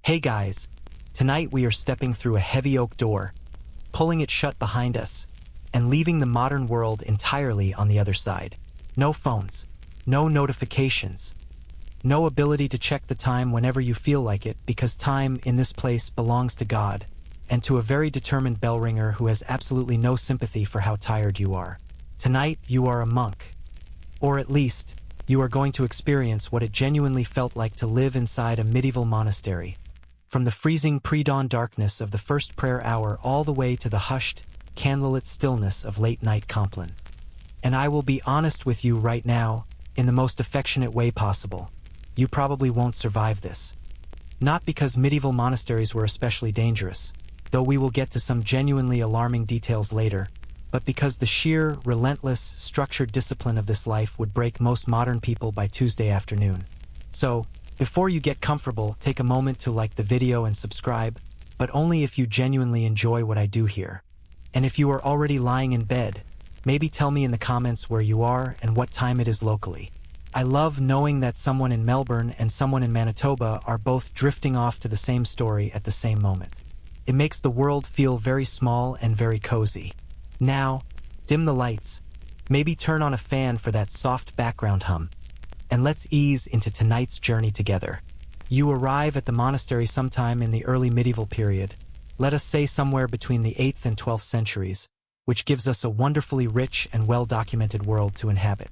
Hey guys, tonight we are stepping through a heavy oak door, pulling it shut behind us, and leaving the modern world entirely on the other side. No phones, no notifications, no ability to check the time whenever you feel like it, because time in this place belongs to God, and to a very determined bell ringer who has absolutely no sympathy for how tired you are. Tonight you are a monk, or at least, you are going to experience what it genuinely felt like to live inside a medieval monastery. From the freezing pre-dawn darkness of the first prayer hour all the way to the hushed, candlelit stillness of late-night Compline. And I will be honest with you right now, in the most affectionate way possible. You probably won't survive this. Not because medieval monasteries were especially dangerous, though we will get to some genuinely alarming details later, but because the sheer, relentless, structured discipline of this life would break most modern people by Tuesday afternoon. So, before you get comfortable, take a moment to like the video and subscribe, but only if you genuinely enjoy what I do here. And if you are already lying in bed, maybe tell me in the comments where you are and what time it is locally. I love knowing that someone in Melbourne and someone in Manitoba are both drifting off to the same story at the same moment. It makes the world feel very small and very cozy. Now, dim the lights, maybe turn on a fan for that soft background hum, and let's ease into tonight's journey together. You arrive at the monastery sometime in the early medieval period, let us say somewhere between the 8th and 12th centuries, which gives us a wonderfully rich and well-documented world to inhabit.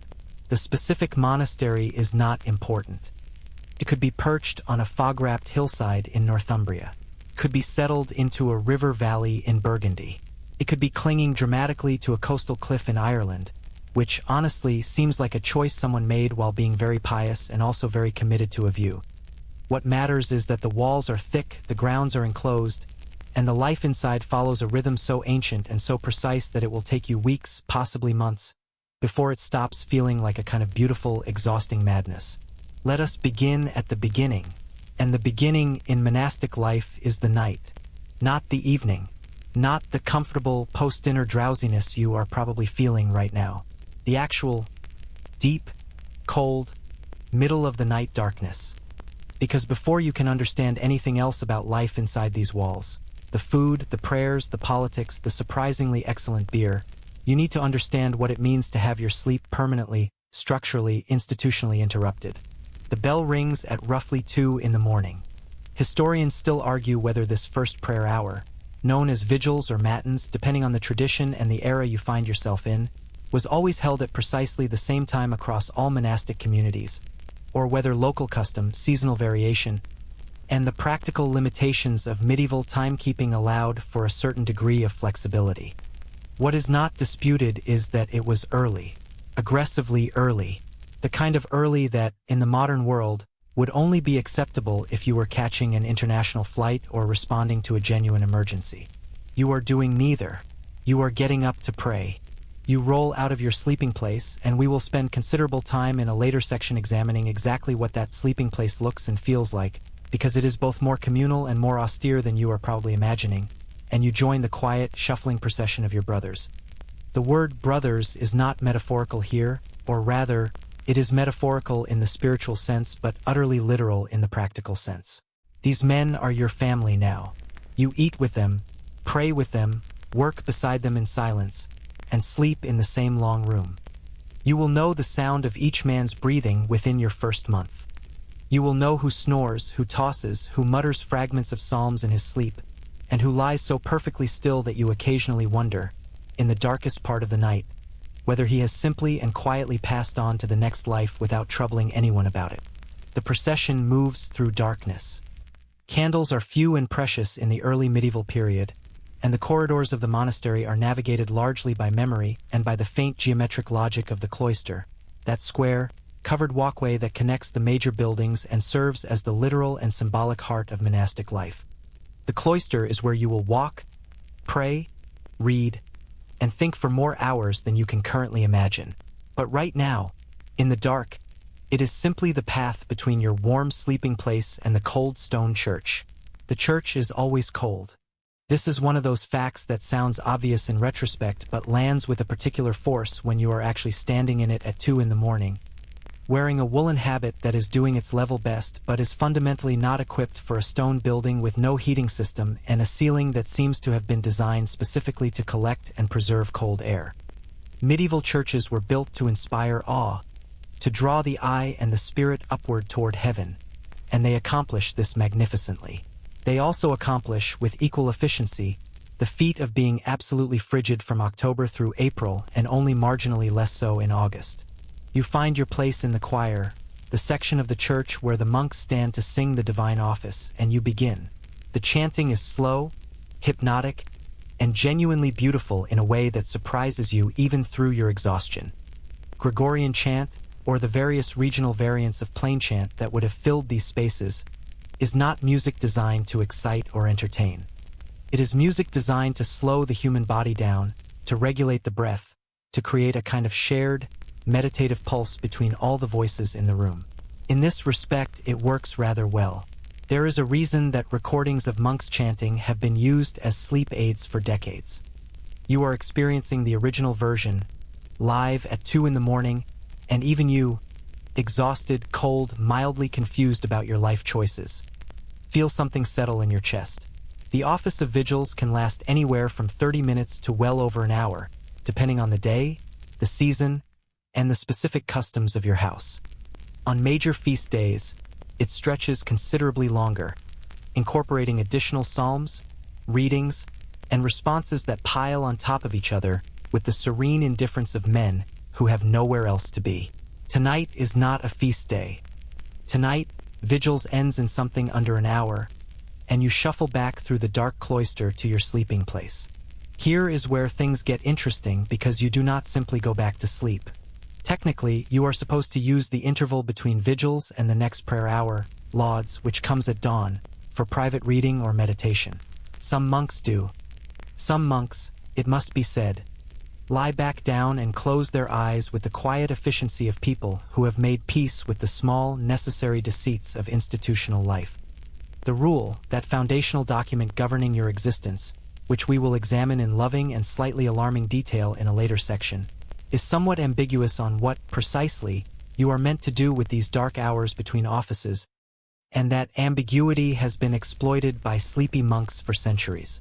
The specific monastery is not important. It could be perched on a fog-wrapped hillside in Northumbria. It could be settled into a river valley in Burgundy. It could be clinging dramatically to a coastal cliff in Ireland, which honestly seems like a choice someone made while being very pious and also very committed to a view. What matters is that the walls are thick, the grounds are enclosed, and the life inside follows a rhythm so ancient and so precise that it will take you weeks, possibly months, before it stops feeling like a kind of beautiful, exhausting madness. Let us begin at the beginning. And the beginning in monastic life is the night, not the evening, not the comfortable post-dinner drowsiness you are probably feeling right now. The actual, deep, cold, middle-of-the-night darkness. Because before you can understand anything else about life inside these walls, the food, the prayers, the politics, the surprisingly excellent beer, you need to understand what it means to have your sleep permanently, structurally, institutionally interrupted. The bell rings at roughly 2 in the morning. Historians still argue whether this first prayer hour, known as vigils or matins depending on the tradition and the era you find yourself in, was always held at precisely the same time across all monastic communities, or whether local custom, seasonal variation, and the practical limitations of medieval timekeeping allowed for a certain degree of flexibility. What is not disputed is that it was early, aggressively early, the kind of early that, in the modern world, would only be acceptable if you were catching an international flight or responding to a genuine emergency. You are doing neither. You are getting up to pray. You roll out of your sleeping place, and we will spend considerable time in a later section examining exactly what that sleeping place looks and feels like, because it is both more communal and more austere than you are probably imagining, and you join the quiet, shuffling procession of your brothers. The word brothers is not metaphorical here, or rather, it is metaphorical in the spiritual sense but utterly literal in the practical sense. These men are your family now. You eat with them, pray with them, work beside them in silence, and sleep in the same long room. You will know the sound of each man's breathing within your first month. You will know who snores, who tosses, who mutters fragments of psalms in his sleep, and who lies so perfectly still that you occasionally wonder, in the darkest part of the night, whether he has simply and quietly passed on to the next life without troubling anyone about it. The procession moves through darkness. Candles are few and precious in the early medieval period, and the corridors of the monastery are navigated largely by memory and by the faint geometric logic of the cloister, that square, covered walkway that connects the major buildings and serves as the literal and symbolic heart of monastic life. The cloister is where you will walk, pray, read, and think for more hours than you can currently imagine. But right now, in the dark, it is simply the path between your warm sleeping place and the cold stone church. The church is always cold. This is one of those facts that sounds obvious in retrospect but lands with a particular force when you are actually standing in it at 2 in the morning, wearing a woolen habit that is doing its level best but is fundamentally not equipped for a stone building with no heating system and a ceiling that seems to have been designed specifically to collect and preserve cold air. Medieval churches were built to inspire awe, to draw the eye and the spirit upward toward heaven, and they accomplish this magnificently. They also accomplish, with equal efficiency, the feat of being absolutely frigid from October through April and only marginally less so in August. You find your place in the choir, the section of the church where the monks stand to sing the divine office, and you begin. The chanting is slow, hypnotic, and genuinely beautiful in a way that surprises you even through your exhaustion. Gregorian chant, or the various regional variants of plain chant that would have filled these spaces, is not music designed to excite or entertain. It is music designed to slow the human body down, to regulate the breath, to create a kind of shared, meditative pulse between all the voices in the room. In this respect, it works rather well. There is a reason that recordings of monks chanting have been used as sleep aids for decades. You are experiencing the original version, live at 2 in the morning, and even you, exhausted, cold, mildly confused about your life choices, feel something settle in your chest. The office of vigils can last anywhere from 30 minutes to well over an hour, depending on the day, the season, and the specific customs of your house. On major feast days, it stretches considerably longer, incorporating additional psalms, readings, and responses that pile on top of each other with the serene indifference of men who have nowhere else to be. Tonight is not a feast day. Tonight, vigils ends in something under an hour, and you shuffle back through the dark cloister to your sleeping place. Here is where things get interesting because you do not simply go back to sleep. Technically, you are supposed to use the interval between vigils and the next prayer hour, lauds, which comes at dawn, for private reading or meditation. Some monks do. Some monks, it must be said, lie back down and close their eyes with the quiet efficiency of people who have made peace with the small, necessary deceits of institutional life. The rule, that foundational document governing your existence, which we will examine in loving and slightly alarming detail in a later section, is somewhat ambiguous on what, precisely, you are meant to do with these dark hours between offices, and that ambiguity has been exploited by sleepy monks for centuries.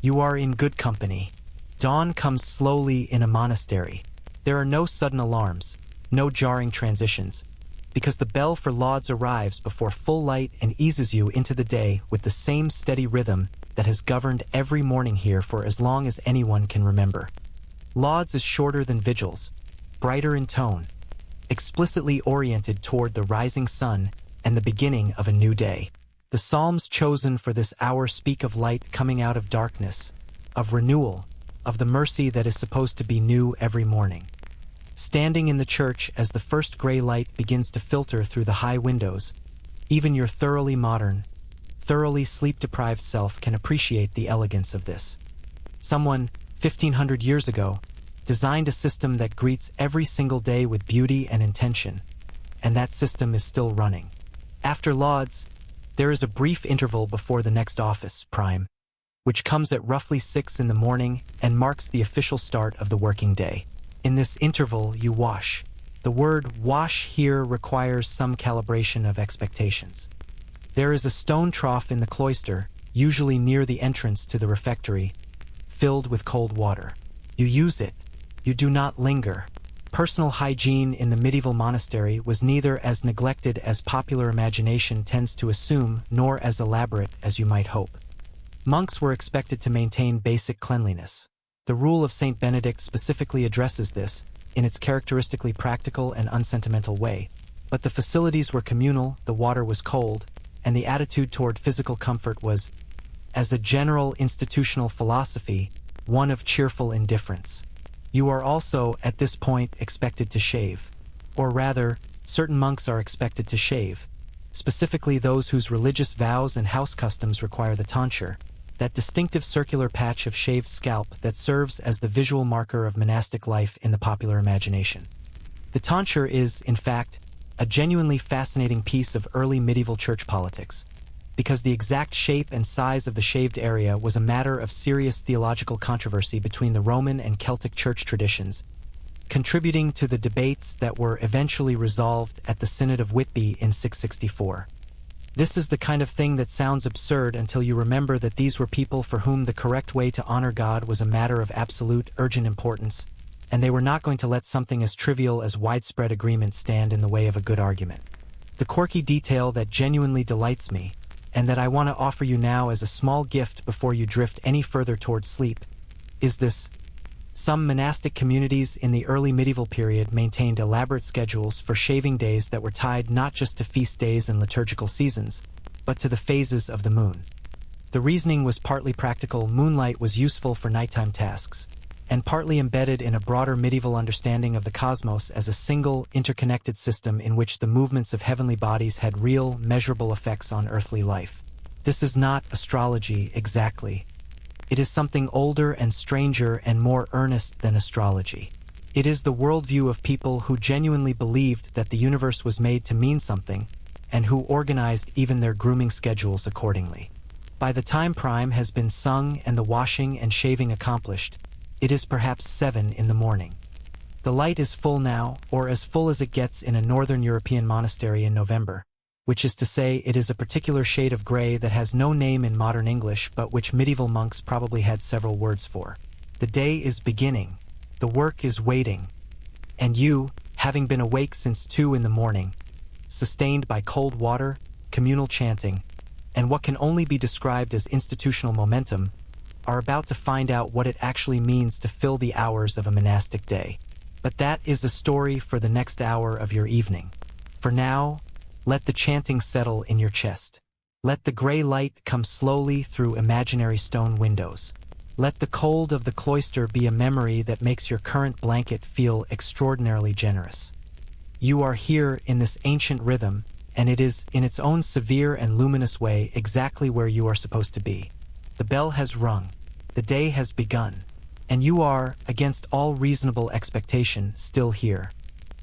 You are in good company. Dawn comes slowly in a monastery. There are no sudden alarms, no jarring transitions, because the bell for lauds arrives before full light and eases you into the day with the same steady rhythm that has governed every morning here for as long as anyone can remember. Lauds is shorter than vigils, brighter in tone, explicitly oriented toward the rising sun and the beginning of a new day. The psalms chosen for this hour speak of light coming out of darkness, of renewal, of the mercy that is supposed to be new every morning. Standing in the church as the first gray light begins to filter through the high windows, even your thoroughly modern, thoroughly sleep-deprived self can appreciate the elegance of this. Someone, 1,500 years ago, designed a system that greets every single day with beauty and intention, and that system is still running. After lauds, there is a brief interval before the next office, prime, which comes at roughly 6 in the morning and marks the official start of the working day. In this interval, you wash. The word wash here requires some calibration of expectations. There is a stone trough in the cloister, usually near the entrance to the refectory, filled with cold water. You use it. You do not linger. Personal hygiene in the medieval monastery was neither as neglected as popular imagination tends to assume, nor as elaborate as you might hope. Monks were expected to maintain basic cleanliness. The rule of Saint Benedict specifically addresses this, in its characteristically practical and unsentimental way, but the facilities were communal, the water was cold, and the attitude toward physical comfort was, as a general institutional philosophy, one of cheerful indifference. You are also, at this point, expected to shave. Or rather, certain monks are expected to shave, specifically those whose religious vows and house customs require the tonsure, that distinctive circular patch of shaved scalp that serves as the visual marker of monastic life in the popular imagination. The tonsure is, in fact, a genuinely fascinating piece of early medieval church politics, because the exact shape and size of the shaved area was a matter of serious theological controversy between the Roman and Celtic church traditions, contributing to the debates that were eventually resolved at the Synod of Whitby in 664. This is the kind of thing that sounds absurd until you remember that these were people for whom the correct way to honor God was a matter of absolute, urgent importance, and they were not going to let something as trivial as widespread agreement stand in the way of a good argument. The quirky detail that genuinely delights me, and that I want to offer you now as a small gift before you drift any further toward sleep, is this. Some monastic communities in the early medieval period maintained elaborate schedules for shaving days that were tied not just to feast days and liturgical seasons, but to the phases of the moon. The reasoning was partly practical. Moonlight was useful for nighttime tasks, and partly embedded in a broader medieval understanding of the cosmos as a single, interconnected system in which the movements of heavenly bodies had real, measurable effects on earthly life. This is not astrology exactly. It is something older and stranger and more earnest than astrology. It is the worldview of people who genuinely believed that the universe was made to mean something, and who organized even their grooming schedules accordingly. By the time prime has been sung and the washing and shaving accomplished, it is perhaps 7 in the morning. The light is full now, or as full as it gets in a northern European monastery in November, which is to say it is a particular shade of gray that has no name in modern English but which medieval monks probably had several words for. The day is beginning, the work is waiting, and you, having been awake since 2 in the morning, sustained by cold water, communal chanting, and what can only be described as institutional momentum, are about to find out what it actually means to fill the hours of a monastic day. But that is a story for the next hour of your evening. For now, let the chanting settle in your chest. Let the gray light come slowly through imaginary stone windows. Let the cold of the cloister be a memory that makes your current blanket feel extraordinarily generous. You are here in this ancient rhythm, and it is, in its own severe and luminous way, exactly where you are supposed to be. The bell has rung. The day has begun. And you are, against all reasonable expectation, still here.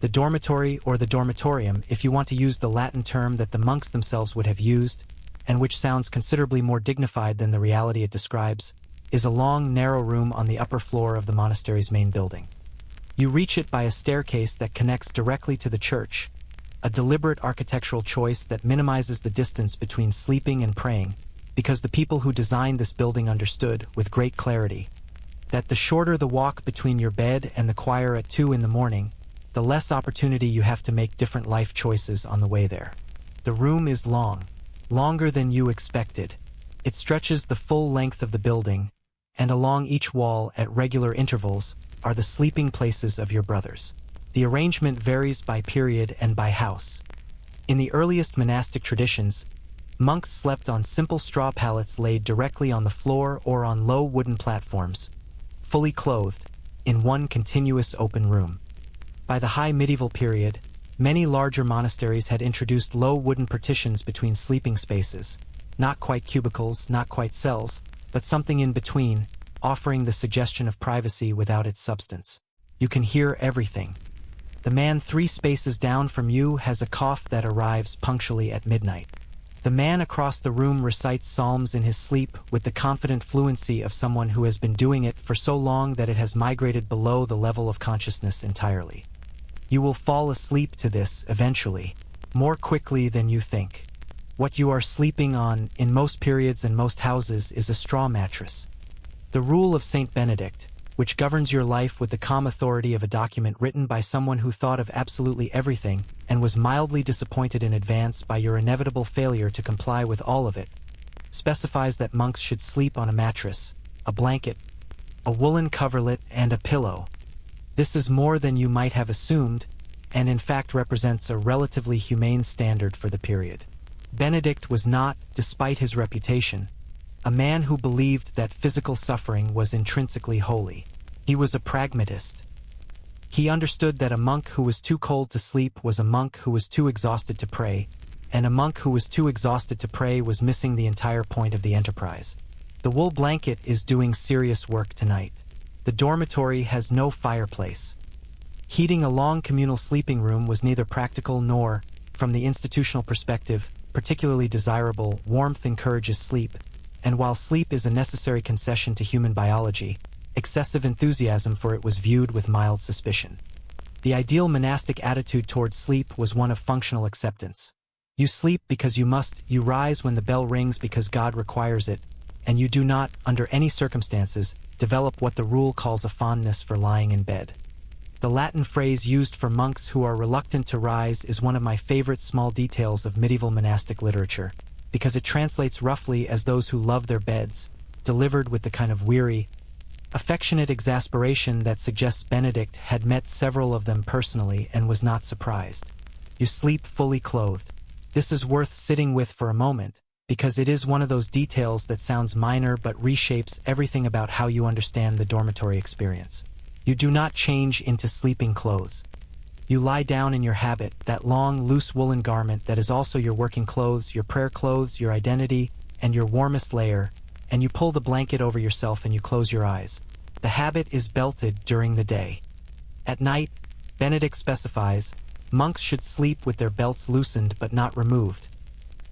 The dormitory, or the dormitorium, if you want to use the Latin term that the monks themselves would have used, and which sounds considerably more dignified than the reality it describes, is a long, narrow room on the upper floor of the monastery's main building. You reach it by a staircase that connects directly to the church, a deliberate architectural choice that minimizes the distance between sleeping and praying, because the people who designed this building understood, with great clarity, that the shorter the walk between your bed and the choir at 2 in the morning, the less opportunity you have to make different life choices on the way there. The room is long, longer than you expected. It stretches the full length of the building, and along each wall at regular intervals are the sleeping places of your brothers. The arrangement varies by period and by house. In the earliest monastic traditions, monks slept on simple straw pallets laid directly on the floor or on low wooden platforms, fully clothed, in one continuous open room. By the high medieval period, many larger monasteries had introduced low wooden partitions between sleeping spaces, not quite cubicles, not quite cells, but something in between, offering the suggestion of privacy without its substance. You can hear everything. The man 3 spaces down from you has a cough that arrives punctually at midnight. The man across the room recites psalms in his sleep with the confident fluency of someone who has been doing it for so long that it has migrated below the level of consciousness entirely. You will fall asleep to this eventually, more quickly than you think. What you are sleeping on, in most periods and most houses, is a straw mattress. The rule of Saint Benedict, which governs your life with the calm authority of a document written by someone who thought of absolutely everything and was mildly disappointed in advance by your inevitable failure to comply with all of it, specifies that monks should sleep on a mattress, a blanket, a woolen coverlet, and a pillow. This is more than you might have assumed, and in fact represents a relatively humane standard for the period. Benedict was not, despite his reputation, a man who believed that physical suffering was intrinsically holy. He was a pragmatist. He understood that a monk who was too cold to sleep was a monk who was too exhausted to pray, and a monk who was too exhausted to pray was missing the entire point of the enterprise. The wool blanket is doing serious work tonight. The dormitory has no fireplace. Heating a long communal sleeping room was neither practical nor, from the institutional perspective, particularly desirable. Warmth encourages sleep, and while sleep is a necessary concession to human biology, excessive enthusiasm for it was viewed with mild suspicion. The ideal monastic attitude toward sleep was one of functional acceptance. You sleep because you must, you rise when the bell rings because God requires it, and you do not, under any circumstances, develop what the rule calls a fondness for lying in bed. The Latin phrase used for monks who are reluctant to rise is one of my favorite small details of medieval monastic literature, because it translates roughly as those who love their beds, delivered with the kind of weary, affectionate exasperation that suggests Benedict had met several of them personally and was not surprised. You sleep fully clothed. This is worth sitting with for a moment, because it is one of those details that sounds minor but reshapes everything about how you understand the dormitory experience. You do not change into sleeping clothes. You lie down in your habit, that long, loose woolen garment that is also your working clothes, your prayer clothes, your identity, and your warmest layer, and you pull the blanket over yourself and you close your eyes. The habit is belted during the day. At night, Benedict specifies, monks should sleep with their belts loosened but not removed,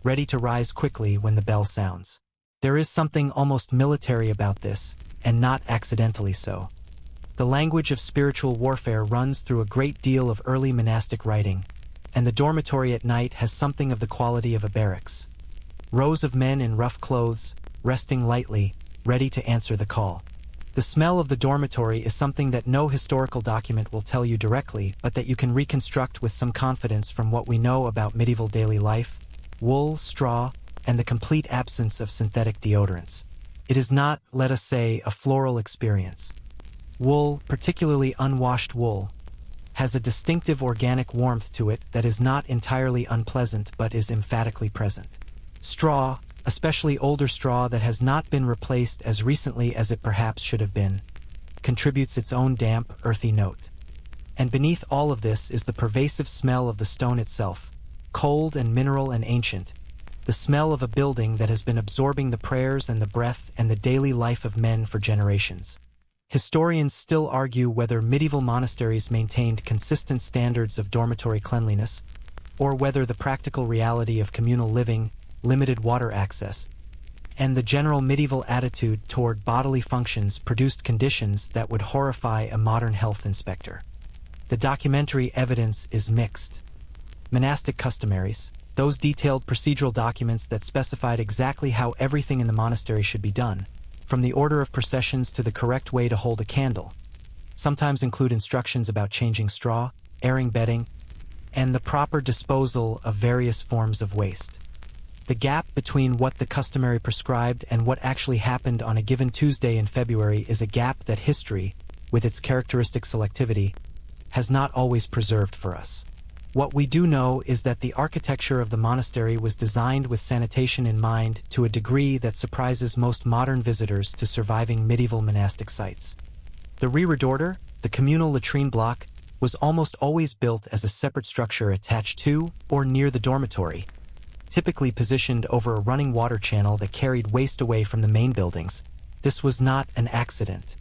ready to rise quickly when the bell sounds. There is something almost military about this, and not accidentally so. The language of spiritual warfare runs through a great deal of early monastic writing, and the dormitory at night has something of the quality of a barracks. Rows of men in rough clothes, resting lightly, ready to answer the call. The smell of the dormitory is something that no historical document will tell you directly, but that you can reconstruct with some confidence from what we know about medieval daily life: wool, straw, and the complete absence of synthetic deodorants. It is not, let us say, a floral experience. Wool, particularly unwashed wool, has a distinctive organic warmth to it that is not entirely unpleasant but is emphatically present. Straw, especially older straw that has not been replaced as recently as it perhaps should have been, contributes its own damp, earthy note. And beneath all of this is the pervasive smell of the stone itself, cold and mineral and ancient, the smell of a building that has been absorbing the prayers and the breath and the daily life of men for generations. Historians still argue whether medieval monasteries maintained consistent standards of dormitory cleanliness, or whether the practical reality of communal living, limited water access, and the general medieval attitude toward bodily functions produced conditions that would horrify a modern health inspector. The documentary evidence is mixed. Monastic customaries, those detailed procedural documents that specified exactly how everything in the monastery should be done, from the order of processions to the correct way to hold a candle, sometimes include instructions about changing straw, airing bedding, and the proper disposal of various forms of waste. The gap between what the customary prescribed and what actually happened on a given Tuesday in February is a gap that history, with its characteristic selectivity, has not always preserved for us. What we do know is that the architecture of the monastery was designed with sanitation in mind to a degree that surprises most modern visitors to surviving medieval monastic sites. The reredorer, the communal latrine block, was almost always built as a separate structure attached to or near the dormitory, typically positioned over a running water channel that carried waste away from the main buildings. This was not an accident.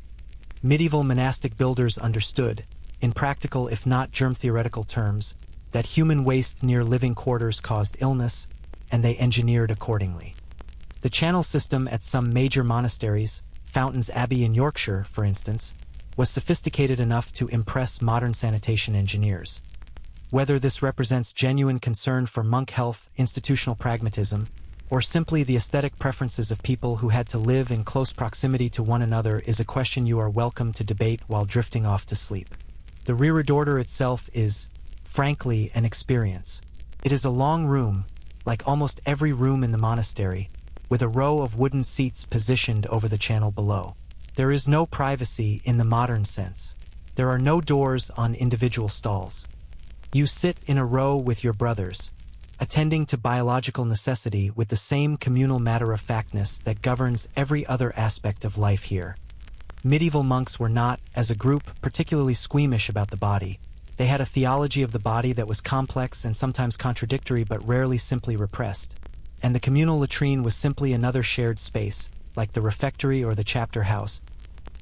Medieval monastic builders understood, in practical if not germ-theoretical terms, that human waste near living quarters caused illness, and they engineered accordingly. The channel system at some major monasteries, Fountains Abbey in Yorkshire, for instance, was sophisticated enough to impress modern sanitation engineers. Whether this represents genuine concern for monk health, institutional pragmatism, or simply the aesthetic preferences of people who had to live in close proximity to one another is a question you are welcome to debate while drifting off to sleep. The reredorer itself is, frankly, an experience. It is a long room, like almost every room in the monastery, with a row of wooden seats positioned over the channel below. There is no privacy in the modern sense. There are no doors on individual stalls. You sit in a row with your brothers, attending to biological necessity with the same communal matter-of-factness that governs every other aspect of life here. Medieval monks were not, as a group, particularly squeamish about the body. They had a theology of the body that was complex and sometimes contradictory but rarely simply repressed. And the communal latrine was simply another shared space, like the refectory or the chapter house,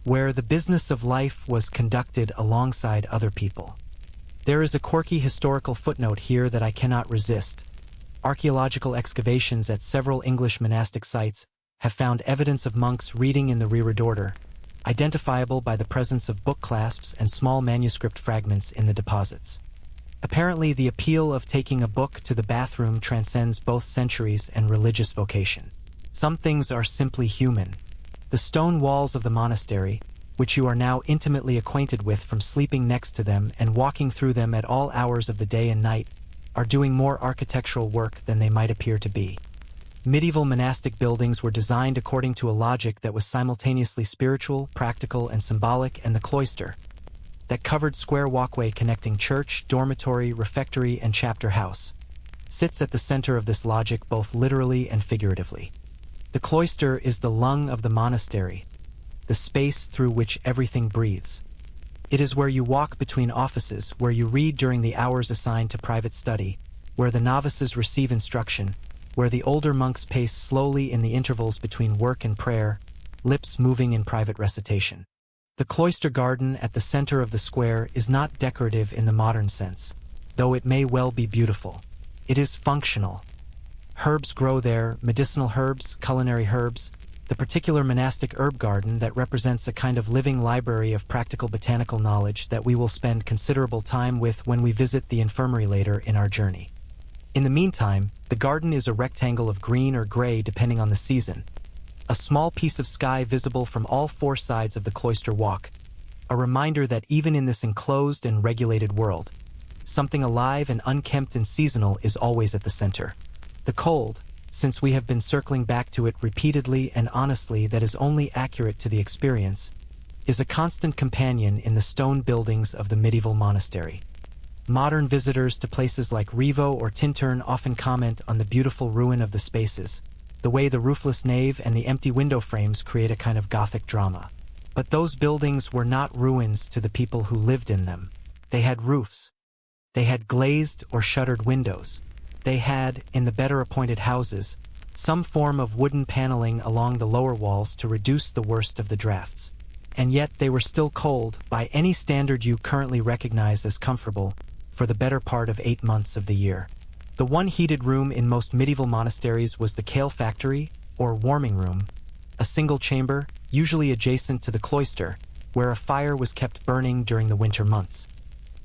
where the business of life was conducted alongside other people. There is a quirky historical footnote here that I cannot resist. Archaeological excavations at several English monastic sites have found evidence of monks reading in the reredorer, identifiable by the presence of book clasps and small manuscript fragments in the deposits. Apparently, the appeal of taking a book to the bathroom transcends both centuries and religious vocation. Some things are simply human. The stone walls of the monastery, which you are now intimately acquainted with from sleeping next to them and walking through them at all hours of the day and night, are doing more architectural work than they might appear to be. Medieval monastic buildings were designed according to a logic that was simultaneously spiritual, practical, and symbolic, and the cloister, that covered square walkway connecting church, dormitory, refectory, and chapter house, sits at the center of this logic both literally and figuratively. The cloister is the lung of the monastery, the space through which everything breathes. It is where you walk between offices, where you read during the hours assigned to private study, where the novices receive instruction, where the older monks pace slowly in the intervals between work and prayer, lips moving in private recitation. The cloister garden at the center of the square is not decorative in the modern sense, though it may well be beautiful. It is functional. Herbs grow there, medicinal herbs, culinary herbs, the particular monastic herb garden that represents a kind of living library of practical botanical knowledge that we will spend considerable time with when we visit the infirmary later in our journey. In the meantime, the garden is a rectangle of green or gray depending on the season, a small piece of sky visible from all four sides of the cloister walk, a reminder that even in this enclosed and regulated world, something alive and unkempt and seasonal is always at the center. The cold, since we have been circling back to it repeatedly and honestly that is only accurate to the experience, is a constant companion in the stone buildings of the medieval monastery. Modern visitors to places like Rivo or Tintern often comment on the beautiful ruin of the spaces, the way the roofless nave and the empty window frames create a kind of Gothic drama. But those buildings were not ruins to the people who lived in them. They had roofs. They had glazed or shuttered windows. They had, in the better appointed houses, some form of wooden paneling along the lower walls to reduce the worst of the drafts. And yet they were still cold, by any standard you currently recognize as comfortable, for the better part of 8 months of the year. The one heated room in most medieval monasteries was the kale factory, or warming room, a single chamber, usually adjacent to the cloister, where a fire was kept burning during the winter months.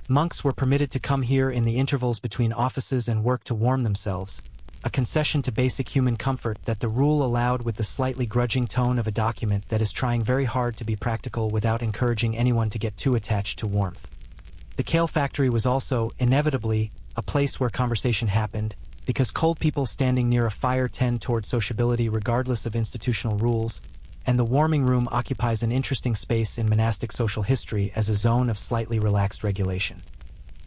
Monks were permitted to come here in the intervals between offices and work to warm themselves, a concession to basic human comfort that the rule allowed with the slightly grudging tone of a document that is trying very hard to be practical without encouraging anyone to get too attached to warmth. The kale factory was also, inevitably, a place where conversation happened, because cold people standing near a fire tend toward sociability regardless of institutional rules, and the warming room occupies an interesting space in monastic social history as a zone of slightly relaxed regulation.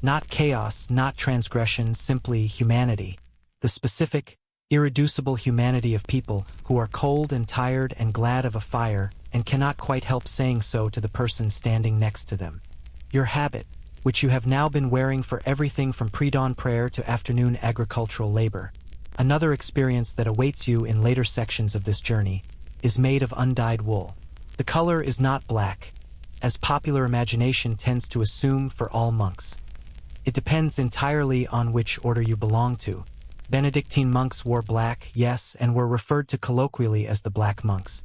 Not chaos, not transgression, simply humanity, the specific, irreducible humanity of people who are cold and tired and glad of a fire and cannot quite help saying so to the person standing next to them. Your habit, which you have now been wearing for everything from pre-dawn prayer to afternoon agricultural labor, another experience that awaits you in later sections of this journey, is made of undyed wool. The color is not black, as popular imagination tends to assume for all monks. It depends entirely on which order you belong to. Benedictine monks wore black, yes, and were referred to colloquially as the Black Monks.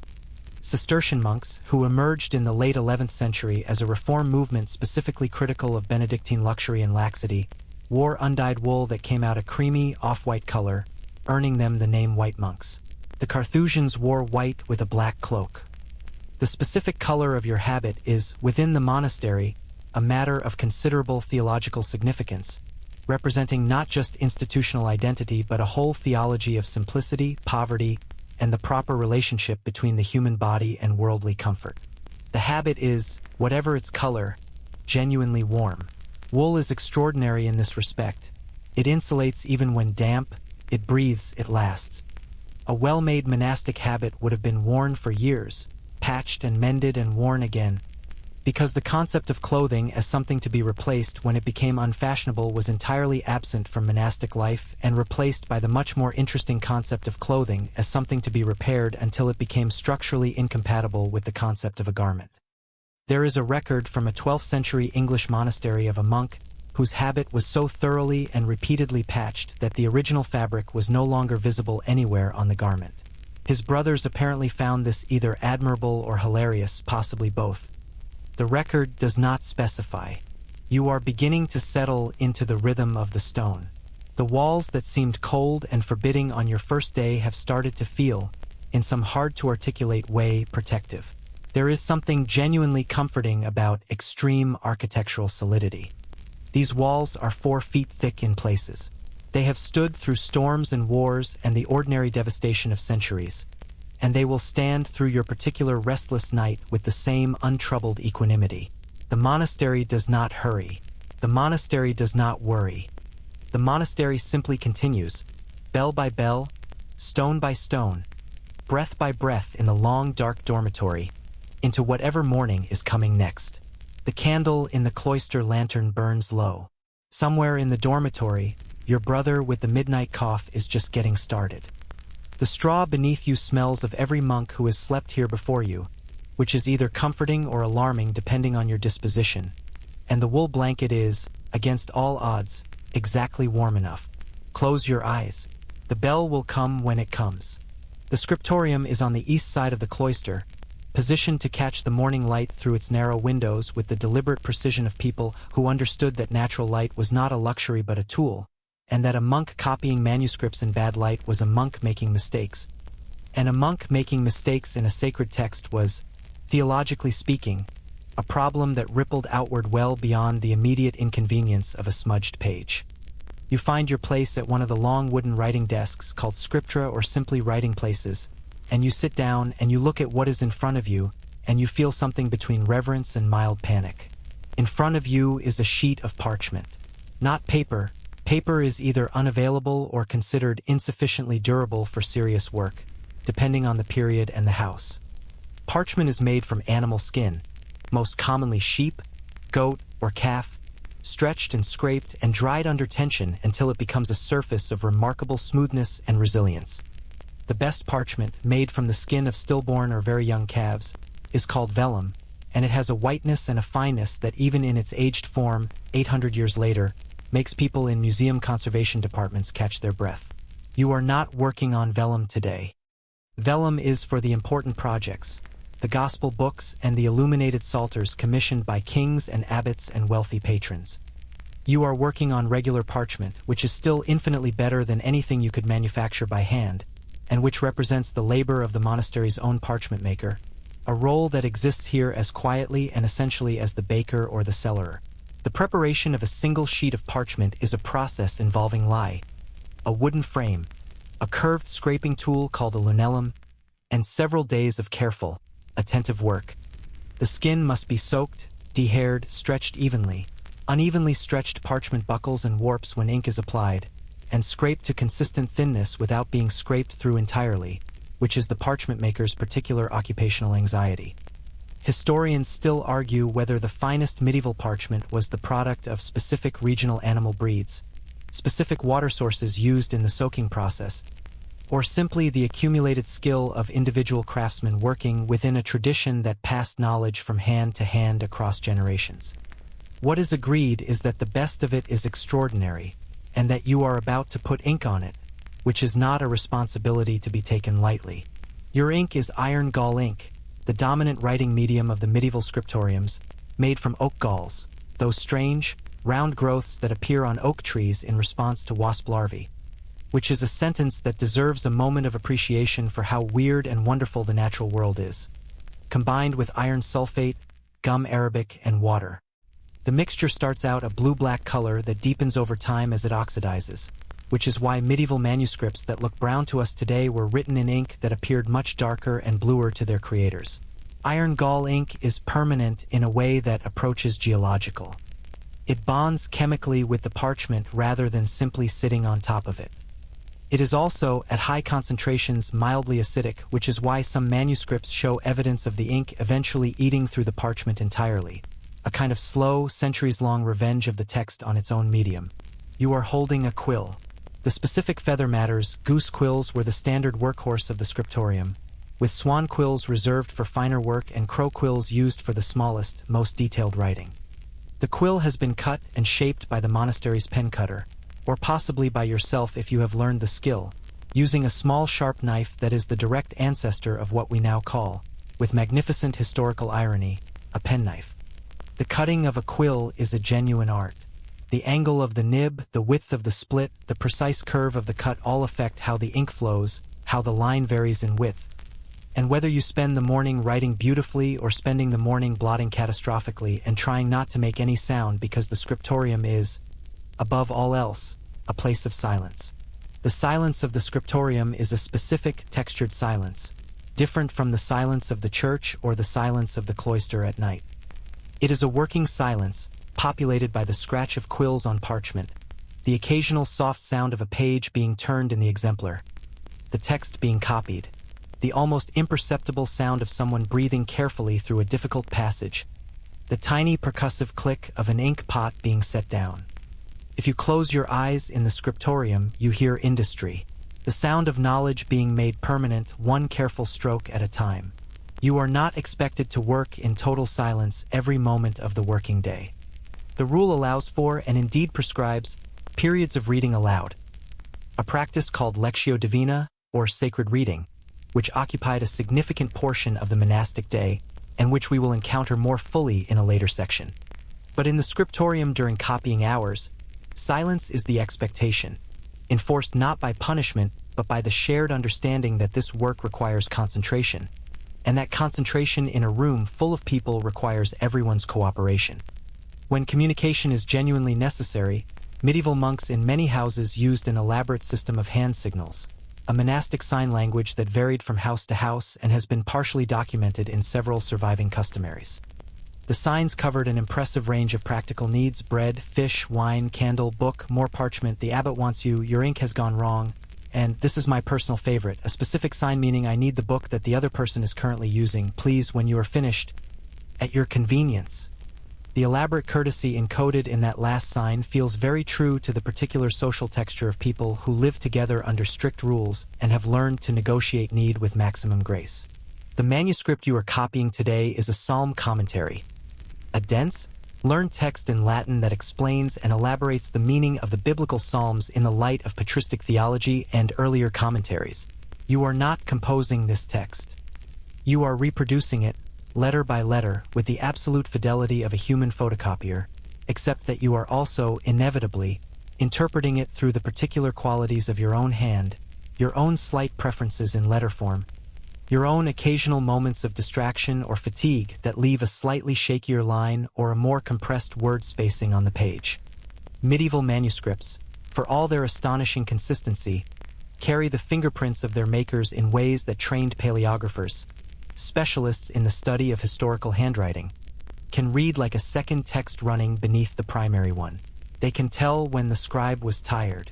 Cistercian monks, who emerged in the late 11th century as a reform movement specifically critical of Benedictine luxury and laxity, wore undyed wool that came out a creamy, off-white color, earning them the name white monks. The Carthusians wore white with a black cloak. The specific color of your habit is, within the monastery, a matter of considerable theological significance, representing not just institutional identity but a whole theology of simplicity, poverty, and the proper relationship between the human body and worldly comfort. The habit is, whatever its color, genuinely warm. Wool is extraordinary in this respect. It insulates even when damp, it breathes, it lasts. A well-made monastic habit would have been worn for years, patched and mended and worn again, because the concept of clothing as something to be replaced when it became unfashionable was entirely absent from monastic life and replaced by the much more interesting concept of clothing as something to be repaired until it became structurally incompatible with the concept of a garment. There is a record from a 12th century English monastery of a monk whose habit was so thoroughly and repeatedly patched that the original fabric was no longer visible anywhere on the garment. His brothers apparently found this either admirable or hilarious, possibly both. The record does not specify. You are beginning to settle into the rhythm of the stone. The walls that seemed cold and forbidding on your first day have started to feel, in some hard-to-articulate way, protective. There is something genuinely comforting about extreme architectural solidity. These walls are 4 feet thick in places. They have stood through storms and wars and the ordinary devastation of centuries, and they will stand through your particular restless night with the same untroubled equanimity. The monastery does not hurry. The monastery does not worry. The monastery simply continues, bell by bell, stone by stone, breath by breath in the long dark dormitory, into whatever morning is coming next. The candle in the cloister lantern burns low. Somewhere in the dormitory, your brother with the midnight cough is just getting started. The straw beneath you smells of every monk who has slept here before you, which is either comforting or alarming depending on your disposition, and the wool blanket is, against all odds, exactly warm enough. Close your eyes. The bell will come when it comes. The scriptorium is on the east side of the cloister, positioned to catch the morning light through its narrow windows with the deliberate precision of people who understood that natural light was not a luxury but a tool, and that a monk copying manuscripts in bad light was a monk making mistakes. And a monk making mistakes in a sacred text was, theologically speaking, a problem that rippled outward well beyond the immediate inconvenience of a smudged page. You find your place at one of the long wooden writing desks called scriptura or simply writing places, and you sit down and you look at what is in front of you, and you feel something between reverence and mild panic. In front of you is a sheet of parchment. Not paper. Paper is either unavailable or considered insufficiently durable for serious work, depending on the period and the house. Parchment is made from animal skin, most commonly sheep, goat, or calf, stretched and scraped and dried under tension until it becomes a surface of remarkable smoothness and resilience. The best parchment, made from the skin of stillborn or very young calves, is called vellum, and it has a whiteness and a fineness that even in its aged form, 800 years later, makes people in museum conservation departments catch their breath. You are not working on vellum today. Vellum is for the important projects, the gospel books and the illuminated psalters commissioned by kings and abbots and wealthy patrons. You are working on regular parchment, which is still infinitely better than anything you could manufacture by hand, and which represents the labor of the monastery's own parchment maker, a role that exists here as quietly and essentially as the baker or the cellarer. The preparation of a single sheet of parchment is a process involving lye, a wooden frame, a curved scraping tool called a lunellum, and several days of careful, attentive work. The skin must be soaked, dehaired, stretched evenly. Unevenly stretched parchment buckles and warps when ink is applied, and scraped to consistent thinness without being scraped through entirely, which is the parchment maker's particular occupational anxiety. Historians still argue whether the finest medieval parchment was the product of specific regional animal breeds, specific water sources used in the soaking process, or simply the accumulated skill of individual craftsmen working within a tradition that passed knowledge from hand to hand across generations. What is agreed is that the best of it is extraordinary, and that you are about to put ink on it, which is not a responsibility to be taken lightly. Your ink is iron gall ink, the dominant writing medium of the medieval scriptoriums, made from oak galls, those strange, round growths that appear on oak trees in response to wasp larvae, which is a sentence that deserves a moment of appreciation for how weird and wonderful the natural world is, combined with iron sulfate, gum arabic, and water. The mixture starts out a blue-black color that deepens over time as it oxidizes, which is why medieval manuscripts that look brown to us today were written in ink that appeared much darker and bluer to their creators. Iron gall ink is permanent in a way that approaches geological. It bonds chemically with the parchment rather than simply sitting on top of it. It is also, at high concentrations, mildly acidic, which is why some manuscripts show evidence of the ink eventually eating through the parchment entirely, a kind of slow, centuries-long revenge of the text on its own medium. You are holding a quill. The specific feather matters. Goose quills were the standard workhorse of the scriptorium, with swan quills reserved for finer work and crow quills used for the smallest, most detailed writing. The quill has been cut and shaped by the monastery's pen cutter, or possibly by yourself if you have learned the skill, using a small sharp knife that is the direct ancestor of what we now call, with magnificent historical irony, a penknife. The cutting of a quill is a genuine art. The angle of the nib, the width of the split, the precise curve of the cut all affect how the ink flows, how the line varies in width. And whether you spend the morning writing beautifully or spending the morning blotting catastrophically and trying not to make any sound because the scriptorium is, above all else, a place of silence. The silence of the scriptorium is a specific, textured silence, different from the silence of the church or the silence of the cloister at night. It is a working silence, populated by the scratch of quills on parchment, the occasional soft sound of a page being turned in the exemplar, the text being copied, the almost imperceptible sound of someone breathing carefully through a difficult passage, the tiny percussive click of an ink pot being set down. If you close your eyes in the scriptorium, you hear industry, the sound of knowledge being made permanent one careful stroke at a time. You are not expected to work in total silence every moment of the working day. The rule allows for, and indeed prescribes, periods of reading aloud, a practice called lectio divina, or sacred reading, which occupied a significant portion of the monastic day, and which we will encounter more fully in a later section. But in the scriptorium during copying hours, silence is the expectation, enforced not by punishment, but by the shared understanding that this work requires concentration, and that concentration in a room full of people requires everyone's cooperation. When communication is genuinely necessary, medieval monks in many houses used an elaborate system of hand signals, a monastic sign language that varied from house to house and has been partially documented in several surviving customaries. The signs covered an impressive range of practical needs: bread, fish, wine, candle, book, more parchment, the abbot wants you, your ink has gone wrong, and this is my personal favorite, a specific sign meaning I need the book that the other person is currently using, please when you are finished, at your convenience. The elaborate courtesy encoded in that last sign feels very true to the particular social texture of people who live together under strict rules and have learned to negotiate need with maximum grace. The manuscript you are copying today is a psalm commentary, a dense, learned text in Latin that explains and elaborates the meaning of the biblical psalms in the light of patristic theology and earlier commentaries. You are not composing this text. You are reproducing it, letter by letter, with the absolute fidelity of a human photocopier, except that you are also, inevitably, interpreting it through the particular qualities of your own hand, your own slight preferences in letter form, your own occasional moments of distraction or fatigue that leave a slightly shakier line or a more compressed word spacing on the page. Medieval manuscripts, for all their astonishing consistency, carry the fingerprints of their makers in ways that trained paleographers, specialists in the study of historical handwriting, can read like a second text running beneath the primary one. They can tell when the scribe was tired.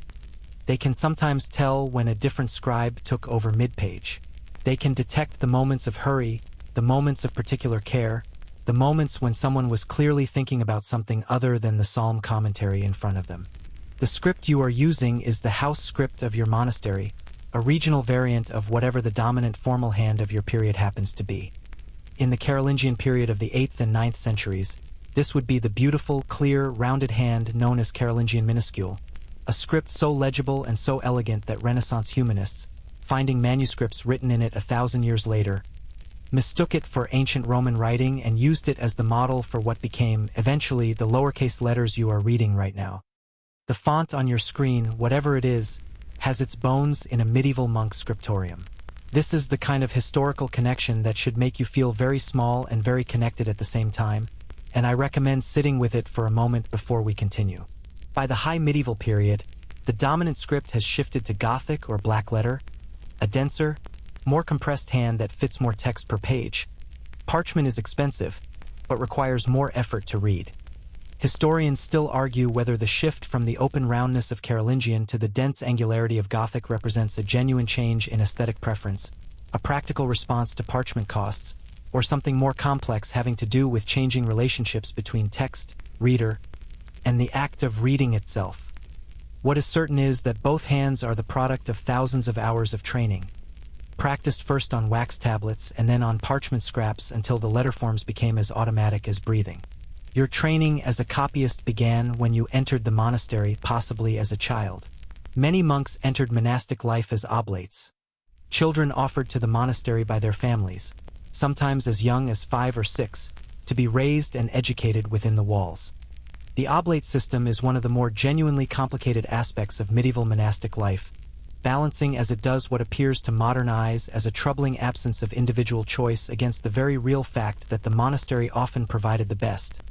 They can sometimes tell when a different scribe took over mid-page. They can detect the moments of hurry, the moments of particular care, the moments when someone was clearly thinking about something other than the psalm commentary in front of them. The script you are using is the house script of your monastery, a regional variant of whatever the dominant formal hand of your period happens to be. In the Carolingian period of the 8th and 9th centuries, this would be the beautiful, clear, rounded hand known as Carolingian minuscule, a script so legible and so elegant that Renaissance humanists, finding manuscripts written in it 1,000 years later, mistook it for ancient Roman writing and used it as the model for what became, eventually, the lowercase letters you are reading right now. The font on your screen, whatever it is, has its bones in a medieval monk scriptorium. This is the kind of historical connection that should make you feel very small and very connected at the same time, and I recommend sitting with it for a moment before we continue. By the high medieval period, the dominant script has shifted to Gothic or black letter, a denser, more compressed hand that fits more text per page. Parchment is expensive, but requires more effort to read. Historians still argue whether the shift from the open roundness of Carolingian to the dense angularity of Gothic represents a genuine change in aesthetic preference, a practical response to parchment costs, or something more complex having to do with changing relationships between text, reader, and the act of reading itself. What is certain is that both hands are the product of thousands of hours of training, practiced first on wax tablets and then on parchment scraps until the letter forms became as automatic as breathing. Your training as a copyist began when you entered the monastery, possibly as a child. Many monks entered monastic life as oblates, children offered to the monastery by their families, sometimes as young as 5 or 6, to be raised and educated within the walls. The oblate system is one of the more genuinely complicated aspects of medieval monastic life, balancing as it does what appears to modern eyes as a troubling absence of individual choice against the very real fact that the monastery often provided the best,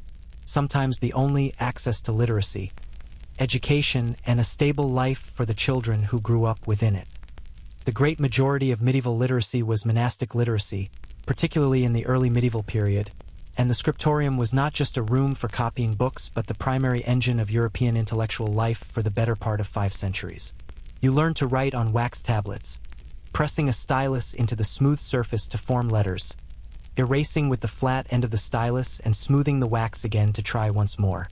sometimes the only, access to literacy, education, and a stable life for the children who grew up within it. The great majority of medieval literacy was monastic literacy, particularly in the early medieval period, and the scriptorium was not just a room for copying books but the primary engine of European intellectual life for the better part of 5 centuries. You learned to write on wax tablets, pressing a stylus into the smooth surface to form letters, erasing with the flat end of the stylus and smoothing the wax again to try once more.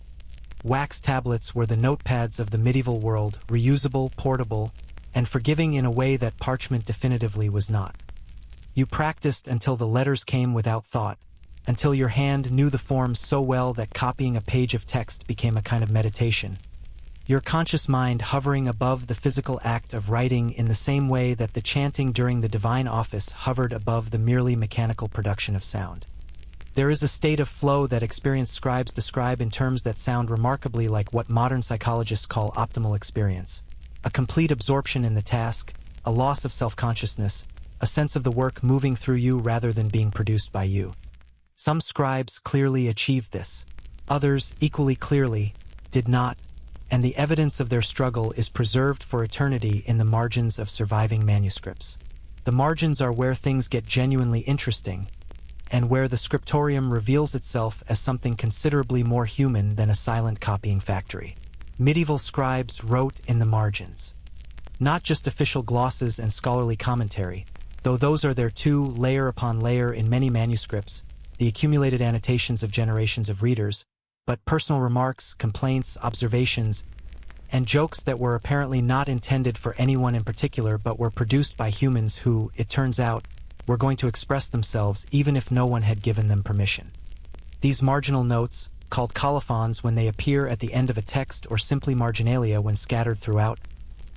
Wax tablets were the notepads of the medieval world, reusable, portable, and forgiving in a way that parchment definitively was not. You practiced until the letters came without thought, until your hand knew the forms so well that copying a page of text became a kind of meditation, your conscious mind hovering above the physical act of writing in the same way that the chanting during the divine office hovered above the merely mechanical production of sound. There is a state of flow that experienced scribes describe in terms that sound remarkably like what modern psychologists call optimal experience: a complete absorption in the task, a loss of self-consciousness, a sense of the work moving through you rather than being produced by you. Some scribes clearly achieved this. Others, equally clearly, did not, and the evidence of their struggle is preserved for eternity in the margins of surviving manuscripts. The margins are where things get genuinely interesting, and where the scriptorium reveals itself as something considerably more human than a silent copying factory. Medieval scribes wrote in the margins. Not just official glosses and scholarly commentary, though those are there too, layer upon layer in many manuscripts, the accumulated annotations of generations of readers, but personal remarks, complaints, observations, and jokes that were apparently not intended for anyone in particular but were produced by humans who, it turns out, were going to express themselves even if no one had given them permission. These marginal notes, called colophons when they appear at the end of a text or simply marginalia when scattered throughout,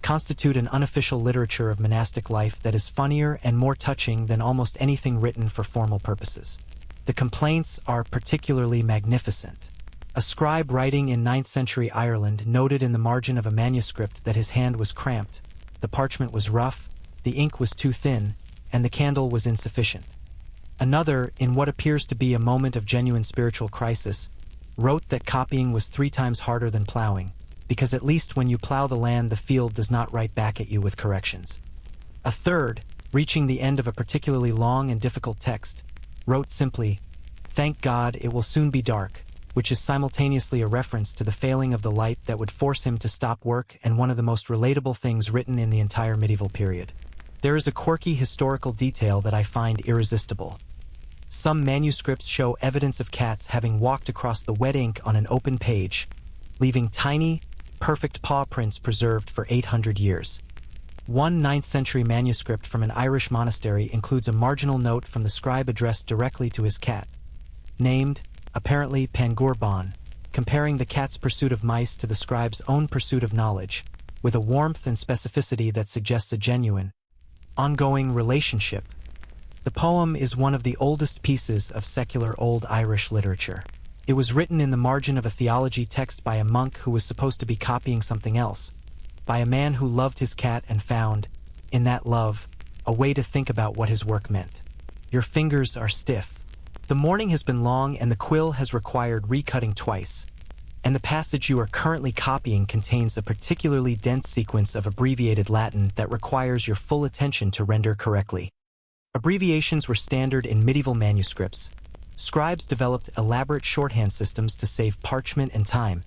constitute an unofficial literature of monastic life that is funnier and more touching than almost anything written for formal purposes. The complaints are particularly magnificent. A scribe writing in 9th century Ireland noted in the margin of a manuscript that his hand was cramped, the parchment was rough, the ink was too thin, and the candle was insufficient. Another, in what appears to be a moment of genuine spiritual crisis, wrote that copying was 3 times harder than plowing, because at least when you plow the land the field does not write back at you with corrections. A third, reaching the end of a particularly long and difficult text, wrote simply, "Thank God it will soon be dark," which is simultaneously a reference to the failing of the light that would force him to stop work and one of the most relatable things written in the entire medieval period. There is a quirky historical detail that I find irresistible. Some manuscripts show evidence of cats having walked across the wet ink on an open page, leaving tiny, perfect paw prints preserved for 800 years. One 9th century manuscript from an Irish monastery includes a marginal note from the scribe addressed directly to his cat, named, apparently Pangurban, comparing the cat's pursuit of mice to the scribe's own pursuit of knowledge, with a warmth and specificity that suggests a genuine, ongoing relationship. The poem is one of the oldest pieces of secular Old Irish literature. It was written in the margin of a theology text by a monk who was supposed to be copying something else, by a man who loved his cat and found, in that love, a way to think about what his work meant. Your fingers are stiff. The morning has been long and the quill has required recutting twice, and the passage you are currently copying contains a particularly dense sequence of abbreviated Latin that requires your full attention to render correctly. Abbreviations were standard in medieval manuscripts. Scribes developed elaborate shorthand systems to save parchment and time,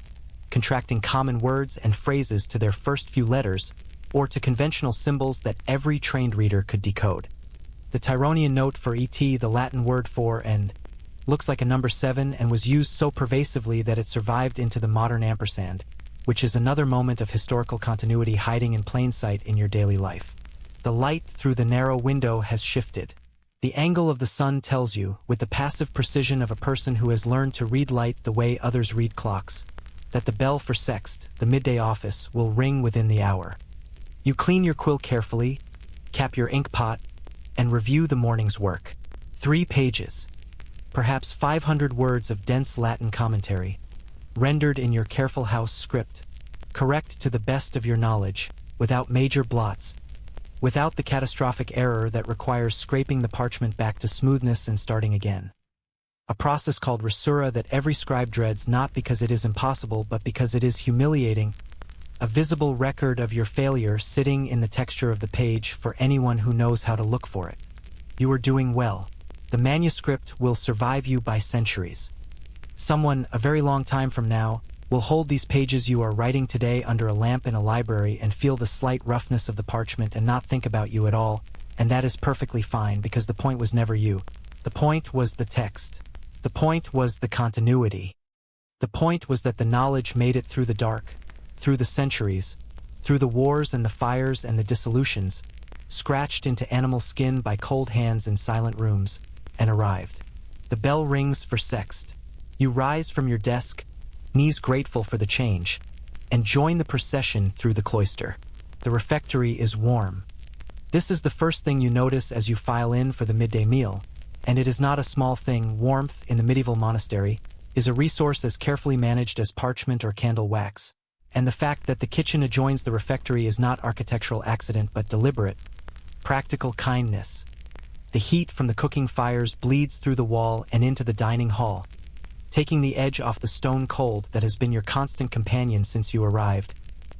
contracting common words and phrases to their first few letters or to conventional symbols that every trained reader could decode. The Tyronian note for ET, the Latin word for and, looks like a number 7 and was used so pervasively that it survived into the modern ampersand, which is another moment of historical continuity hiding in plain sight in your daily life. The light through the narrow window has shifted. The angle of the sun tells you, with the passive precision of a person who has learned to read light the way others read clocks, that the bell for sext, the midday office, will ring within the hour. You clean your quill carefully, cap your ink pot, and review the morning's work. 3 pages, perhaps 500 words of dense Latin commentary, rendered in your careful house script, correct to the best of your knowledge, without major blots, without the catastrophic error that requires scraping the parchment back to smoothness and starting again. A process called rasura that every scribe dreads not because it is impossible but because it is humiliating, a visible record of your failure sitting in the texture of the page for anyone who knows how to look for it. You are doing well. The manuscript will survive you by centuries. Someone, a very long time from now, will hold these pages you are writing today under a lamp in a library and feel the slight roughness of the parchment and not think about you at all, and that is perfectly fine because the point was never you. The point was the text. The point was the continuity. The point was that the knowledge made it through the dark, through the centuries, through the wars and the fires and the dissolutions, scratched into animal skin by cold hands in silent rooms, and arrived. The bell rings for sext. You rise from your desk, knees grateful for the change, and join the procession through the cloister. The refectory is warm. This is the first thing you notice as you file in for the midday meal, and it is not a small thing. Warmth in the medieval monastery is a resource as carefully managed as parchment or candle wax, and the fact that the kitchen adjoins the refectory is not architectural accident but deliberate, practical kindness. The heat from the cooking fires bleeds through the wall and into the dining hall, taking the edge off the stone cold that has been your constant companion since you arrived,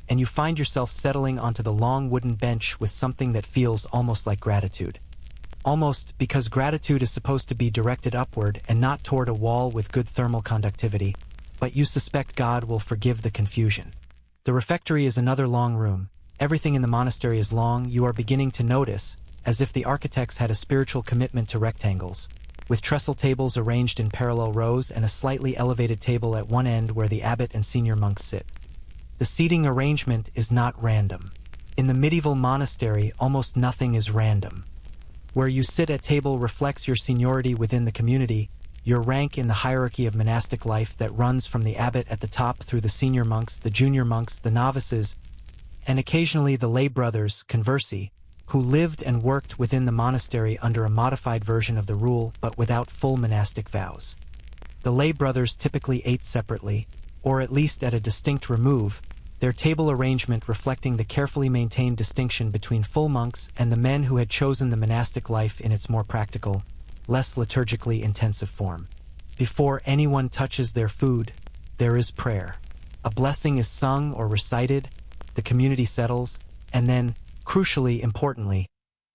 and you find yourself settling onto the long wooden bench with something that feels almost like gratitude. Almost because gratitude is supposed to be directed upward and not toward a wall with good thermal conductivity, but you suspect God will forgive the confusion. The refectory is another long room. Everything in the monastery is long, you are beginning to notice, as if the architects had a spiritual commitment to rectangles, with trestle tables arranged in parallel rows and a slightly elevated table at one end where the abbot and senior monks sit. The seating arrangement is not random. In the medieval monastery, almost nothing is random. Where you sit at table reflects your seniority within the community, your rank in the hierarchy of monastic life that runs from the abbot at the top through the senior monks, the junior monks, the novices, and occasionally the lay brothers, conversi, who lived and worked within the monastery under a modified version of the rule but without full monastic vows. The lay brothers typically ate separately, or at least at a distinct remove, their table arrangement reflecting the carefully maintained distinction between full monks and the men who had chosen the monastic life in its more practical, less liturgically intensive form. Before anyone touches their food, there is prayer. A blessing is sung or recited, the community settles, and then, crucially importantly,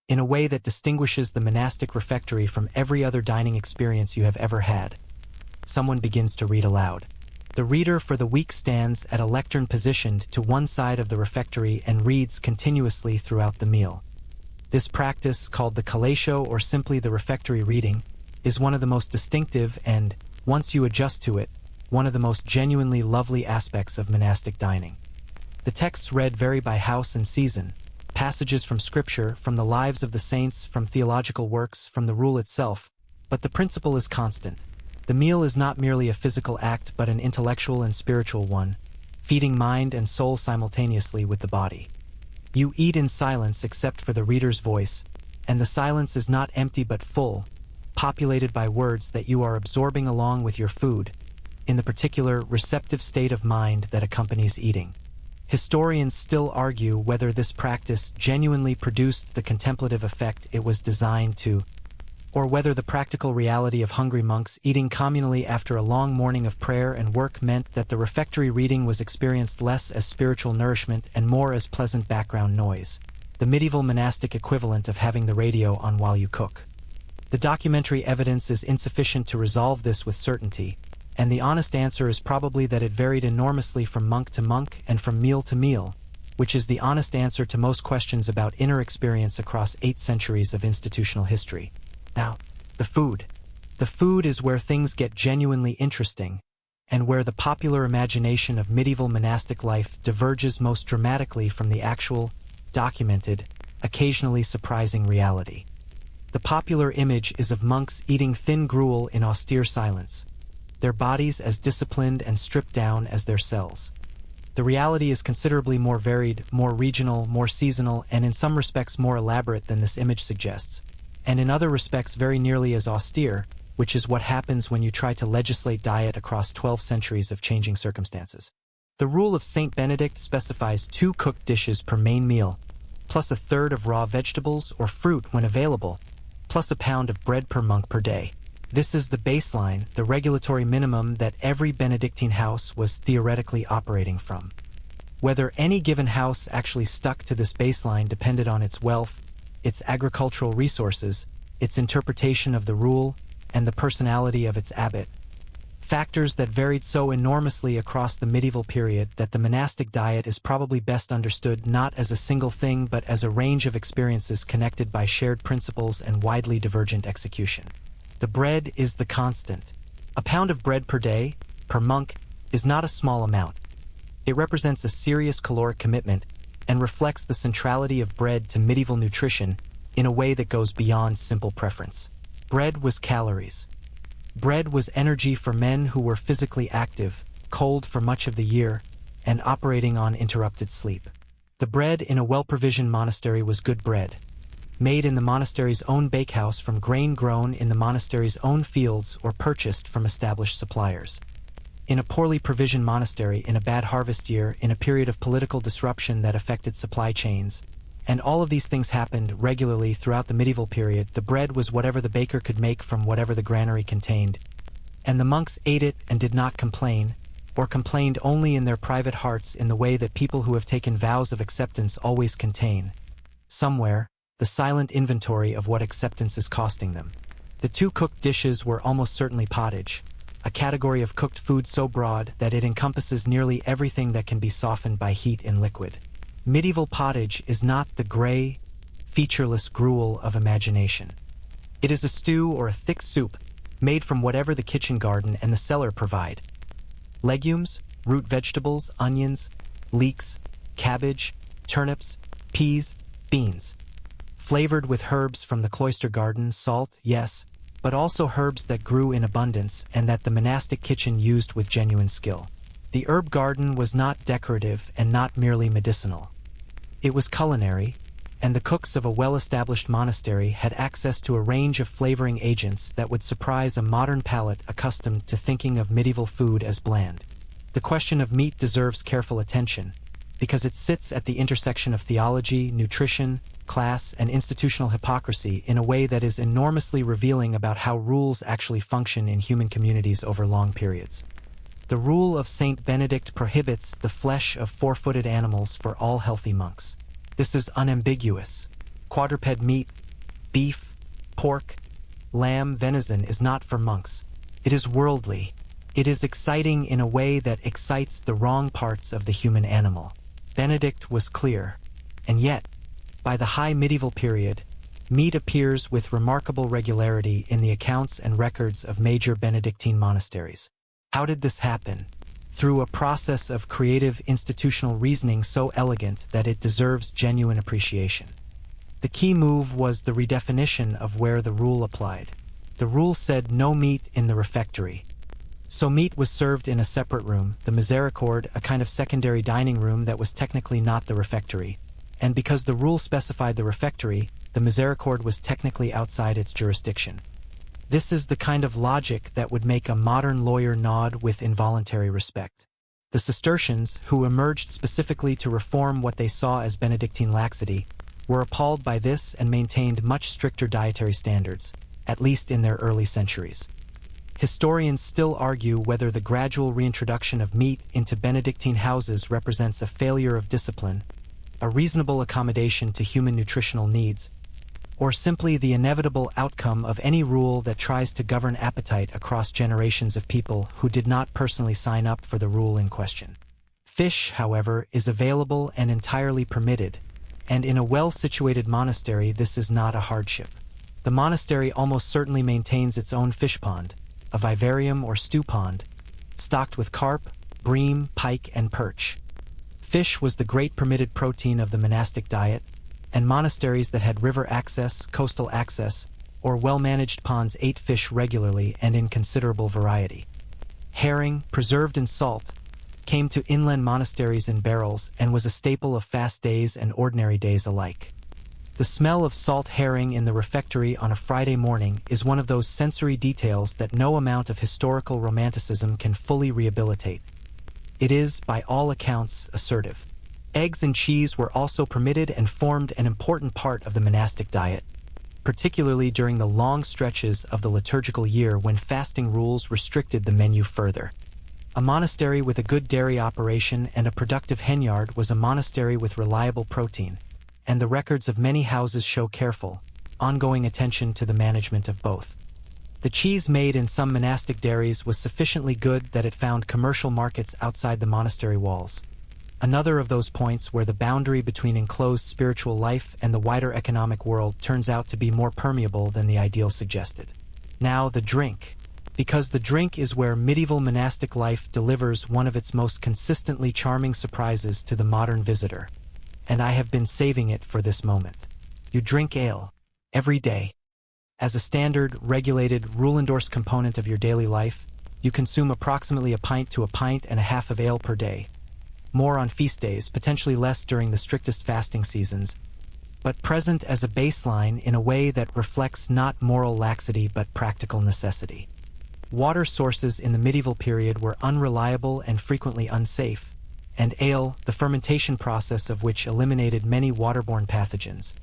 in a way that distinguishes the monastic refectory from every other dining experience you have ever had, someone begins to read aloud. The reader for the week stands at a lectern positioned to one side of the refectory and reads continuously throughout the meal. This practice, called the collatio or simply the refectory reading, is one of the most distinctive and, once you adjust to it, one of the most genuinely lovely aspects of monastic dining. The texts read vary by house and season, passages from scripture, from the lives of the saints, from theological works, from the rule itself, but the principle is constant. The meal is not merely a physical act but an intellectual and spiritual one, feeding mind and soul simultaneously with the body. You eat in silence except for the reader's voice, and the silence is not empty but full, populated by words that you are absorbing along with your food, in the particular receptive state of mind that accompanies eating. Historians still argue whether this practice genuinely produced the contemplative effect it was designed to, or whether the practical reality of hungry monks eating communally after a long morning of prayer and work meant that the refectory reading was experienced less as spiritual nourishment and more as pleasant background noise, the medieval monastic equivalent of having the radio on while you cook. The documentary evidence is insufficient to resolve this with certainty, and the honest answer is probably that it varied enormously from monk to monk and from meal to meal, which is the honest answer to most questions about inner experience across 8 centuries of institutional history. Now, the food. The food is where things get genuinely interesting, and where the popular imagination of medieval monastic life diverges most dramatically from the actual, documented, occasionally surprising reality. The popular image is of monks eating thin gruel in austere silence, their bodies as disciplined and stripped down as their cells. The reality is considerably more varied, more regional, more seasonal, and in some respects more elaborate than this image suggests, and in other respects very nearly as austere, which is what happens when you try to legislate diet across 12 centuries of changing circumstances. The rule of Saint Benedict specifies 2 cooked dishes per main meal, plus a third of raw vegetables or fruit when available, plus a pound of bread per monk per day. This is the baseline, the regulatory minimum that every Benedictine house was theoretically operating from. Whether any given house actually stuck to this baseline depended on its wealth, its agricultural resources, its interpretation of the rule, and the personality of its abbot. Factors that varied so enormously across the medieval period that the monastic diet is probably best understood not as a single thing but as a range of experiences connected by shared principles and widely divergent execution. The bread is the constant. A pound of bread per day, per monk, is not a small amount. It represents a serious caloric commitment and reflects the centrality of bread to medieval nutrition in a way that goes beyond simple preference. Bread was calories. Bread was energy for men who were physically active, cold for much of the year, and operating on interrupted sleep. The bread in a well-provisioned monastery was good bread, made in the monastery's own bakehouse from grain grown in the monastery's own fields or purchased from established suppliers. In a poorly provisioned monastery in a bad harvest year, in a period of political disruption that affected supply chains, and all of these things happened regularly throughout the medieval period, the bread was whatever the baker could make from whatever the granary contained, and the monks ate it and did not complain, or complained only in their private hearts in the way that people who have taken vows of acceptance always contain, somewhere, the silent inventory of what acceptance is costing them. The 2 cooked dishes were almost certainly pottage, a category of cooked food so broad that it encompasses nearly everything that can be softened by heat in liquid. Medieval pottage is not the gray, featureless gruel of imagination. It is a stew or a thick soup made from whatever the kitchen garden and the cellar provide. Legumes, root vegetables, onions, leeks, cabbage, turnips, peas, beans. Flavored with herbs from the cloister garden, salt, yes, but also herbs that grew in abundance and that the monastic kitchen used with genuine skill. The herb garden was not decorative and not merely medicinal. It was culinary, and the cooks of a well-established monastery had access to a range of flavoring agents that would surprise a modern palate accustomed to thinking of medieval food as bland. The question of meat deserves careful attention, because it sits at the intersection of theology, nutrition, class, and institutional hypocrisy in a way that is enormously revealing about how rules actually function in human communities over long periods. The rule of Saint Benedict prohibits the flesh of 4-footed animals for all healthy monks. This is unambiguous. Quadruped meat, beef, pork, lamb, venison is not for monks. It is worldly. It is exciting in a way that excites the wrong parts of the human animal. Benedict was clear, and yet, by the high medieval period, meat appears with remarkable regularity in the accounts and records of major Benedictine monasteries. How did this happen? Through a process of creative institutional reasoning so elegant that it deserves genuine appreciation. The key move was the redefinition of where the rule applied. The rule said no meat in the refectory. So meat was served in a separate room, the miséricorde, a kind of secondary dining room that was technically not the refectory. And because the rule specified the refectory, the miséricorde was technically outside its jurisdiction. This is the kind of logic that would make a modern lawyer nod with involuntary respect. The Cistercians, who emerged specifically to reform what they saw as Benedictine laxity, were appalled by this and maintained much stricter dietary standards, at least in their early centuries. Historians still argue whether the gradual reintroduction of meat into Benedictine houses represents a failure of discipline, a reasonable accommodation to human nutritional needs, or simply the inevitable outcome of any rule that tries to govern appetite across generations of people who did not personally sign up for the rule in question. Fish, however, is available and entirely permitted, and in a well-situated monastery this is not a hardship. The monastery almost certainly maintains its own fish pond, a vivarium or stew pond, stocked with carp, bream, pike, and perch. Fish was the great permitted protein of the monastic diet, and monasteries that had river access, coastal access, or well-managed ponds ate fish regularly and in considerable variety. Herring, preserved in salt, came to inland monasteries in barrels and was a staple of fast days and ordinary days alike. The smell of salt herring in the refectory on a Friday morning is one of those sensory details that no amount of historical romanticism can fully rehabilitate. It is, by all accounts, assertive. Eggs and cheese were also permitted and formed an important part of the monastic diet, particularly during the long stretches of the liturgical year when fasting rules restricted the menu further. A monastery with a good dairy operation and a productive henyard was a monastery with reliable protein, and the records of many houses show careful, ongoing attention to the management of both. The cheese made in some monastic dairies was sufficiently good that it found commercial markets outside the monastery walls. Another of those points where the boundary between enclosed spiritual life and the wider economic world turns out to be more permeable than the ideal suggested. Now, the drink. Because the drink is where medieval monastic life delivers one of its most consistently charming surprises to the modern visitor. And I have been saving it for this moment. You drink ale. Every day. As a standard, regulated, rule-endorsed component of your daily life, you consume approximately a pint to a pint and a half of ale per day. More on feast days, potentially less during the strictest fasting seasons, but present as a baseline in a way that reflects not moral laxity but practical necessity. Water sources in the medieval period were unreliable and frequently unsafe, and ale, the fermentation process of which eliminated many waterborne pathogens,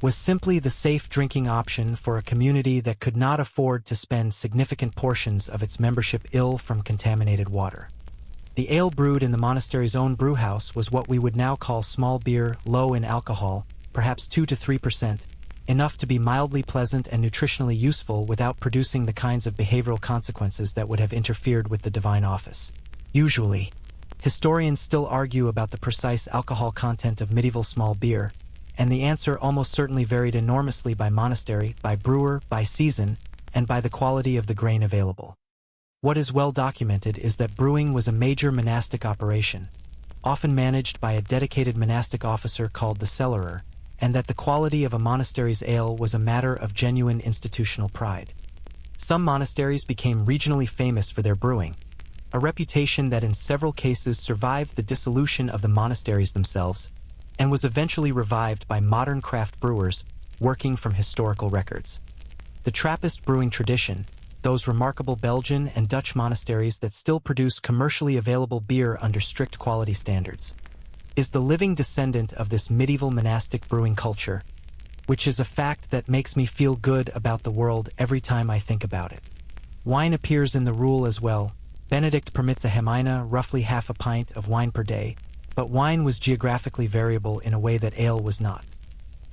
was simply the safe drinking option for a community that could not afford to spend significant portions of its membership ill from contaminated water. The ale brewed in the monastery's own brewhouse was what we would now call small beer, low in alcohol, perhaps 2 to 3%, enough to be mildly pleasant and nutritionally useful without producing the kinds of behavioral consequences that would have interfered with the divine office. Usually, historians still argue about the precise alcohol content of medieval small beer, and the answer almost certainly varied enormously by monastery, by brewer, by season, and by the quality of the grain available. What is well documented is that brewing was a major monastic operation, often managed by a dedicated monastic officer called the cellarer, and that the quality of a monastery's ale was a matter of genuine institutional pride. Some monasteries became regionally famous for their brewing, a reputation that in several cases survived the dissolution of the monasteries themselves, and was eventually revived by modern craft brewers working from historical records. The Trappist brewing tradition, those remarkable Belgian and Dutch monasteries that still produce commercially available beer under strict quality standards, is the living descendant of this medieval monastic brewing culture, which is a fact that makes me feel good about the world every time I think about it. Wine appears in the rule as well. Benedict permits a hemina, roughly half a pint of wine per day, but wine was geographically variable in a way that ale was not.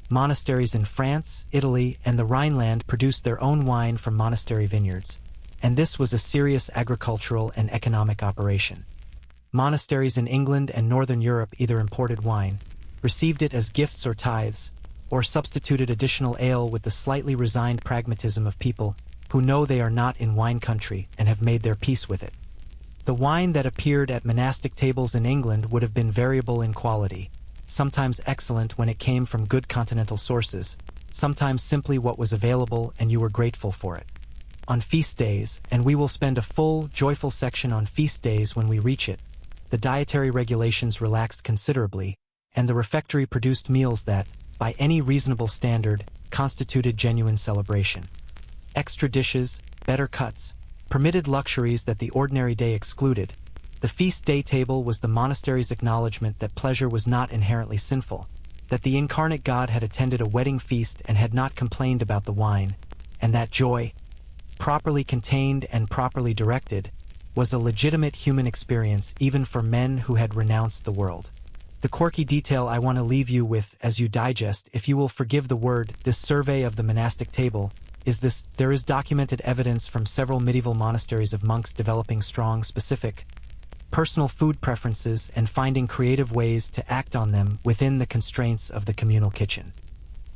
Monasteries in France, Italy, and the Rhineland produced their own wine from monastery vineyards, and this was a serious agricultural and economic operation. Monasteries in England and Northern Europe either imported wine, received it as gifts or tithes, or substituted additional ale with the slightly resigned pragmatism of people who know they are not in wine country and have made their peace with it. The wine that appeared at monastic tables in England would have been variable in quality, sometimes excellent when it came from good continental sources, sometimes simply what was available and you were grateful for it. On feast days, and we will spend a full, joyful section on feast days when we reach it, the dietary regulations relaxed considerably, and the refectory produced meals that, by any reasonable standard, constituted genuine celebration. Extra dishes, better cuts, permitted luxuries that the ordinary day excluded. The feast day table was the monastery's acknowledgement that pleasure was not inherently sinful, that the incarnate God had attended a wedding feast and had not complained about the wine, and that joy, properly contained and properly directed, was a legitimate human experience even for men who had renounced the world. The quirky detail I want to leave you with as you digest, if you will forgive the word, this survey of the monastic table, is this: there is documented evidence from several medieval monasteries of monks developing strong, specific, personal food preferences and finding creative ways to act on them within the constraints of the communal kitchen.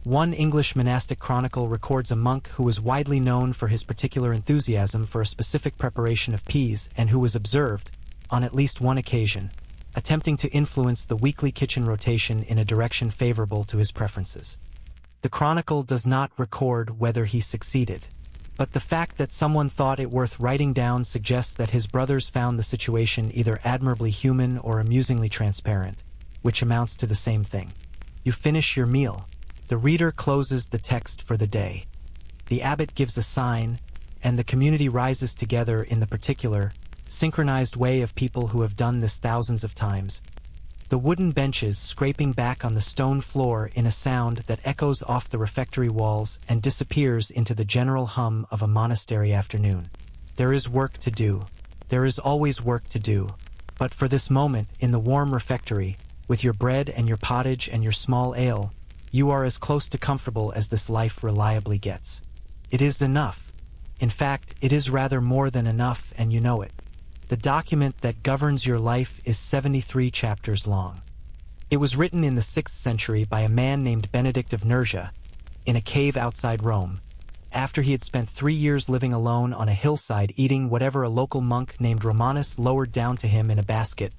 One English monastic chronicle records a monk who was widely known for his particular enthusiasm for a specific preparation of peas and who was observed, on at least one occasion, attempting to influence the weekly kitchen rotation in a direction favorable to his preferences. The chronicle does not record whether he succeeded. But the fact that someone thought it worth writing down suggests that his brothers found the situation either admirably human or amusingly transparent, which amounts to the same thing. You finish your meal. The reader closes the text for the day. The abbot gives a sign, and the community rises together in the particular, synchronized way of people who have done this thousands of times. The wooden benches scraping back on the stone floor in a sound that echoes off the refectory walls and disappears into the general hum of a monastery afternoon. There is work to do. There is always work to do. But for this moment, in the warm refectory, with your bread and your pottage and your small ale, you are as close to comfortable as this life reliably gets. It is enough. In fact, it is rather more than enough, and you know it. The document that governs your life is 73 chapters long. It was written in the 6th century by a man named Benedict of Nursia, in a cave outside Rome, after he had spent 3 years living alone on a hillside eating whatever a local monk named Romanus lowered down to him in a basket,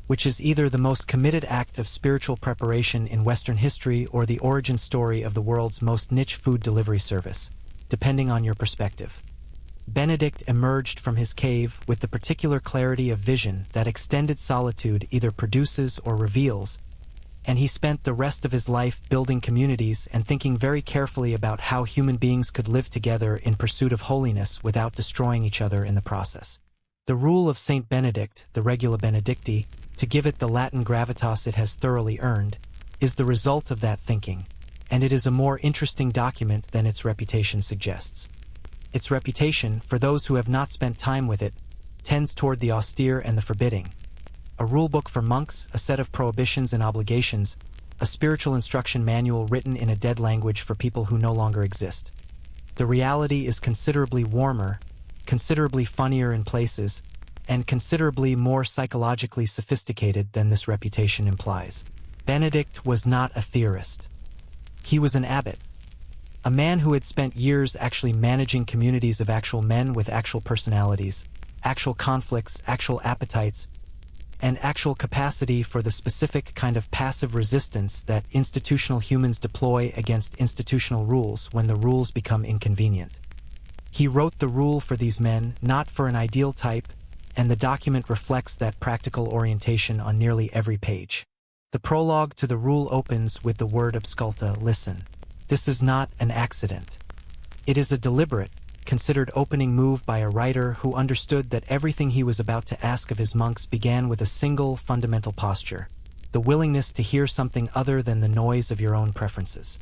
which is either the most committed act of spiritual preparation in Western history or the origin story of the world's most niche food delivery service, depending on your perspective. Benedict emerged from his cave with the particular clarity of vision that extended solitude either produces or reveals, and he spent the rest of his life building communities and thinking very carefully about how human beings could live together in pursuit of holiness without destroying each other in the process. The rule of Saint Benedict, the Regula Benedicti, to give it the Latin gravitas it has thoroughly earned, is the result of that thinking, and it is a more interesting document than its reputation suggests. Its reputation, for those who have not spent time with it, tends toward the austere and the forbidding. A rulebook for monks, a set of prohibitions and obligations, a spiritual instruction manual written in a dead language for people who no longer exist. The reality is considerably warmer, considerably funnier in places, and considerably more psychologically sophisticated than this reputation implies. Benedict was not a theorist. He was an abbot. A man who had spent years actually managing communities of actual men with actual personalities, actual conflicts, actual appetites, and actual capacity for the specific kind of passive resistance that institutional humans deploy against institutional rules when the rules become inconvenient. He wrote the rule for these men, not for an ideal type, and the document reflects that practical orientation on nearly every page. The prologue to the rule opens with the word absculta, listen. This is not an accident. It is a deliberate, considered opening move by a writer who understood that everything he was about to ask of his monks began with a single fundamental posture, the willingness to hear something other than the noise of your own preferences.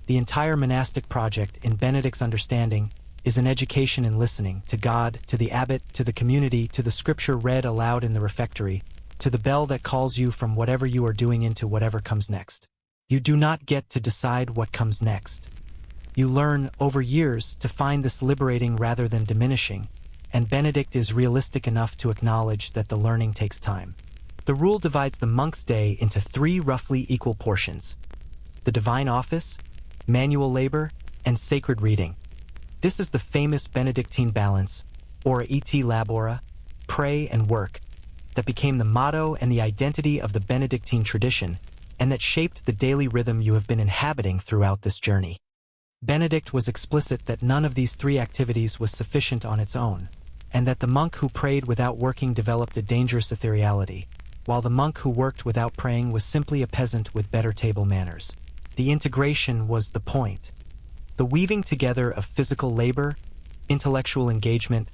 The entire monastic project, in Benedict's understanding, is an education in listening to God, to the abbot, to the community, to the scripture read aloud in the refectory, to the bell that calls you from whatever you are doing into whatever comes next. You do not get to decide what comes next. You learn, over years, to find this liberating rather than diminishing, and Benedict is realistic enough to acknowledge that the learning takes time. The rule divides the monk's day into 3 roughly equal portions: the divine office, manual labor, and sacred reading. This is the famous Benedictine balance, ora et labora, pray and work, that became the motto and the identity of the Benedictine tradition, and that shaped the daily rhythm you have been inhabiting throughout this journey. Benedict was explicit that none of these 3 activities was sufficient on its own, and that the monk who prayed without working developed a dangerous ethereality, while the monk who worked without praying was simply a peasant with better table manners. The integration was the point. The weaving together of physical labor, intellectual engagement,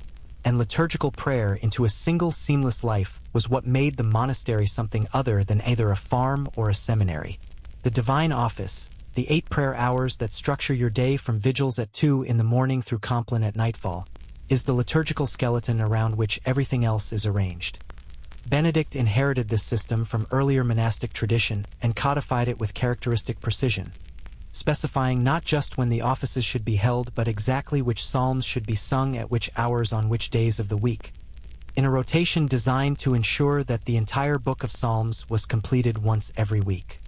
and liturgical prayer into a single seamless life was what made the monastery something other than either a farm or a seminary. The divine office, the 8 prayer hours that structure your day from vigils at 2 in the morning through Compline at nightfall, is the liturgical skeleton around which everything else is arranged. Benedict inherited this system from earlier monastic tradition and codified it with characteristic precision, specifying not just when the offices should be held but exactly which psalms should be sung at which hours on which days of the week, in a rotation designed to ensure that the entire book of Psalms was completed once every week.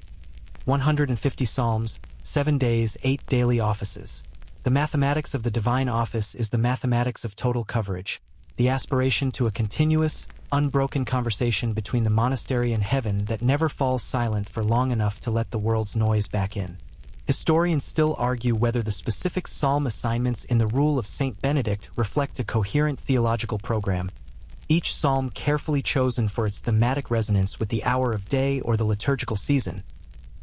150 psalms, 7 days, 8 daily offices. The mathematics of the divine office is the mathematics of total coverage, the aspiration to a continuous, unbroken conversation between the monastery and heaven that never falls silent for long enough to let the world's noise back in. Historians still argue whether the specific psalm assignments in the Rule of Saint Benedict reflect a coherent theological program, each psalm carefully chosen for its thematic resonance with the hour of day or the liturgical season,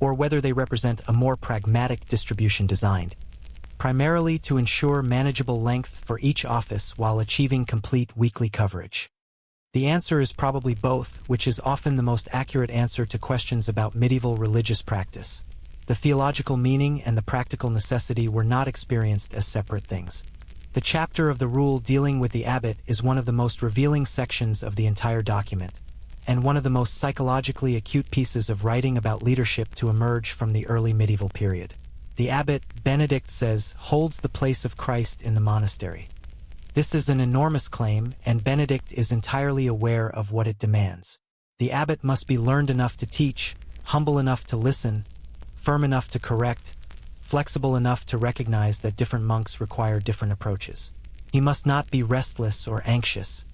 or whether they represent a more pragmatic distribution designed, primarily to ensure manageable length for each office while achieving complete weekly coverage. The answer is probably both, which is often the most accurate answer to questions about medieval religious practice. The theological meaning and the practical necessity were not experienced as separate things. The chapter of the rule dealing with the abbot is one of the most revealing sections of the entire document, and one of the most psychologically acute pieces of writing about leadership to emerge from the early medieval period. The abbot, Benedict says, holds the place of Christ in the monastery. This is an enormous claim, and Benedict is entirely aware of what it demands. The abbot must be learned enough to teach, humble enough to listen, firm enough to correct, flexible enough to recognize that different monks require different approaches. He must not be restless or anxious.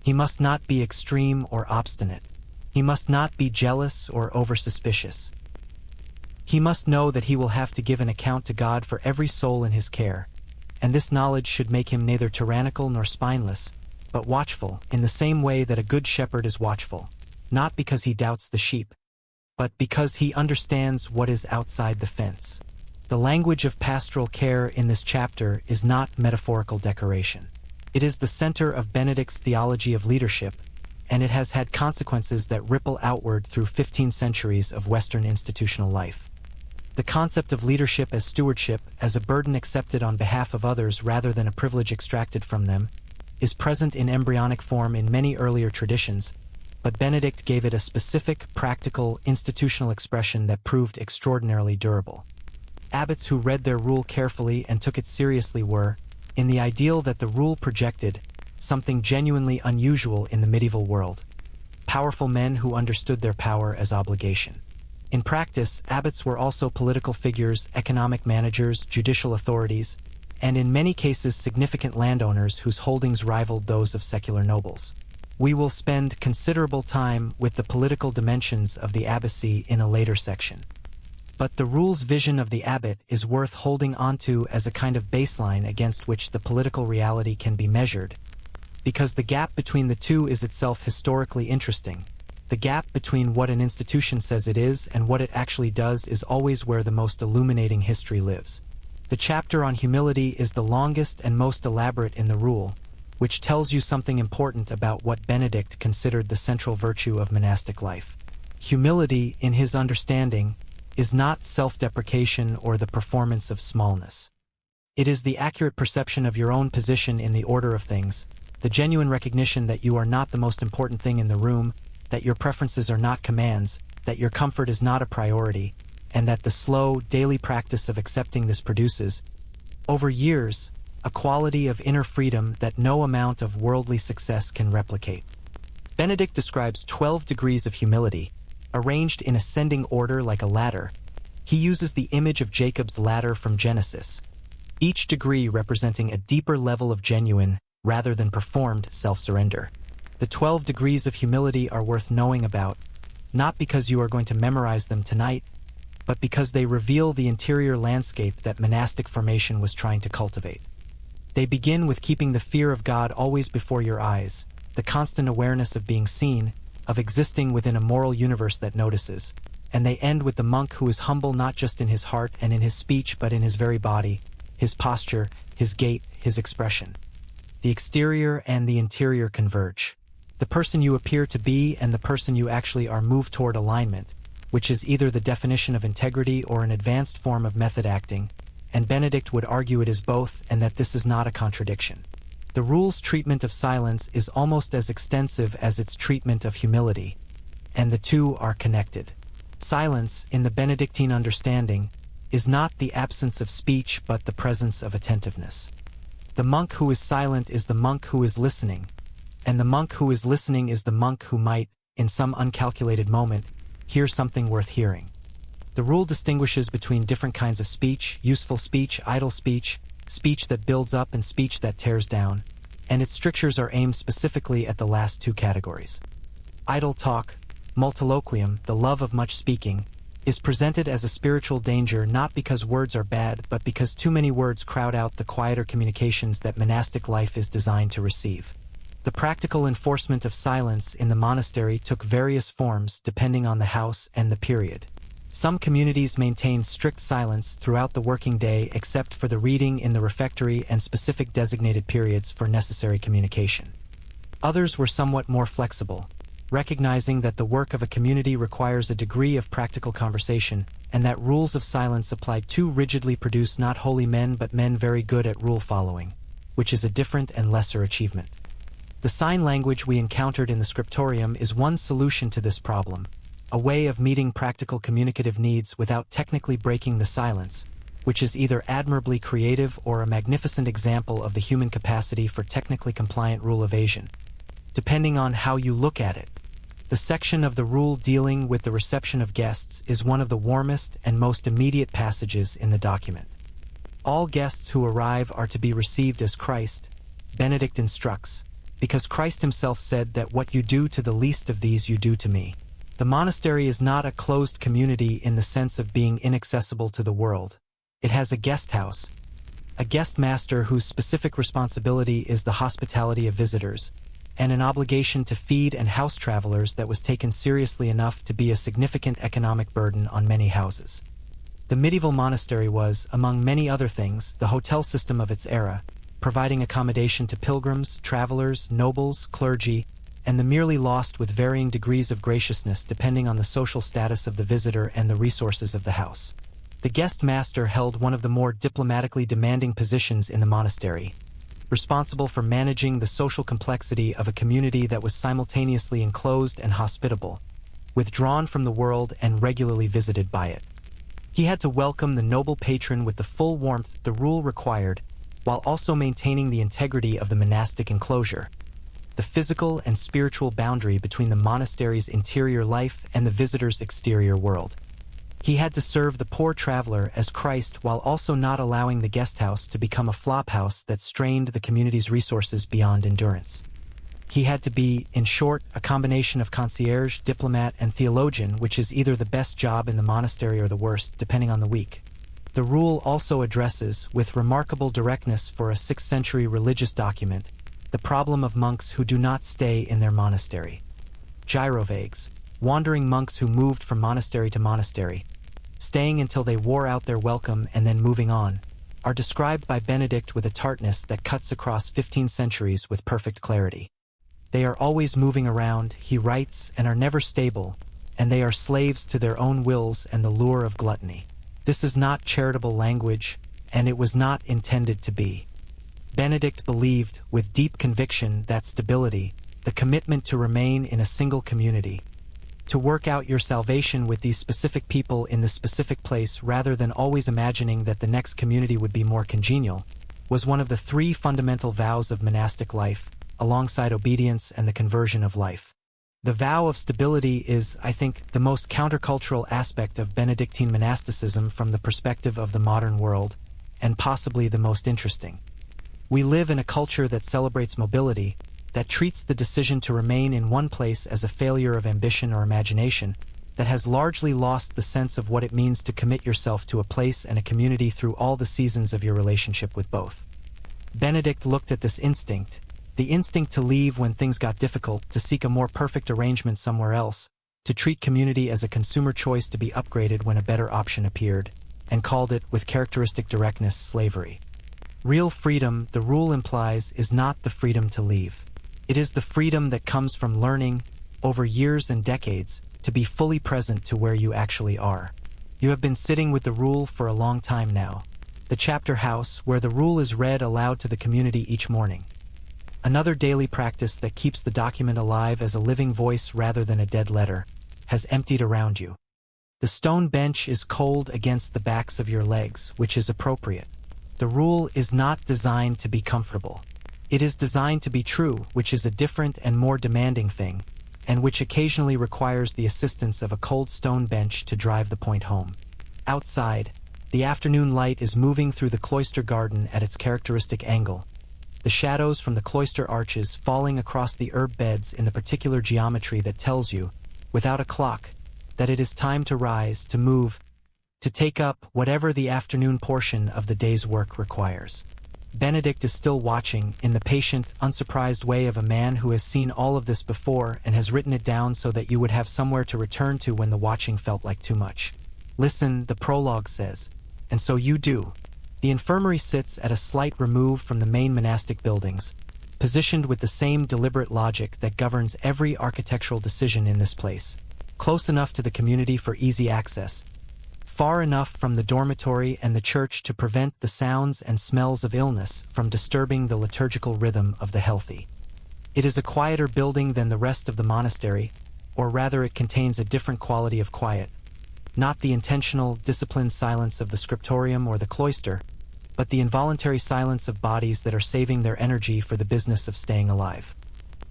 He must not be extreme or obstinate. He must not be jealous or over-suspicious. He must know that he will have to give an account to God for every soul in his care, and this knowledge should make him neither tyrannical nor spineless, but watchful in the same way that a good shepherd is watchful, not because he doubts the sheep, but because he understands what is outside the fence. The language of pastoral care in this chapter is not metaphorical decoration. It is the center of Benedict's theology of leadership, and it has had consequences that ripple outward through 15 centuries of Western institutional life. The concept of leadership as stewardship, as a burden accepted on behalf of others rather than a privilege extracted from them, is present in embryonic form in many earlier traditions, but Benedict gave it a specific, practical, institutional expression that proved extraordinarily durable. Abbots who read their rule carefully and took it seriously were, in the ideal that the rule projected, something genuinely unusual in the medieval world. Powerful men who understood their power as obligation. In practice, abbots were also political figures, economic managers, judicial authorities, and in many cases significant landowners whose holdings rivaled those of secular nobles. We will spend considerable time with the political dimensions of the abbacy in a later section. But the rule's vision of the abbot is worth holding onto as a kind of baseline against which the political reality can be measured, because the gap between the two is itself historically interesting. The gap between what an institution says it is and what it actually does is always where the most illuminating history lives. The chapter on humility is the longest and most elaborate in the rule, which tells you something important about what Benedict considered the central virtue of monastic life. Humility, in his understanding, is not self-deprecation or the performance of smallness. It is the accurate perception of your own position in the order of things, the genuine recognition that you are not the most important thing in the room, that your preferences are not commands, that your comfort is not a priority, and that the slow, daily practice of accepting this produces, over years, a quality of inner freedom that no amount of worldly success can replicate. Benedict describes 12 degrees of humility, arranged in ascending order like a ladder. He uses the image of Jacob's ladder from Genesis, each degree representing a deeper level of genuine, rather than performed, self-surrender. The 12 degrees of humility are worth knowing about, not because you are going to memorize them tonight, but because they reveal the interior landscape that monastic formation was trying to cultivate. They begin with keeping the fear of God always before your eyes, the constant awareness of being seen, of existing within a moral universe that notices, and they end with the monk who is humble not just in his heart and in his speech but in his very body, his posture, his gait, his expression. The exterior and the interior converge. The person you appear to be and the person you actually are move toward alignment, which is either the definition of integrity or an advanced form of method acting, and Benedict would argue it is both and that this is not a contradiction. The rule's treatment of silence is almost as extensive as its treatment of humility, and the two are connected. Silence, in the Benedictine understanding, is not the absence of speech but the presence of attentiveness. The monk who is silent is the monk who is listening, and the monk who is listening is the monk who might, in some uncalculated moment, hear something worth hearing. The rule distinguishes between different kinds of speech, useful speech, idle speech, speech that builds up and speech that tears down, and its strictures are aimed specifically at the last two categories. Idle talk, multiloquium, the love of much speaking, is presented as a spiritual danger not because words are bad, but because too many words crowd out the quieter communications that monastic life is designed to receive. The practical enforcement of silence in the monastery took various forms depending on the house and the period. Some communities maintained strict silence throughout the working day except for the reading in the refectory and specific designated periods for necessary communication. Others were somewhat more flexible, recognizing that the work of a community requires a degree of practical conversation, and that rules of silence applied too rigidly produce not holy men but men very good at rule following, which is a different and lesser achievement. The sign language we encountered in the scriptorium is one solution to this problem, a way of meeting practical communicative needs without technically breaking the silence, which is either admirably creative or a magnificent example of the human capacity for technically compliant rule evasion, depending on how you look at it. The section of the rule dealing with the reception of guests is one of the warmest and most immediate passages in the document. All guests who arrive are to be received as Christ, Benedict instructs, because Christ himself said that what you do to the least of these you do to me. The monastery is not a closed community in the sense of being inaccessible to the world. It has a guest house, a guest master whose specific responsibility is the hospitality of visitors, and an obligation to feed and house travelers that was taken seriously enough to be a significant economic burden on many houses. The medieval monastery was, among many other things, the hotel system of its era, providing accommodation to pilgrims, travelers, nobles, clergy, and the merely lost with varying degrees of graciousness depending on the social status of the visitor and the resources of the house. The guest master held one of the more diplomatically demanding positions in the monastery, responsible for managing the social complexity of a community that was simultaneously enclosed and hospitable, withdrawn from the world and regularly visited by it. He had to welcome the noble patron with the full warmth the rule required, while also maintaining the integrity of the monastic enclosure, the physical and spiritual boundary between the monastery's interior life and the visitor's exterior world. He had to serve the poor traveler as Christ while also not allowing the guest house to become a flophouse that strained the community's resources beyond endurance. He had to be, in short, a combination of concierge, diplomat, and theologian, which is either the best job in the monastery or the worst, depending on the week. The rule also addresses, with remarkable directness for a 6th century religious document, the problem of monks who do not stay in their monastery. Gyrovagues, wandering monks who moved from monastery to monastery, staying until they wore out their welcome and then moving on, are described by Benedict with a tartness that cuts across 15 centuries with perfect clarity. They are always moving around, he writes, and are never stable, and they are slaves to their own wills and the lure of gluttony. This is not charitable language, and it was not intended to be. Benedict believed, with deep conviction, that stability, the commitment to remain in a single community, to work out your salvation with these specific people in the specific place rather than always imagining that the next community would be more congenial, was one of the 3 fundamental vows of monastic life, alongside obedience and the conversion of life. The vow of stability is, I think, the most countercultural aspect of Benedictine monasticism from the perspective of the modern world, and possibly the most interesting. We live in a culture that celebrates mobility, that treats the decision to remain in one place as a failure of ambition or imagination, that has largely lost the sense of what it means to commit yourself to a place and a community through all the seasons of your relationship with both. Benedict looked at this instinct, the instinct to leave when things got difficult, to seek a more perfect arrangement somewhere else, to treat community as a consumer choice to be upgraded when a better option appeared, and called it, with characteristic directness, slavery. Real freedom, the rule implies, is not the freedom to leave. It is the freedom that comes from learning, over years and decades, to be fully present to where you actually are. You have been sitting with the rule for a long time now. The chapter house, where the rule is read aloud to the community each morning. Another daily practice that keeps the document alive as a living voice rather than a dead letter, has emptied around you. The stone bench is cold against the backs of your legs, which is appropriate. The rule is not designed to be comfortable. It is designed to be true, which is a different and more demanding thing, and which occasionally requires the assistance of a cold stone bench to drive the point home. Outside, the afternoon light is moving through the cloister garden at its characteristic angle, the shadows from the cloister arches falling across the herb beds in the particular geometry that tells you, without a clock, that it is time to rise, to move, to take up whatever the afternoon portion of the day's work requires. Benedict is still watching, in the patient, unsurprised way of a man who has seen all of this before and has written it down so that you would have somewhere to return to when the watching felt like too much. Listen, the prologue says, and so you do. The infirmary sits at a slight remove from the main monastic buildings, positioned with the same deliberate logic that governs every architectural decision in this place. Close enough to the community for easy access, far enough from the dormitory and the church to prevent the sounds and smells of illness from disturbing the liturgical rhythm of the healthy. It is a quieter building than the rest of the monastery, or rather it contains a different quality of quiet. Not the intentional, disciplined silence of the scriptorium or the cloister, but the involuntary silence of bodies that are saving their energy for the business of staying alive.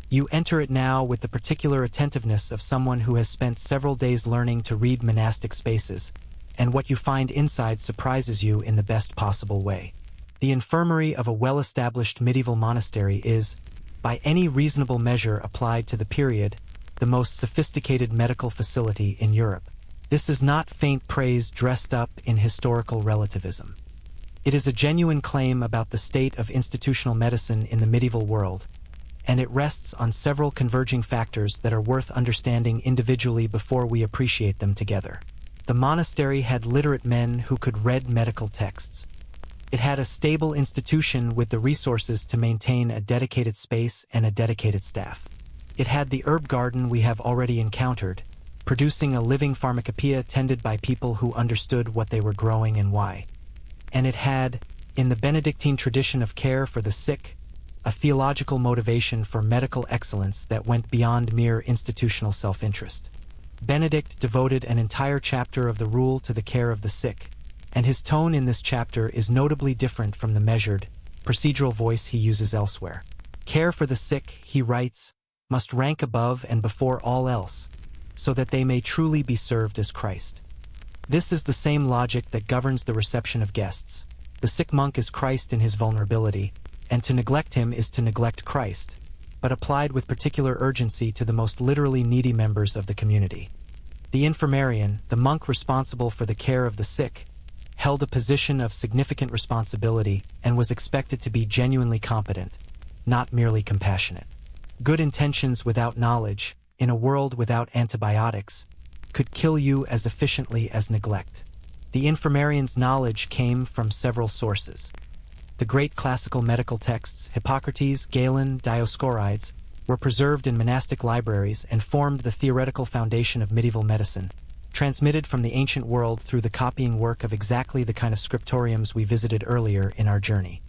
You enter it now with the particular attentiveness of someone who has spent several days learning to read monastic spaces, and what you find inside surprises you in the best possible way. The infirmary of a well-established medieval monastery is, by any reasonable measure applied to the period, the most sophisticated medical facility in Europe. This is not faint praise dressed up in historical relativism. It is a genuine claim about the state of institutional medicine in the medieval world, and it rests on several converging factors that are worth understanding individually before we appreciate them together. The monastery had literate men who could read medical texts. It had a stable institution with the resources to maintain a dedicated space and a dedicated staff. It had the herb garden we have already encountered, producing a living pharmacopoeia tended by people who understood what they were growing and why. And it had, in the Benedictine tradition of care for the sick, a theological motivation for medical excellence that went beyond mere institutional self-interest. Benedict devoted an entire chapter of the rule to the care of the sick, and his tone in this chapter is notably different from the measured, procedural voice he uses elsewhere. Care for the sick, he writes, must rank above and before all else, so that they may truly be served as Christ. This is the same logic that governs the reception of guests. The sick monk is Christ in his vulnerability, and to neglect him is to neglect Christ, but applied with particular urgency to the most literally needy members of the community. The infirmarian, the monk responsible for the care of the sick, held a position of significant responsibility and was expected to be genuinely competent, not merely compassionate. Good intentions without knowledge, in a world without antibiotics, could kill you as efficiently as neglect. The infirmarian's knowledge came from several sources. The great classical medical texts, Hippocrates, Galen, Dioscorides, were preserved in monastic libraries and formed the theoretical foundation of medieval medicine, transmitted from the ancient world through the copying work of exactly the kind of scriptoriums we visited earlier in our journey.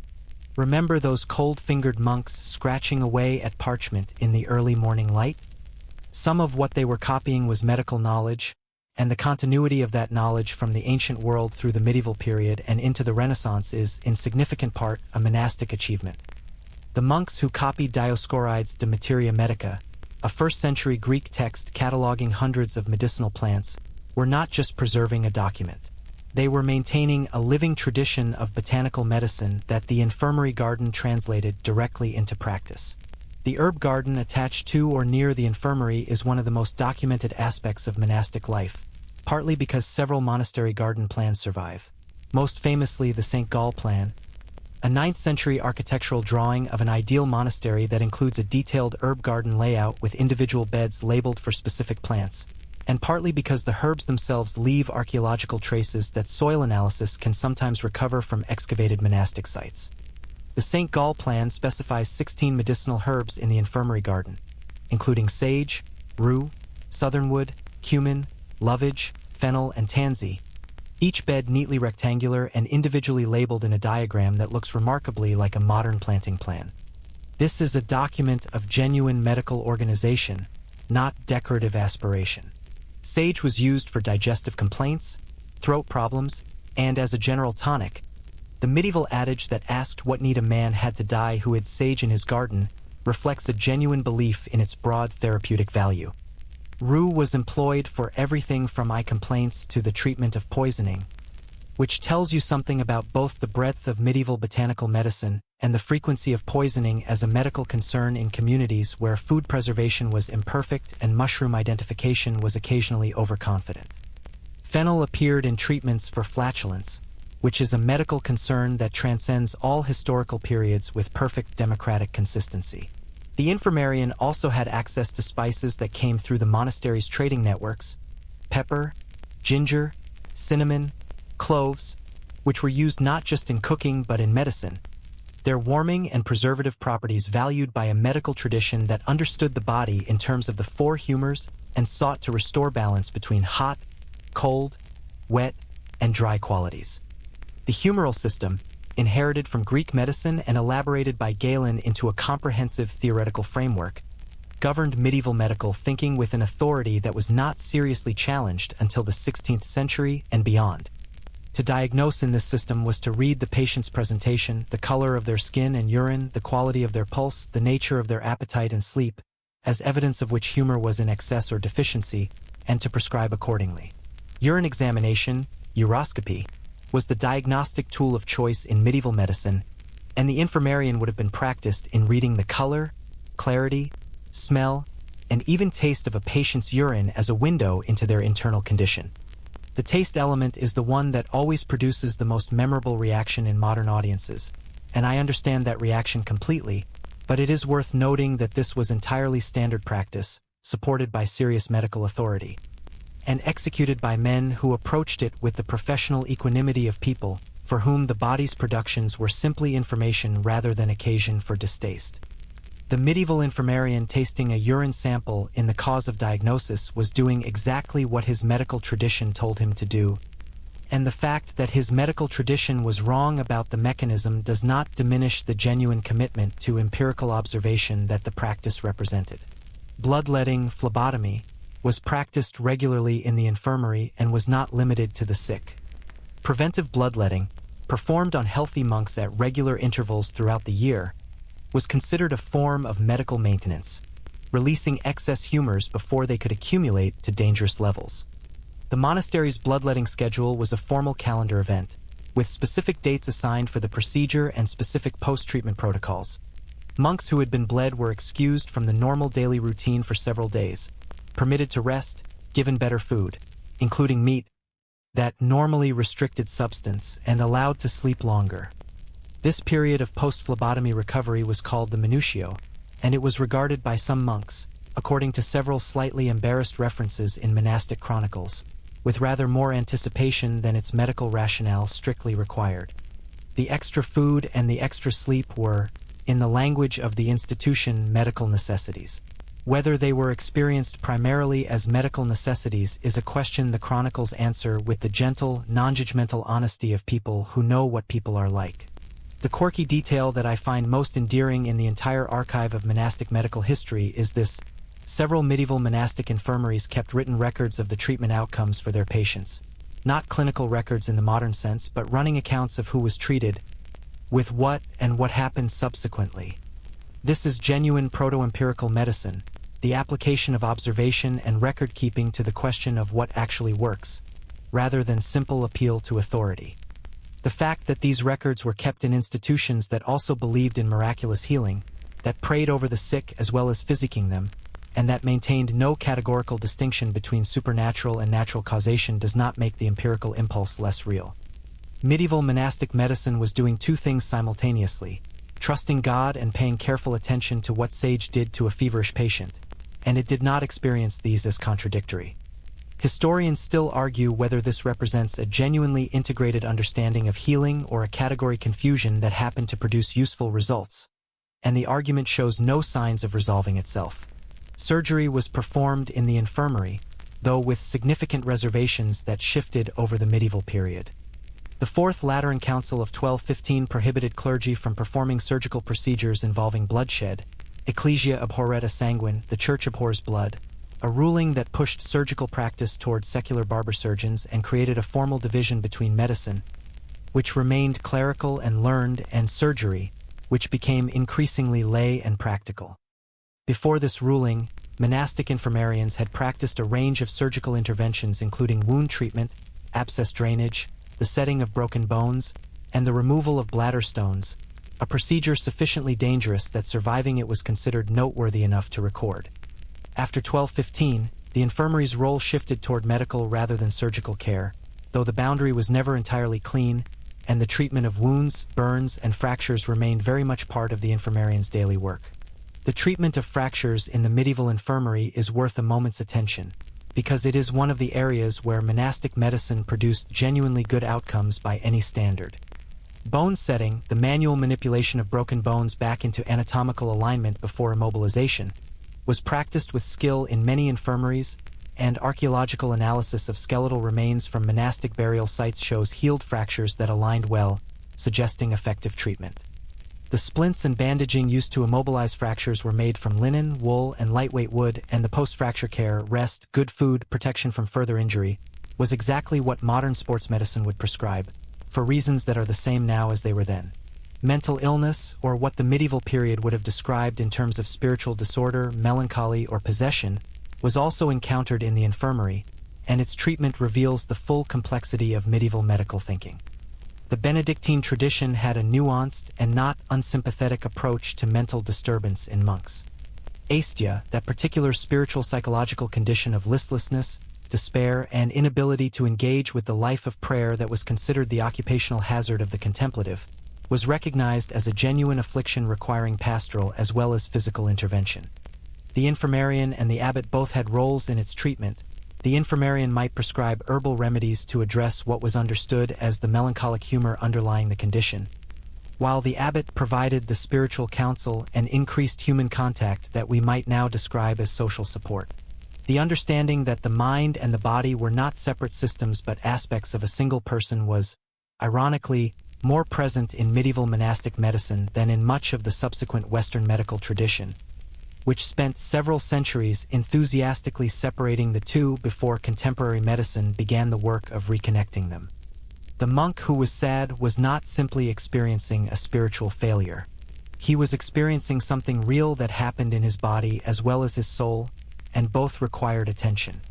Remember those cold-fingered monks scratching away at parchment in the early morning light? Some of what they were copying was medical knowledge, and the continuity of that knowledge from the ancient world through the medieval period and into the Renaissance is, in significant part, a monastic achievement. The monks who copied Dioscorides' De Materia Medica, a first-century Greek text cataloging hundreds of medicinal plants, were not just preserving a document. They were maintaining a living tradition of botanical medicine that the infirmary garden translated directly into practice. The herb garden attached to or near the infirmary is one of the most documented aspects of monastic life, partly because several monastery garden plans survive. Most famously the St. Gall plan, a 9th-century architectural drawing of an ideal monastery that includes a detailed herb garden layout with individual beds labeled for specific plants, and partly because the herbs themselves leave archaeological traces that soil analysis can sometimes recover from excavated monastic sites. The St. Gall plan specifies 16 medicinal herbs in the infirmary garden, including sage, rue, southernwood, cumin, lovage, fennel, and tansy, each bed neatly rectangular and individually labeled in a diagram that looks remarkably like a modern planting plan. This is a document of genuine medical organization, not decorative aspiration. Sage was used for digestive complaints, throat problems, and as a general tonic. The medieval adage that asked what need a man had to die who had sage in his garden reflects a genuine belief in its broad therapeutic value. Rue was employed for everything from eye complaints to the treatment of poisoning, which tells you something about both the breadth of medieval botanical medicine and the frequency of poisoning as a medical concern in communities where food preservation was imperfect and mushroom identification was occasionally overconfident. Fennel appeared in treatments for flatulence, which is a medical concern that transcends all historical periods with perfect democratic consistency. The infirmarian also had access to spices that came through the monastery's trading networks: pepper, ginger, cinnamon, cloves, which were used not just in cooking but in medicine. Their warming and preservative properties valued by a medical tradition that understood the body in terms of the four humors and sought to restore balance between hot, cold, wet, and dry qualities. The humoral system, inherited from Greek medicine and elaborated by Galen into a comprehensive theoretical framework, governed medieval medical thinking with an authority that was not seriously challenged until the 16th century and beyond. To diagnose in this system was to read the patient's presentation, the color of their skin and urine, the quality of their pulse, the nature of their appetite and sleep, as evidence of which humor was in excess or deficiency, and to prescribe accordingly. Urine examination, uroscopy, was the diagnostic tool of choice in medieval medicine, and the infirmarian would have been practiced in reading the color, clarity, smell, and even taste of a patient's urine as a window into their internal condition. The taste element is the one that always produces the most memorable reaction in modern audiences, and I understand that reaction completely, but it is worth noting that this was entirely standard practice, supported by serious medical authority, and executed by men who approached it with the professional equanimity of people for whom the body's productions were simply information rather than occasion for distaste. The medieval infirmarian tasting a urine sample in the cause of diagnosis was doing exactly what his medical tradition told him to do, and the fact that his medical tradition was wrong about the mechanism does not diminish the genuine commitment to empirical observation that the practice represented. Bloodletting, phlebotomy, was practiced regularly in the infirmary and was not limited to the sick. Preventive bloodletting, performed on healthy monks at regular intervals throughout the year, was considered a form of medical maintenance, releasing excess humors before they could accumulate to dangerous levels. The monastery's bloodletting schedule was a formal calendar event, with specific dates assigned for the procedure and specific post-treatment protocols. Monks who had been bled were excused from the normal daily routine for several days, permitted to rest, given better food, including meat, that normally restricted substance, and allowed to sleep longer. This period of post-phlebotomy recovery was called the minutio, and it was regarded by some monks, according to several slightly embarrassed references in monastic chronicles, with rather more anticipation than its medical rationale strictly required. The extra food and the extra sleep were, in the language of the institution, medical necessities. Whether they were experienced primarily as medical necessities is a question the chronicles answer with the gentle, non-judgmental honesty of people who know what people are like. The quirky detail that I find most endearing in the entire archive of monastic medical history is this: several medieval monastic infirmaries kept written records of the treatment outcomes for their patients. Not clinical records in the modern sense, but running accounts of who was treated, with what and what happened subsequently. This is genuine proto-empirical medicine, the application of observation and record-keeping to the question of what actually works, rather than simple appeal to authority. The fact that these records were kept in institutions that also believed in miraculous healing, that prayed over the sick as well as physicking them, and that maintained no categorical distinction between supernatural and natural causation does not make the empirical impulse less real. Medieval monastic medicine was doing two things simultaneously: trusting God and paying careful attention to what sage did to a feverish patient, and it did not experience these as contradictory. Historians still argue whether this represents a genuinely integrated understanding of healing or a category confusion that happened to produce useful results, and the argument shows no signs of resolving itself. Surgery was performed in the infirmary, though with significant reservations that shifted over the medieval period. The Fourth Lateran Council of 1215 prohibited clergy from performing surgical procedures involving bloodshed. Ecclesia abhorreta sanguine, the Church abhors blood, a ruling that pushed surgical practice toward secular barber surgeons and created a formal division between medicine, which remained clerical and learned, and surgery, which became increasingly lay and practical. Before this ruling, monastic infirmarians had practiced a range of surgical interventions including wound treatment, abscess drainage, the setting of broken bones, and the removal of bladder stones, a procedure sufficiently dangerous that surviving it was considered noteworthy enough to record. After 1215, the infirmary's role shifted toward medical rather than surgical care, though the boundary was never entirely clean, and the treatment of wounds, burns, and fractures remained very much part of the infirmarian's daily work. The treatment of fractures in the medieval infirmary is worth a moment's attention, because it is one of the areas where monastic medicine produced genuinely good outcomes by any standard. Bone setting, the manual manipulation of broken bones back into anatomical alignment before immobilization, was practiced with skill in many infirmaries, and archaeological analysis of skeletal remains from monastic burial sites shows healed fractures that aligned well, suggesting effective treatment. The splints and bandaging used to immobilize fractures were made from linen, wool, and lightweight wood, and the post-fracture care, rest, good food, protection from further injury, was exactly what modern sports medicine would prescribe, for reasons that are the same now as they were then. Mental illness, or what the medieval period would have described in terms of spiritual disorder, melancholy, or possession, was also encountered in the infirmary, and its treatment reveals the full complexity of medieval medical thinking. The Benedictine tradition had a nuanced and not unsympathetic approach to mental disturbance in monks. Aestia, that particular spiritual psychological condition of listlessness, despair, and inability to engage with the life of prayer that was considered the occupational hazard of the contemplative, was recognized as a genuine affliction requiring pastoral as well as physical intervention. The infirmarian and the abbot both had roles in its treatment. The infirmarian might prescribe herbal remedies to address what was understood as the melancholic humor underlying the condition, while the abbot provided the spiritual counsel and increased human contact that we might now describe as social support. The understanding that the mind and the body were not separate systems but aspects of a single person was, ironically, more present in medieval monastic medicine than in much of the subsequent Western medical tradition, which spent several centuries enthusiastically separating the two before contemporary medicine began the work of reconnecting them. The monk who was sad was not simply experiencing a spiritual failure. He was experiencing something real that happened in his body as well as his soul, and both required attention.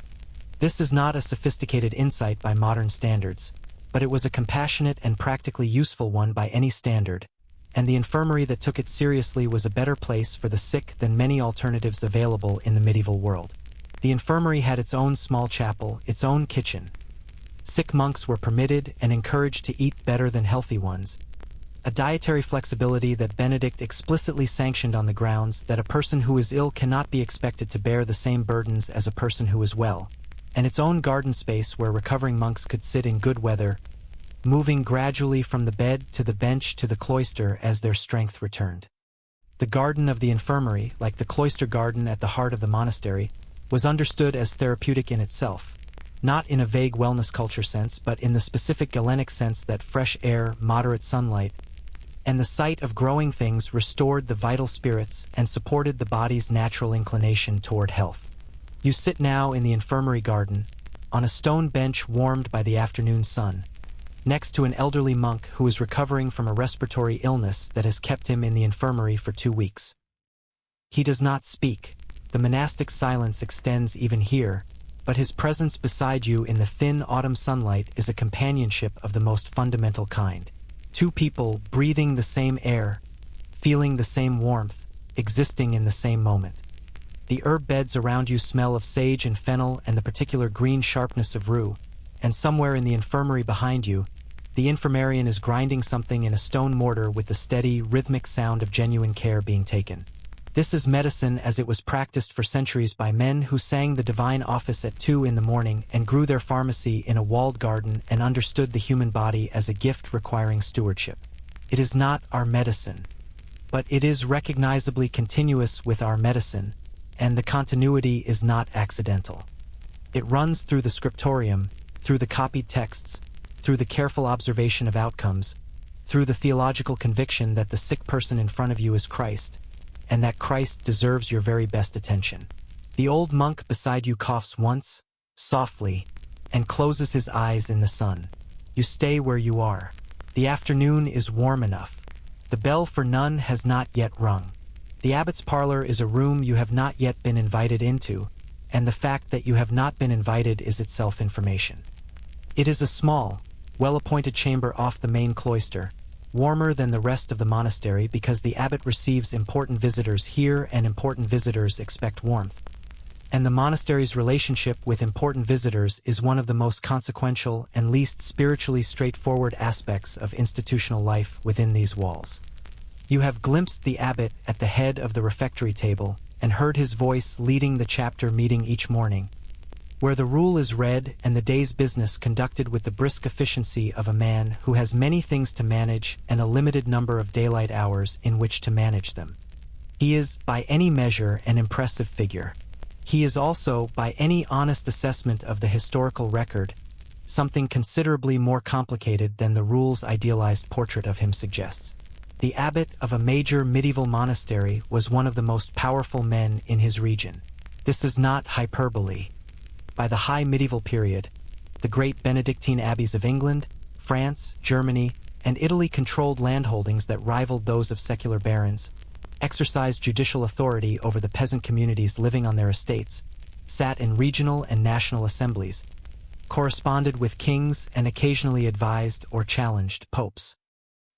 This is not a sophisticated insight by modern standards, but it was a compassionate and practically useful one by any standard, and the infirmary that took it seriously was a better place for the sick than many alternatives available in the medieval world. The infirmary had its own small chapel, its own kitchen. Sick monks were permitted and encouraged to eat better than healthy ones, a dietary flexibility that Benedict explicitly sanctioned on the grounds that a person who is ill cannot be expected to bear the same burdens as a person who is well, and its own garden space where recovering monks could sit in good weather, moving gradually from the bed to the bench to the cloister as their strength returned. The garden of the infirmary, like the cloister garden at the heart of the monastery, was understood as therapeutic in itself, not in a vague wellness culture sense, but in the specific Galenic sense that fresh air, moderate sunlight, and the sight of growing things restored the vital spirits and supported the body's natural inclination toward health. You sit now in the infirmary garden, on a stone bench warmed by the afternoon sun, next to an elderly monk who is recovering from a respiratory illness that has kept him in the infirmary for 2 weeks. He does not speak. The monastic silence extends even here, but his presence beside you in the thin autumn sunlight is a companionship of the most fundamental kind. Two people breathing the same air, feeling the same warmth, existing in the same moment. The herb beds around you smell of sage and fennel and the particular green sharpness of rue, and somewhere in the infirmary behind you, the infirmarian is grinding something in a stone mortar with the steady, rhythmic sound of genuine care being taken. This is medicine as it was practiced for centuries by men who sang the divine office at 2 in the morning and grew their pharmacy in a walled garden and understood the human body as a gift requiring stewardship. It is not our medicine, but it is recognizably continuous with our medicine, and the continuity is not accidental. It runs through the scriptorium, through the copied texts, through the careful observation of outcomes, through the theological conviction that the sick person in front of you is Christ, and that Christ deserves your very best attention. The old monk beside you coughs once, softly, and closes his eyes in the sun. You stay where you are. The afternoon is warm enough. The bell for none has not yet rung. The abbot's parlor is a room you have not yet been invited into, and the fact that you have not been invited is itself information. It is a small, well-appointed chamber off the main cloister, warmer than the rest of the monastery because the abbot receives important visitors here and important visitors expect warmth. And the monastery's relationship with important visitors is one of the most consequential and least spiritually straightforward aspects of institutional life within these walls. You have glimpsed the abbot at the head of the refectory table and heard his voice leading the chapter meeting each morning, where the rule is read and the day's business conducted with the brisk efficiency of a man who has many things to manage and a limited number of daylight hours in which to manage them. He is, by any measure, an impressive figure. He is also, by any honest assessment of the historical record, something considerably more complicated than the rule's idealized portrait of him suggests. The abbot of a major medieval monastery was one of the most powerful men in his region. This is not hyperbole. By the high medieval period, the great Benedictine abbeys of England, France, Germany, and Italy controlled landholdings that rivaled those of secular barons, exercised judicial authority over the peasant communities living on their estates, sat in regional and national assemblies, corresponded with kings, and occasionally advised or challenged popes.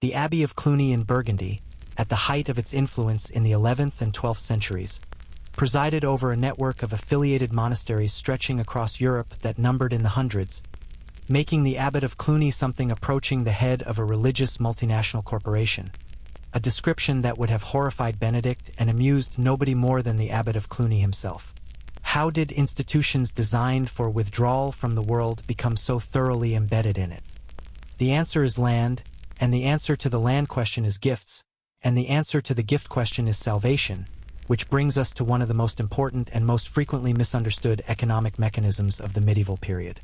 The Abbey of Cluny in Burgundy, at the height of its influence in the 11th and 12th centuries, presided over a network of affiliated monasteries stretching across Europe that numbered in the hundreds, making the abbot of Cluny something approaching the head of a religious multinational corporation, a description that would have horrified Benedict and amused nobody more than the abbot of Cluny himself. How did institutions designed for withdrawal from the world become so thoroughly embedded in it? The answer is land, and the answer to the land question is gifts, and the answer to the gift question is salvation, which brings us to one of the most important and most frequently misunderstood economic mechanisms of the medieval period.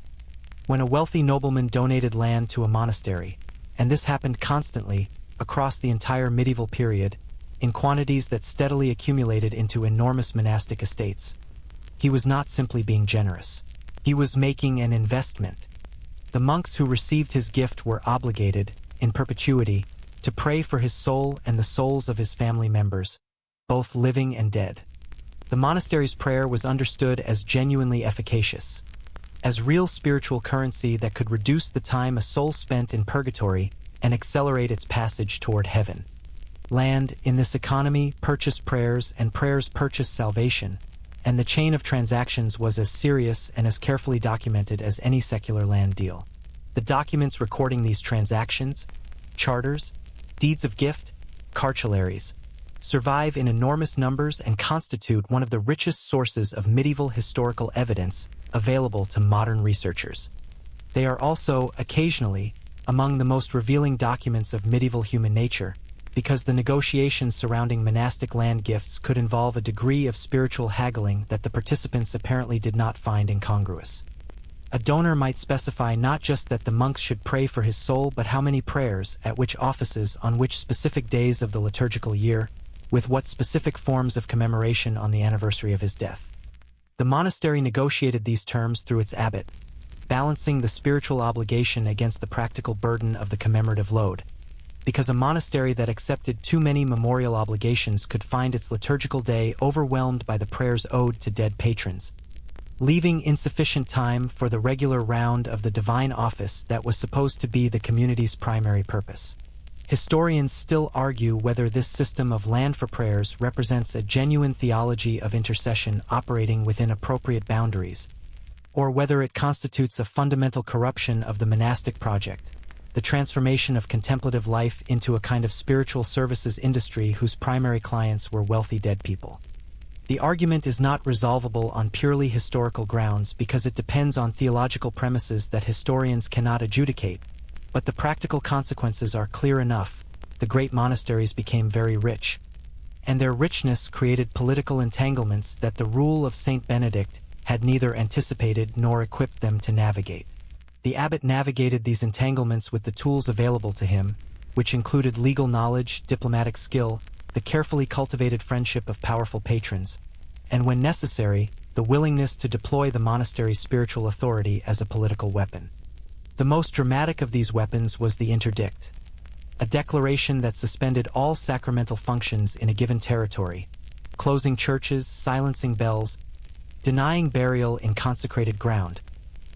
When a wealthy nobleman donated land to a monastery, and this happened constantly across the entire medieval period, in quantities that steadily accumulated into enormous monastic estates, he was not simply being generous. He was making an investment. The monks who received his gift were obligated, in perpetuity, to pray for his soul and the souls of his family members, both living and dead. The monastery's prayer was understood as genuinely efficacious, as real spiritual currency that could reduce the time a soul spent in purgatory and accelerate its passage toward heaven. Land, in this economy, purchased prayers, and prayers purchased salvation, and the chain of transactions was as serious and as carefully documented as any secular land deal. The documents recording these transactions, charters, deeds of gift, cartularies, survive in enormous numbers and constitute one of the richest sources of medieval historical evidence available to modern researchers. They are also, occasionally, among the most revealing documents of medieval human nature, because the negotiations surrounding monastic land gifts could involve a degree of spiritual haggling that the participants apparently did not find incongruous. A donor might specify not just that the monks should pray for his soul, but how many prayers, at which offices, on which specific days of the liturgical year, with what specific forms of commemoration on the anniversary of his death. The monastery negotiated these terms through its abbot, balancing the spiritual obligation against the practical burden of the commemorative load, because a monastery that accepted too many memorial obligations could find its liturgical day overwhelmed by the prayers owed to dead patrons, leaving insufficient time for the regular round of the divine office that was supposed to be the community's primary purpose. Historians still argue whether this system of land for prayers represents a genuine theology of intercession operating within appropriate boundaries, or whether it constitutes a fundamental corruption of the monastic project, the transformation of contemplative life into a kind of spiritual services industry whose primary clients were wealthy dead people. The argument is not resolvable on purely historical grounds because it depends on theological premises that historians cannot adjudicate, but the practical consequences are clear enough. The great monasteries became very rich, and their richness created political entanglements that the rule of Saint Benedict had neither anticipated nor equipped them to navigate. The abbot navigated these entanglements with the tools available to him, which included legal knowledge, diplomatic skill, the carefully cultivated friendship of powerful patrons, and when necessary, the willingness to deploy the monastery's spiritual authority as a political weapon. The most dramatic of these weapons was the interdict, a declaration that suspended all sacramental functions in a given territory, closing churches, silencing bells, denying burial in consecrated ground,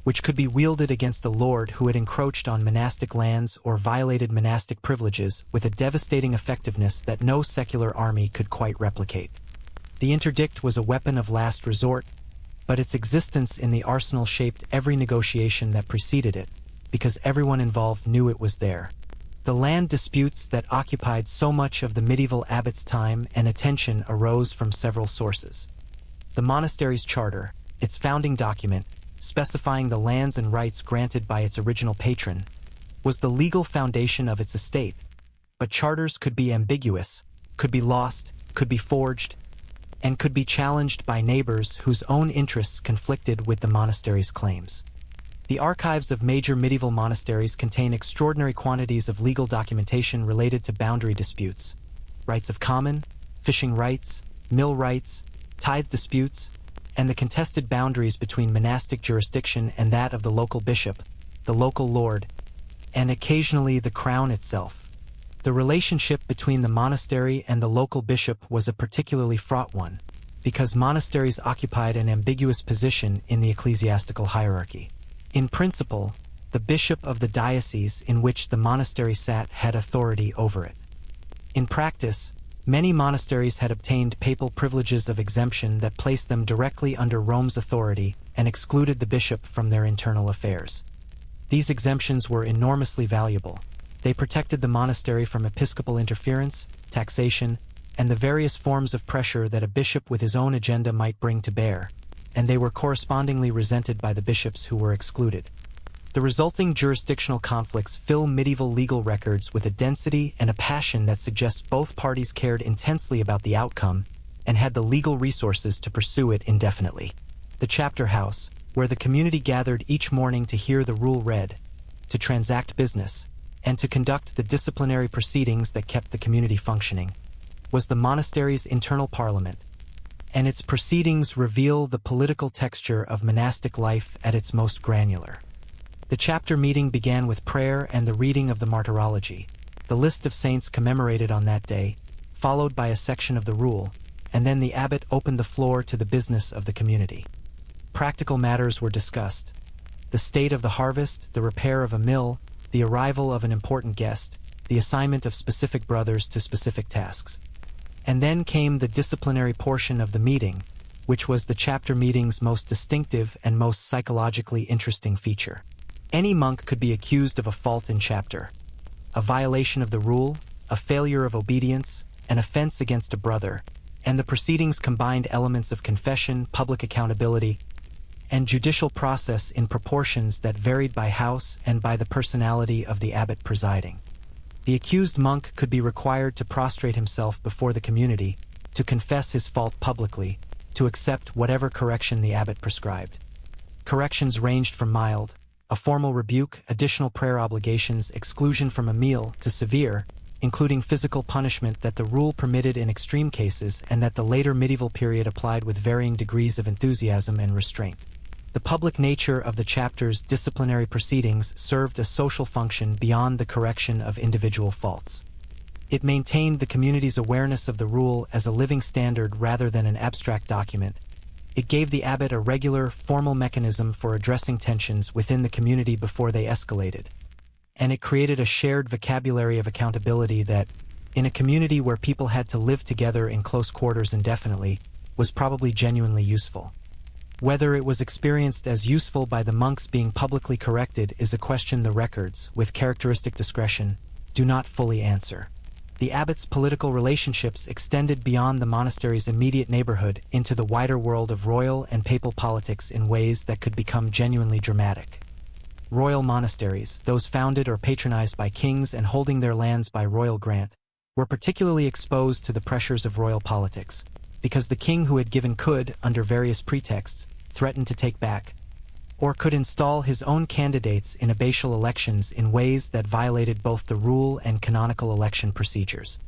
which could be wielded against a lord who had encroached on monastic lands or violated monastic privileges with a devastating effectiveness that no secular army could quite replicate. The interdict was a weapon of last resort, but its existence in the arsenal shaped every negotiation that preceded it, because everyone involved knew it was there. The land disputes that occupied so much of the medieval abbot's time and attention arose from several sources. The monastery's charter, its founding document, specifying the lands and rights granted by its original patron, was the legal foundation of its estate, but charters could be ambiguous, could be lost, could be forged, and could be challenged by neighbors whose own interests conflicted with the monastery's claims. The archives of major medieval monasteries contain extraordinary quantities of legal documentation related to boundary disputes, rights of common, fishing rights, mill rights, tithe disputes, and the contested boundaries between monastic jurisdiction and that of the local bishop, the local lord, and occasionally the crown itself. The relationship between the monastery and the local bishop was a particularly fraught one, because monasteries occupied an ambiguous position in the ecclesiastical hierarchy. In principle, the bishop of the diocese in which the monastery sat had authority over it. In practice, many monasteries had obtained papal privileges of exemption that placed them directly under Rome's authority and excluded the bishop from their internal affairs. These exemptions were enormously valuable. They protected the monastery from episcopal interference, taxation, and the various forms of pressure that a bishop with his own agenda might bring to bear, and they were correspondingly resented by the bishops who were excluded. The resulting jurisdictional conflicts fill medieval legal records with a density and a passion that suggests both parties cared intensely about the outcome and had the legal resources to pursue it indefinitely. The chapter house, where the community gathered each morning to hear the rule read, to transact business, and to conduct the disciplinary proceedings that kept the community functioning, was the monastery's internal parliament, and its proceedings reveal the political texture of monastic life at its most granular. The chapter meeting began with prayer and the reading of the martyrology, the list of saints commemorated on that day, followed by a section of the rule, and then the abbot opened the floor to the business of the community. Practical matters were discussed: the state of the harvest, the repair of a mill, the arrival of an important guest, the assignment of specific brothers to specific tasks. And then came the disciplinary portion of the meeting, which was the chapter meeting's most distinctive and most psychologically interesting feature. Any monk could be accused of a fault in chapter: a violation of the rule, a failure of obedience, an offense against a brother, and the proceedings combined elements of confession, public accountability, and judicial process in proportions that varied by house and by the personality of the abbot presiding. The accused monk could be required to prostrate himself before the community, to confess his fault publicly, to accept whatever correction the abbot prescribed. Corrections ranged from mild, a formal rebuke, additional prayer obligations, exclusion from a meal, to severe, including physical punishment that the rule permitted in extreme cases and that the later medieval period applied with varying degrees of enthusiasm and restraint. The public nature of the chapter's disciplinary proceedings served a social function beyond the correction of individual faults. It maintained the community's awareness of the rule as a living standard rather than an abstract document. It gave the abbot a regular, formal mechanism for addressing tensions within the community before they escalated. And it created a shared vocabulary of accountability that, in a community where people had to live together in close quarters indefinitely, was probably genuinely useful. Whether it was experienced as useful by the monks being publicly corrected is a question the records, with characteristic discretion, do not fully answer. The abbot's political relationships extended beyond the monastery's immediate neighborhood into the wider world of royal and papal politics in ways that could become genuinely dramatic. Royal monasteries, those founded or patronized by kings and holding their lands by royal grant, were particularly exposed to the pressures of royal politics, because the king who had given could, under various pretexts, threaten to take back, or could install his own candidates in abbatial elections in ways that violated both the rule and canonical election procedures.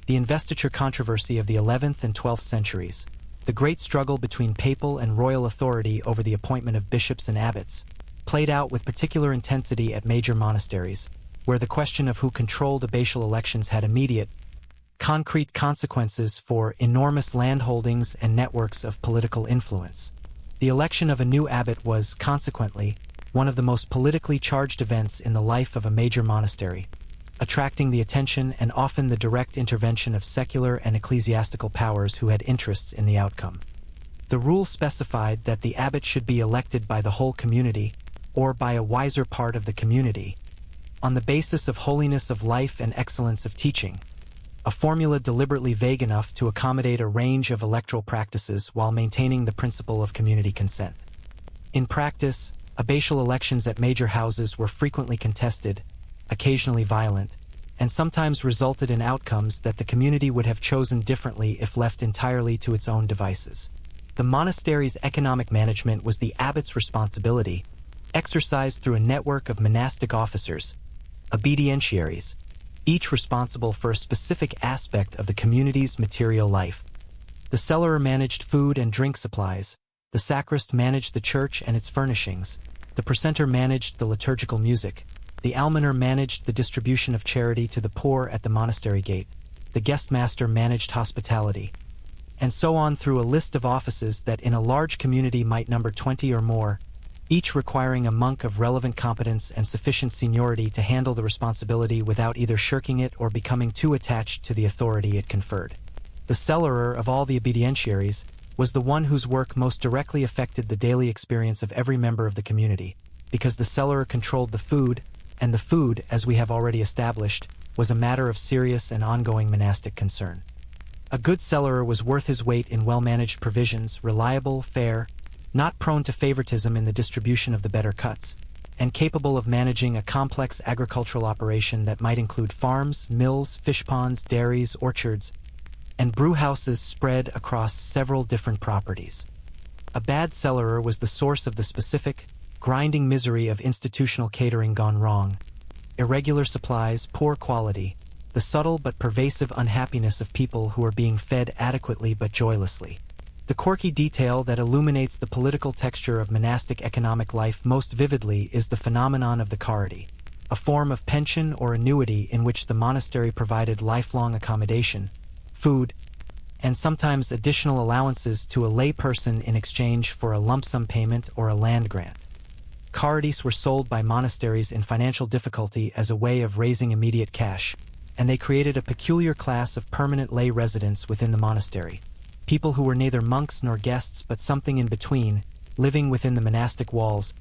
The investiture controversy of the 11th and 12th centuries, the great struggle between papal and royal authority over the appointment of bishops and abbots, played out with particular intensity at major monasteries, where the question of who controlled abbatial elections had immediate, concrete consequences for enormous landholdings and networks of political influence. The election of a new abbot was, consequently, one of the most politically charged events in the life of a major monastery, attracting the attention and often the direct intervention of secular and ecclesiastical powers who had interests in the outcome. The rule specified that the abbot should be elected by the whole community, or by a wiser part of the community, on the basis of holiness of life and excellence of teaching, a formula deliberately vague enough to accommodate a range of electoral practices while maintaining the principle of community consent. In practice, abbatial elections at major houses were frequently contested, occasionally violent, and sometimes resulted in outcomes that the community would have chosen differently if left entirely to its own devices. The monastery's economic management was the abbot's responsibility, exercised through a network of monastic officers, obedientiaries, each responsible for a specific aspect of the community's material life. The cellarer managed food and drink supplies, the sacrist managed the church and its furnishings, the precentor managed the liturgical music, the almoner managed the distribution of charity to the poor at the monastery gate, the guestmaster managed hospitality, and so on through a list of offices that in a large community might number 20 or more, each requiring a monk of relevant competence and sufficient seniority to handle the responsibility without either shirking it or becoming too attached to the authority it conferred. The cellarer of all the obedientiaries was the one whose work most directly affected the daily experience of every member of the community, because the cellarer controlled the food, and the food, as we have already established, was a matter of serious and ongoing monastic concern. A good cellarer was worth his weight in well-managed provisions, reliable, fair, not prone to favoritism in the distribution of the better cuts, and capable of managing a complex agricultural operation that might include farms, mills, fish ponds, dairies, orchards, and brewhouses spread across several different properties. A bad cellarer was the source of the specific, grinding misery of institutional catering gone wrong, irregular supplies, poor quality, the subtle but pervasive unhappiness of people who are being fed adequately but joylessly. The quirky detail that illuminates the political texture of monastic economic life most vividly is the phenomenon of the charity, a form of pension or annuity in which the monastery provided lifelong accommodation, food, and sometimes additional allowances to a lay person in exchange for a lump sum payment or a land grant. Carities were sold by monasteries in financial difficulty as a way of raising immediate cash, and they created a peculiar class of permanent lay residents within the monastery, people who were neither monks nor guests but something in between, living within the monastic walls,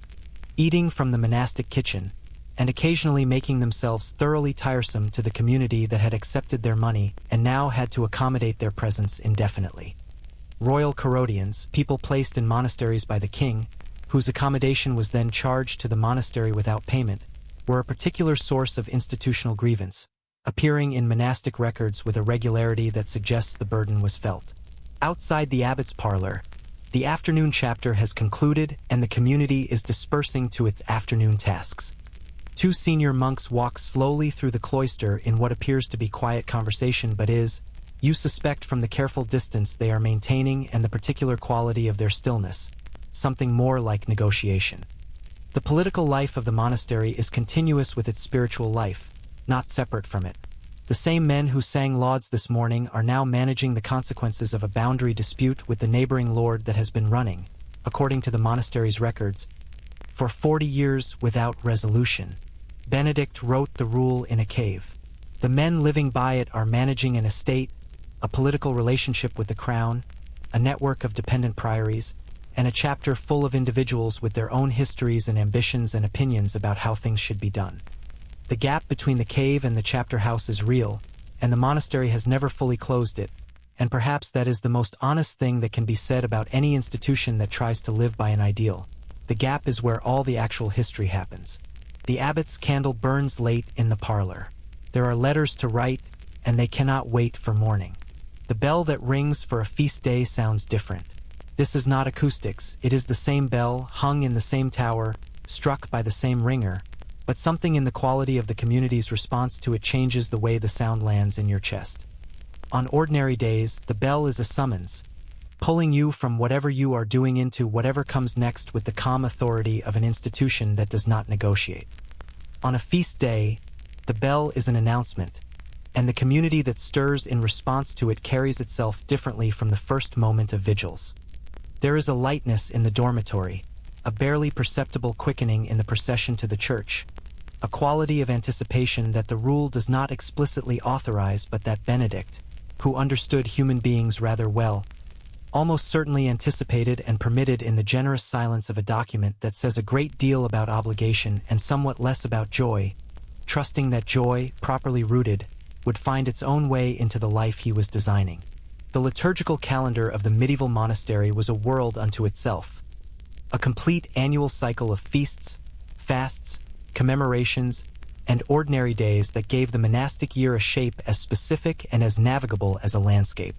eating from the monastic kitchen, and occasionally making themselves thoroughly tiresome to the community that had accepted their money and now had to accommodate their presence indefinitely. Royal Herodians, people placed in monasteries by the king, whose accommodation was then charged to the monastery without payment, were a particular source of institutional grievance, appearing in monastic records with a regularity that suggests the burden was felt. Outside the abbot's parlor, the afternoon chapter has concluded and the community is dispersing to its afternoon tasks. Two senior monks walk slowly through the cloister in what appears to be quiet conversation but is, you suspect from the careful distance they are maintaining and the particular quality of their stillness, something more like negotiation. The political life of the monastery is continuous with its spiritual life, not separate from it. The same men who sang lauds this morning are now managing the consequences of a boundary dispute with the neighboring lord that has been running, according to the monastery's records, for 40 years without resolution. Benedict wrote the rule in a cave. The men living by it are managing an estate, a political relationship with the crown, a network of dependent priories, and a chapter full of individuals with their own histories and ambitions and opinions about how things should be done. The gap between the cave and the chapter house is real, and the monastery has never fully closed it, and perhaps that is the most honest thing that can be said about any institution that tries to live by an ideal. The gap is where all the actual history happens. The abbot's candle burns late in the parlor. There are letters to write, and they cannot wait for morning. The bell that rings for a feast day sounds different. This is not acoustics, it is the same bell, hung in the same tower, struck by the same ringer, but something in the quality of the community's response to it changes the way the sound lands in your chest. On ordinary days, the bell is a summons, pulling you from whatever you are doing into whatever comes next with the calm authority of an institution that does not negotiate. On a feast day, the bell is an announcement, and the community that stirs in response to it carries itself differently from the first moment of vigils. There is a lightness in the dormitory, a barely perceptible quickening in the procession to the church, a quality of anticipation that the rule does not explicitly authorize but that Benedict, who understood human beings rather well, almost certainly anticipated and permitted in the generous silence of a document that says a great deal about obligation and somewhat less about joy, trusting that joy, properly rooted, would find its own way into the life he was designing. The liturgical calendar of the medieval monastery was a world unto itself, a complete annual cycle of feasts, fasts, commemorations, and ordinary days that gave the monastic year a shape as specific and as navigable as a landscape.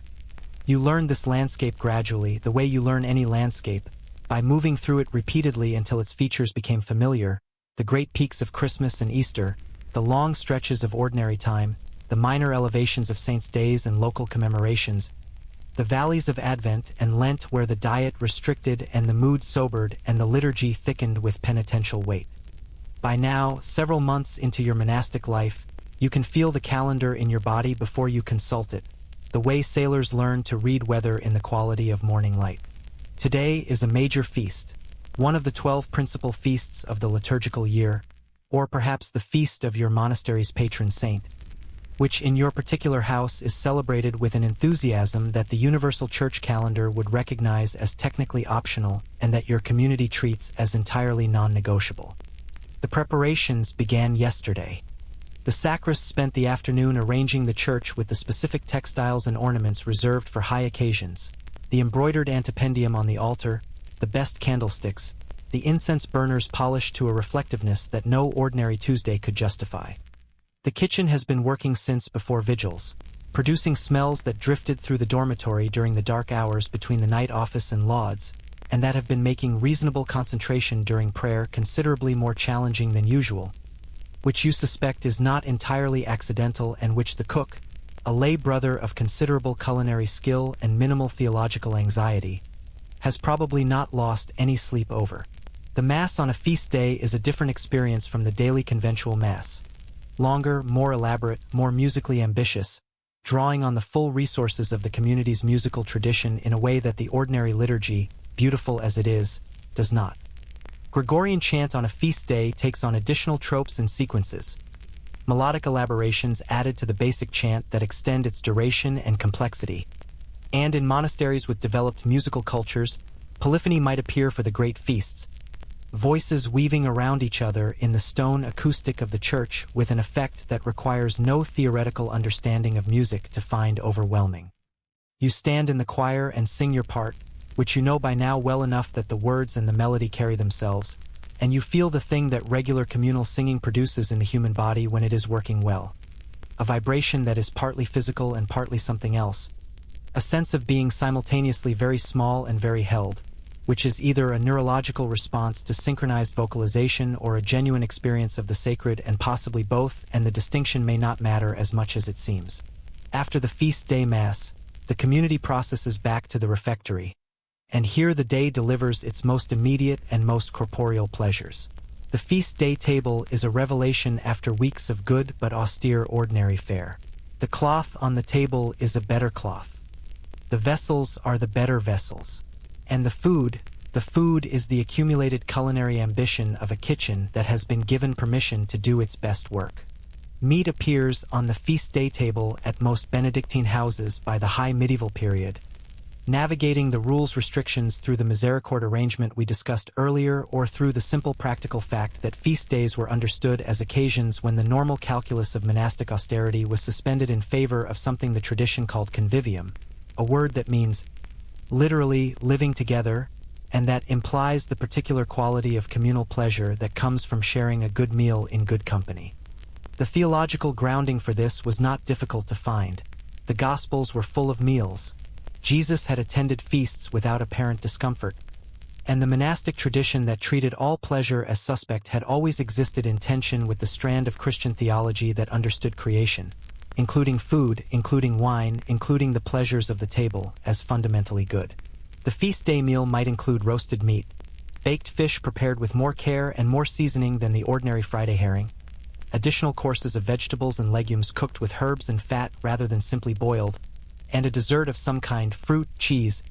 You learned this landscape gradually, the way you learn any landscape, by moving through it repeatedly until its features became familiar, the great peaks of Christmas and Easter, the long stretches of ordinary time, the minor elevations of saints' days and local commemorations, the valleys of Advent and Lent where the diet restricted and the mood sobered and the liturgy thickened with penitential weight. By now, several months into your monastic life, you can feel the calendar in your body before you consult it, the way sailors learn to read weather in the quality of morning light. Today is a major feast, one of the 12 principal feasts of the liturgical year, or perhaps the feast of your monastery's patron saint, which in your particular house is celebrated with an enthusiasm that the universal church calendar would recognize as technically optional and that your community treats as entirely non-negotiable. The preparations began yesterday. The sacrist spent the afternoon arranging the church with the specific textiles and ornaments reserved for high occasions, the embroidered antependium on the altar, the best candlesticks, the incense burners polished to a reflectiveness that no ordinary Tuesday could justify. The kitchen has been working since before vigils, producing smells that drifted through the dormitory during the dark hours between the night office and lauds, and that have been making reasonable concentration during prayer considerably more challenging than usual, which you suspect is not entirely accidental and which the cook, a lay brother of considerable culinary skill and minimal theological anxiety, has probably not lost any sleep over. The Mass on a feast day is a different experience from the daily conventual Mass. Longer, more elaborate, more musically ambitious, drawing on the full resources of the community's musical tradition in a way that the ordinary liturgy, beautiful as it is, does not. Gregorian chant on a feast day takes on additional tropes and sequences, melodic elaborations added to the basic chant that extend its duration and complexity. And in monasteries with developed musical cultures, polyphony might appear for the great feasts, voices weaving around each other in the stone acoustic of the church with an effect that requires no theoretical understanding of music to find overwhelming. You stand in the choir and sing your part, which you know by now well enough that the words and the melody carry themselves, and you feel the thing that regular communal singing produces in the human body when it is working well. A vibration that is partly physical and partly something else. A sense of being simultaneously very small and very held, which is either a neurological response to synchronized vocalization or a genuine experience of the sacred and possibly both, and the distinction may not matter as much as it seems. After the feast day Mass, the community processes back to the refectory, and here the day delivers its most immediate and most corporeal pleasures. The feast day table is a revelation after weeks of good but austere ordinary fare. The cloth on the table is a better cloth. The vessels are the better vessels. And the food is the accumulated culinary ambition of a kitchen that has been given permission to do its best work. Meat appears on the feast day table at most Benedictine houses by the high medieval period, navigating the rules restrictions through the misericord arrangement we discussed earlier or through the simple practical fact that feast days were understood as occasions when the normal calculus of monastic austerity was suspended in favor of something the tradition called convivium, a word that means literally living together, and that implies the particular quality of communal pleasure that comes from sharing a good meal in good company. The theological grounding for this was not difficult to find. The Gospels were full of meals. Jesus had attended feasts without apparent discomfort, and the monastic tradition that treated all pleasure as suspect had always existed in tension with the strand of Christian theology that understood creation, including food, including wine, including the pleasures of the table, as fundamentally good. The feast day meal might include roasted meat, baked fish prepared with more care and more seasoning than the ordinary Friday herring, additional courses of vegetables and legumes cooked with herbs and fat rather than simply boiled, and a dessert of some kind, fruit, cheese,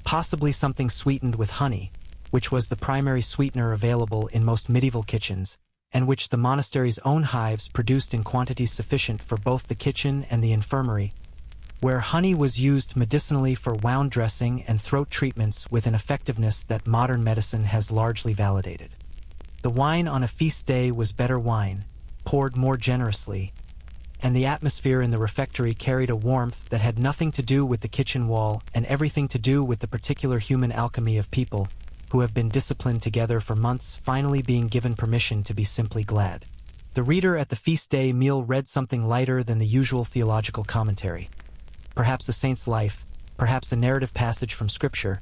possibly something sweetened with honey, which was the primary sweetener available in most medieval kitchens, and which the monastery's own hives produced in quantities sufficient for both the kitchen and the infirmary, where honey was used medicinally for wound dressing and throat treatments with an effectiveness that modern medicine has largely validated. The wine on a feast day was better wine, poured more generously, and the atmosphere in the refectory carried a warmth that had nothing to do with the kitchen wall and everything to do with the particular human alchemy of people who have been disciplined together for months finally being given permission to be simply glad. The reader at the feast day meal read something lighter than the usual theological commentary. Perhaps a saint's life, perhaps a narrative passage from Scripture,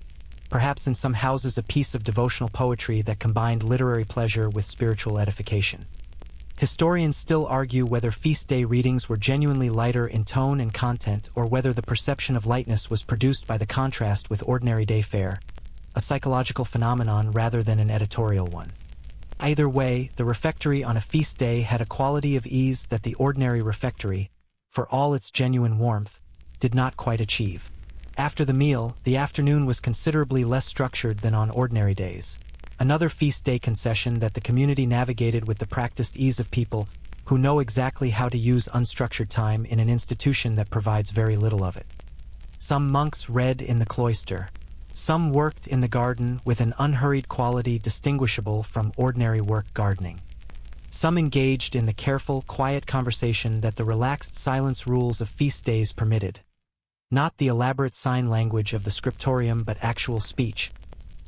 perhaps in some houses a piece of devotional poetry that combined literary pleasure with spiritual edification. Historians still argue whether feast day readings were genuinely lighter in tone and content or whether the perception of lightness was produced by the contrast with ordinary day fare, a psychological phenomenon rather than an editorial one. Either way, the refectory on a feast day had a quality of ease that the ordinary refectory, for all its genuine warmth, did not quite achieve. After the meal, the afternoon was considerably less structured than on ordinary days. Another feast day concession that the community navigated with the practiced ease of people who know exactly how to use unstructured time in an institution that provides very little of it. Some monks read in the cloister. Some worked in the garden with an unhurried quality distinguishable from ordinary work gardening. Some engaged in the careful, quiet conversation that the relaxed silence rules of feast days permitted. Not the elaborate sign language of the scriptorium but actual speech,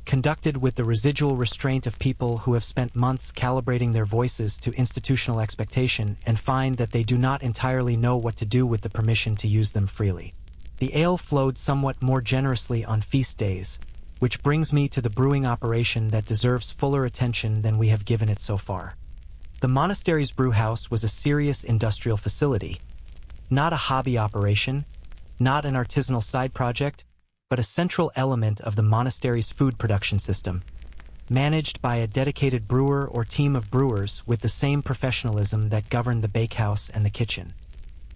conducted with the residual restraint of people who have spent months calibrating their voices to institutional expectation and find that they do not entirely know what to do with the permission to use them freely. The ale flowed somewhat more generously on feast days, which brings me to the brewing operation that deserves fuller attention than we have given it so far. The monastery's brewhouse was a serious industrial facility, not a hobby operation, not an artisanal side project, but a central element of the monastery's food production system, managed by a dedicated brewer or team of brewers with the same professionalism that governed the bakehouse and the kitchen.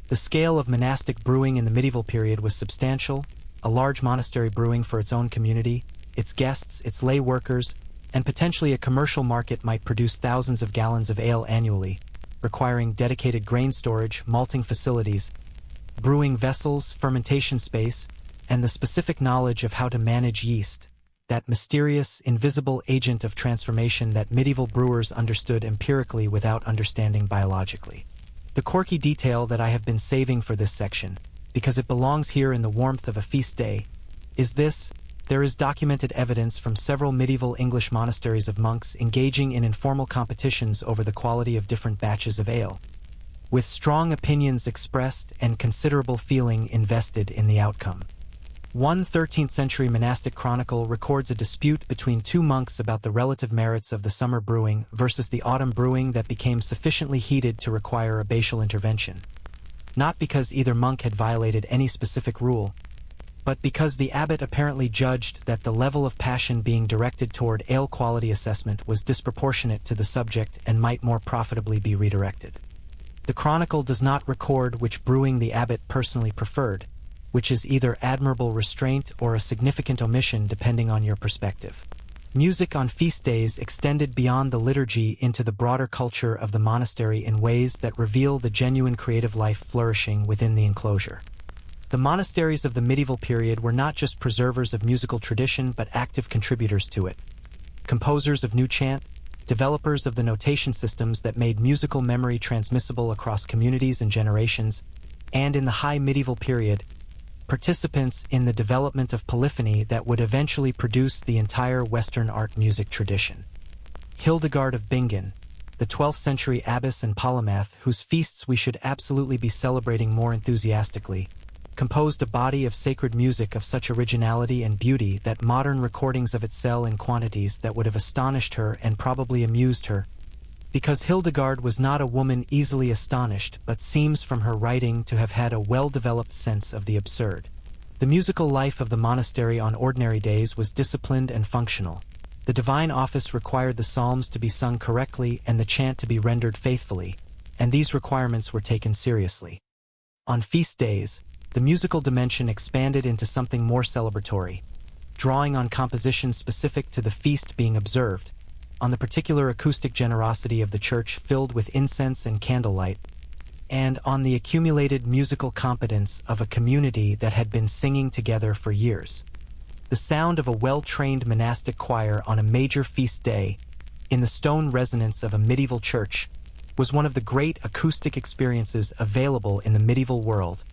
The scale of monastic brewing in the medieval period was substantial, a large monastery brewing for its own community, its guests, its lay workers, and potentially a commercial market might produce thousands of gallons of ale annually, requiring dedicated grain storage, malting facilities, brewing vessels, fermentation space, and the specific knowledge of how to manage yeast, that mysterious, invisible agent of transformation that medieval brewers understood empirically without understanding biologically. The quirky detail that I have been saving for this section, because it belongs here in the warmth of a feast day, is this: there is documented evidence from several medieval English monasteries of monks engaging in informal competitions over the quality of different batches of ale, with strong opinions expressed and considerable feeling invested in the outcome. One 13th-century monastic chronicle records a dispute between two monks about the relative merits of the summer brewing versus the autumn brewing that became sufficiently heated to require abbatial intervention. Not because either monk had violated any specific rule, but because the abbot apparently judged that the level of passion being directed toward ale quality assessment was disproportionate to the subject and might more profitably be redirected. The chronicle does not record which brewing the abbot personally preferred, which is either admirable restraint or a significant omission depending on your perspective. Music on feast days extended beyond the liturgy into the broader culture of the monastery in ways that reveal the genuine creative life flourishing within the enclosure. The monasteries of the medieval period were not just preservers of musical tradition but active contributors to it. Composers of new chant, developers of the notation systems that made musical memory transmissible across communities and generations, and in the high medieval period, participants in the development of polyphony that would eventually produce the entire Western art music tradition. Hildegard of Bingen, the 12th century abbess and polymath whose feasts we should absolutely be celebrating more enthusiastically, composed a body of sacred music of such originality and beauty that modern recordings of it sell in quantities that would have astonished her and probably amused her, because Hildegard was not a woman easily astonished but seems from her writing to have had a well-developed sense of the absurd. The musical life of the monastery on ordinary days was disciplined and functional. The divine office required the psalms to be sung correctly and the chant to be rendered faithfully, and these requirements were taken seriously. On feast days, the musical dimension expanded into something more celebratory. drawing on compositions specific to the feast being observed, on the particular acoustic generosity of the church filled with incense and candlelight, and on the accumulated musical competence of a community that had been singing together for years. The sound of a well-trained monastic choir on a major feast day, in the stone resonance of a medieval church, was one of the great acoustic experiences available in the medieval world,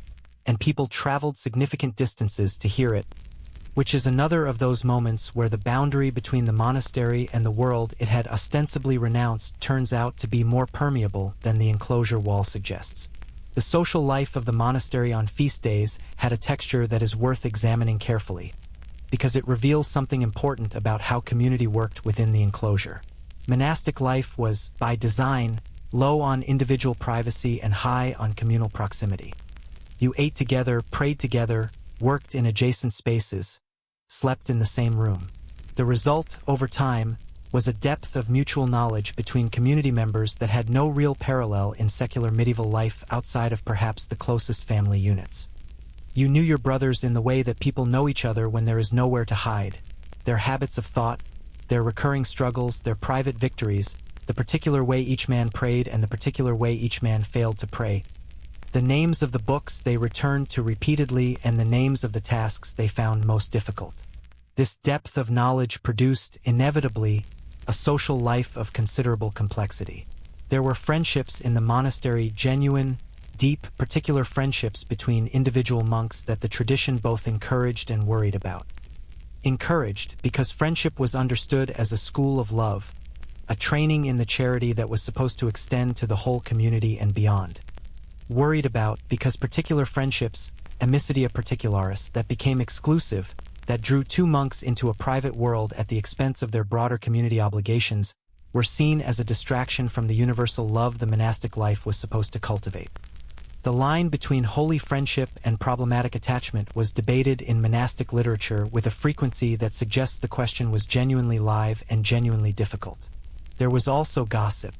and people traveled significant distances to hear it, which is another of those moments where the boundary between the monastery and the world it had ostensibly renounced turns out to be more permeable than the enclosure wall suggests. The social life of the monastery on feast days had a texture that is worth examining carefully, because it reveals something important about how community worked within the enclosure. Monastic life was, by design, low on individual privacy and high on communal proximity. You ate together, prayed together, worked in adjacent spaces, slept in the same room. The result, over time, was a depth of mutual knowledge between community members that had no real parallel in secular medieval life outside of perhaps the closest family units. You knew your brothers in the way that people know each other when there is nowhere to hide. Their habits of thought, their recurring struggles, their private victories, the particular way each man prayed and the particular way each man failed to pray, the names of the books they returned to repeatedly and the names of the tasks they found most difficult. This depth of knowledge produced, inevitably, a social life of considerable complexity. There were friendships in the monastery, genuine, deep, particular friendships between individual monks that the tradition both encouraged and worried about. Encouraged because friendship was understood as a school of love, a training in the charity that was supposed to extend to the whole community and beyond. Worried about because particular friendships, amicitia particularis, that became exclusive, that drew two monks into a private world at the expense of their broader community obligations, were seen as a distraction from the universal love the monastic life was supposed to cultivate. The line between holy friendship and problematic attachment was debated in monastic literature with a frequency that suggests the question was genuinely live and genuinely difficult. There was also gossip.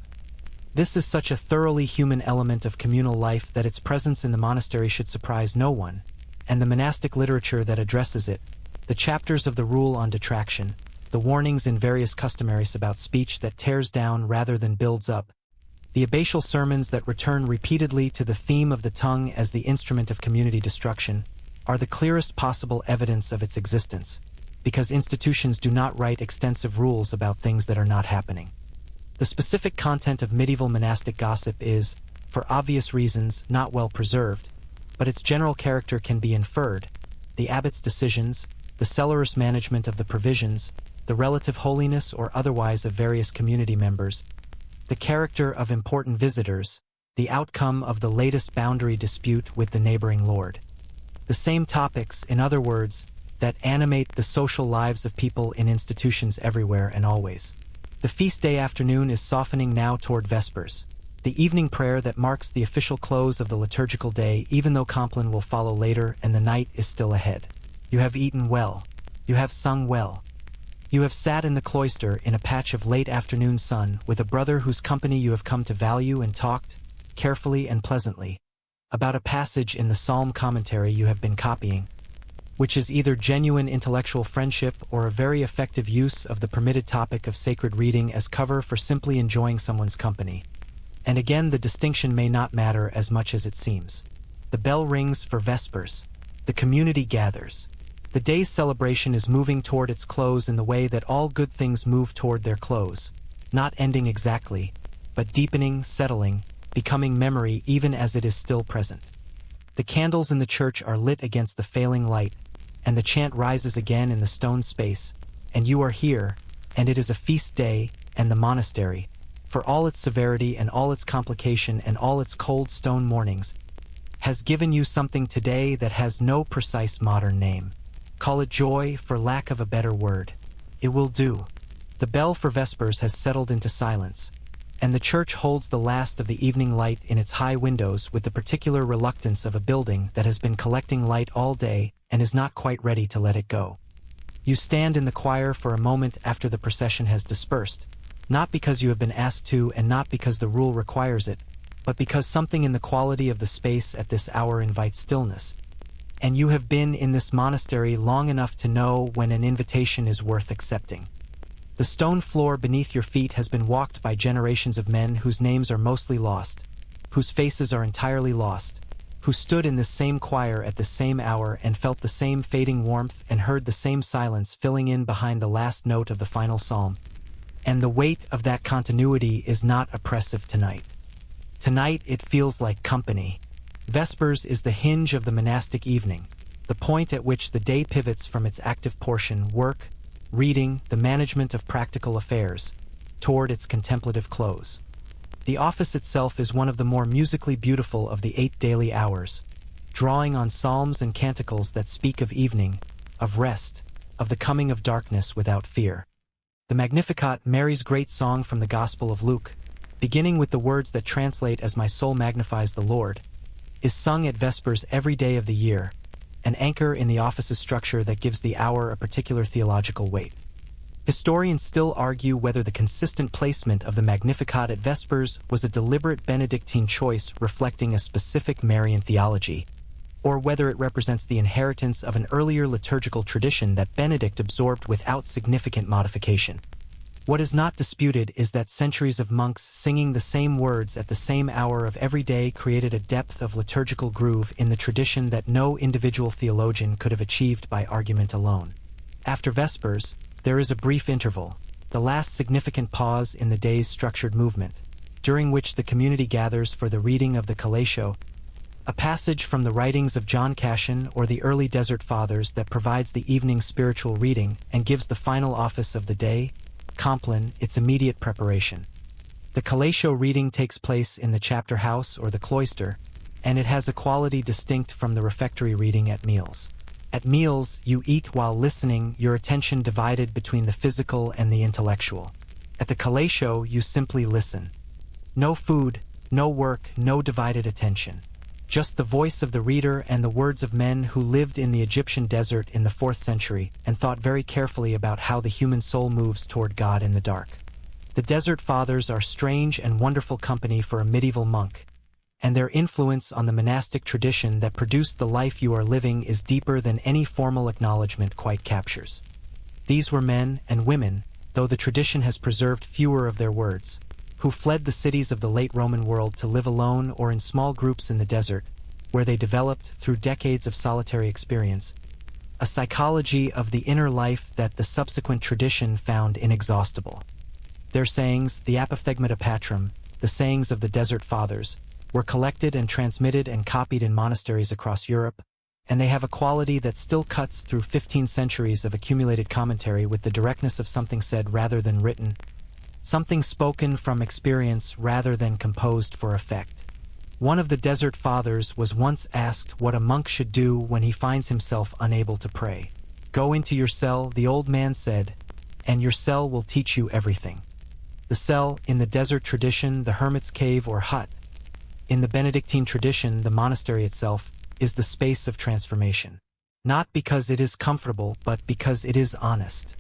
This is such a thoroughly human element of communal life that its presence in the monastery should surprise no one, and the monastic literature that addresses it, the chapters of the rule on detraction, the warnings in various customaries about speech that tears down rather than builds up, the abbatial sermons that return repeatedly to the theme of the tongue as the instrument of community destruction, are the clearest possible evidence of its existence, because institutions do not write extensive rules about things that are not happening. The specific content of medieval monastic gossip is, for obvious reasons, not well preserved, but its general character can be inferred: the abbot's decisions, the cellarist management of the provisions, the relative holiness or otherwise of various community members, the character of important visitors, the outcome of the latest boundary dispute with the neighboring lord. The same topics, in other words, that animate the social lives of people in institutions everywhere and always. The feast day afternoon is softening now toward Vespers, the evening prayer that marks the official close of the liturgical day, even though Compline will follow later and the night is still ahead. You have eaten well. You have sung well. You have sat in the cloister in a patch of late afternoon sun with a brother whose company you have come to value and talked, carefully and pleasantly, about a passage in the psalm commentary you have been copying, which is either genuine intellectual friendship or a very effective use of the permitted topic of sacred reading as cover for simply enjoying someone's company. And again, the distinction may not matter as much as it seems. The bell rings for Vespers. The community gathers. The day's celebration is moving toward its close in the way that all good things move toward their close, not ending exactly, but deepening, settling, becoming memory even as it is still present. The candles in the church are lit against the failing light, and the chant rises again in the stone space, and you are here, and it is a feast day, and the monastery, for all its severity and all its complication and all its cold stone mornings, has given you something today that has no precise modern name. Call it joy, for lack of a better word. It will do. The bell for Vespers has settled into silence, and the church holds the last of the evening light in its high windows with the particular reluctance of a building that has been collecting light all day and is not quite ready to let it go. You stand in the choir for a moment after the procession has dispersed, not because you have been asked to and not because the rule requires it, but because something in the quality of the space at this hour invites stillness, and you have been in this monastery long enough to know when an invitation is worth accepting. The stone floor beneath your feet has been walked by generations of men whose names are mostly lost, whose faces are entirely lost, who stood in this same choir at the same hour and felt the same fading warmth and heard the same silence filling in behind the last note of the final psalm. And the weight of that continuity is not oppressive tonight. Tonight it feels like company. Vespers is the hinge of the monastic evening, the point at which the day pivots from its active portion, work, reading, the management of practical affairs, toward its contemplative close. The office itself is one of the more musically beautiful of the 8 daily hours, drawing on psalms and canticles that speak of evening, of rest, of the coming of darkness without fear. The Magnificat, Mary's great song from the Gospel of Luke, beginning with the words that translate as "My soul magnifies the Lord," is sung at Vespers every day of the year, an anchor in the office's structure that gives the hour a particular theological weight. Historians still argue whether the consistent placement of the Magnificat at Vespers was a deliberate Benedictine choice reflecting a specific Marian theology, or whether it represents the inheritance of an earlier liturgical tradition that Benedict absorbed without significant modification. What is not disputed is that centuries of monks singing the same words at the same hour of every day created a depth of liturgical groove in the tradition that no individual theologian could have achieved by argument alone. After Vespers, there is a brief interval, the last significant pause in the day's structured movement, during which the community gathers for the reading of the Collatio, a passage from the writings of John Cassian or the early Desert Fathers that provides the evening spiritual reading and gives the final office of the day, Compline, its immediate preparation. The Collatio reading takes place in the chapter house or the cloister, and it has a quality distinct from the refectory reading at meals. At meals, you eat while listening, your attention divided between the physical and the intellectual. At the Collatio, you simply listen. No food, no work, no divided attention. Just the voice of the reader and the words of men who lived in the Egyptian desert in the 4th century and thought very carefully about how the human soul moves toward God in the dark. The Desert Fathers are strange and wonderful company for a medieval monk, and their influence on the monastic tradition that produced the life you are living is deeper than any formal acknowledgement quite captures. These were men and women, though the tradition has preserved fewer of their words, who fled the cities of the late Roman world to live alone or in small groups in the desert, where they developed, through decades of solitary experience, a psychology of the inner life that the subsequent tradition found inexhaustible. Their sayings, the Apophthegmata Patrum, the sayings of the Desert Fathers, were collected and transmitted and copied in monasteries across Europe, and they have a quality that still cuts through 15 centuries of accumulated commentary with the directness of something said rather than written, something spoken from experience rather than composed for effect. One of the Desert Fathers was once asked what a monk should do when he finds himself unable to pray. "Go into your cell," the old man said, "and your cell will teach you everything." The cell, in the desert tradition, the hermit's cave or hut. In the Benedictine tradition, the monastery itself is the space of transformation. Not because it is comfortable, but because it is honest.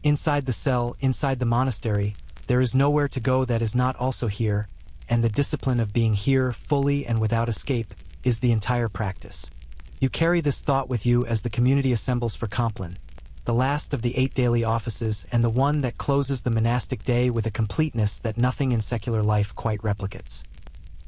Inside the cell, inside the monastery, there is nowhere to go that is not also here, and the discipline of being here fully and without escape is the entire practice. You carry this thought with you as the community assembles for Compline, the last of the 8 daily offices and the one that closes the monastic day with a completeness that nothing in secular life quite replicates.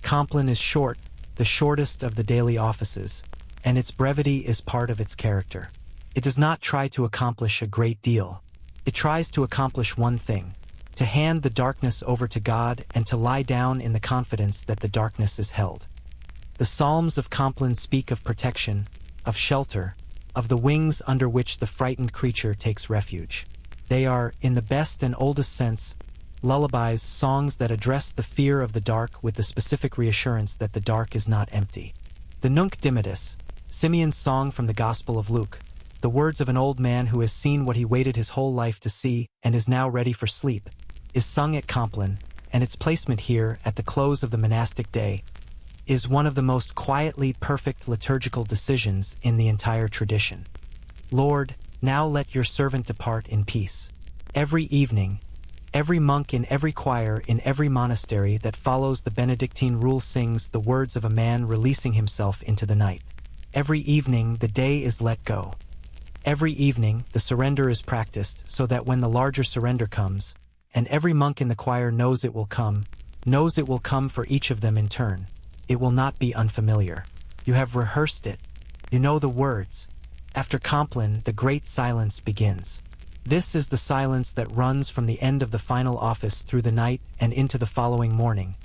Compline is short, the shortest of the daily offices, and its brevity is part of its character. It does not try to accomplish a great deal. It tries to accomplish one thing: to hand the darkness over to God and to lie down in the confidence that the darkness is held. The Psalms of Compline speak of protection, of shelter, of the wings under which the frightened creature takes refuge. They are, in the best and oldest sense, lullabies, songs that address the fear of the dark with the specific reassurance that the dark is not empty. The Nunc Dimittis, Simeon's song from the Gospel of Luke, the words of an old man who has seen what he waited his whole life to see and is now ready for sleep, is sung at Compline, and its placement here, at the close of the monastic day, is one of the most quietly perfect liturgical decisions in the entire tradition. Lord, now let your servant depart in peace. Every evening, every monk in every choir in every monastery that follows the Benedictine rule sings the words of a man releasing himself into the night. Every evening, the day is let go. Every evening, the surrender is practiced so that when the larger surrender comes, and every monk in the choir knows it will come for each of them in turn, it will not be unfamiliar. You have rehearsed it. You know the words. After Compline, the great silence begins. This is the silence that runs from the end of the final office through the night and into the following morning,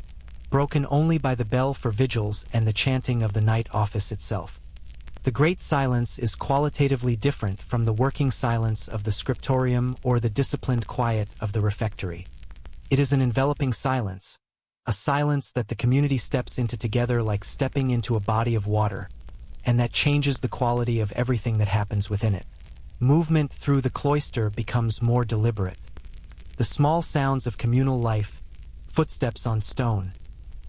broken only by the bell for vigils and the chanting of the night office itself. The great silence is qualitatively different from the working silence of the scriptorium or the disciplined quiet of the refectory. It is an enveloping silence, a silence that the community steps into together like stepping into a body of water, and that changes the quality of everything that happens within it. Movement through the cloister becomes more deliberate. The small sounds of communal life, footsteps on stone,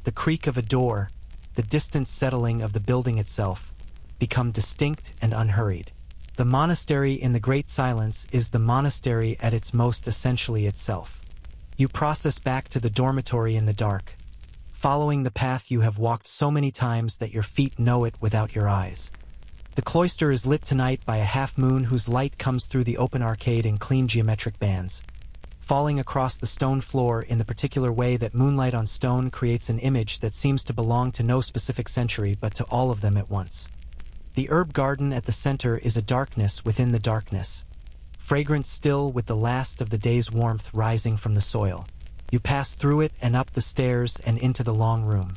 the creak of a door, the distant settling of the building itself, become distinct and unhurried. The monastery in the great silence is the monastery at its most essentially itself. You process back to the dormitory in the dark, following the path you have walked so many times that your feet know it without your eyes. The cloister is lit tonight by a half-moon whose light comes through the open arcade in clean geometric bands, falling across the stone floor in the particular way that moonlight on stone creates an image that seems to belong to no specific century but to all of them at once. The herb garden at the center is a darkness within the darkness, fragrant still with the last of the day's warmth rising from the soil. You pass through it and up the stairs and into the long room.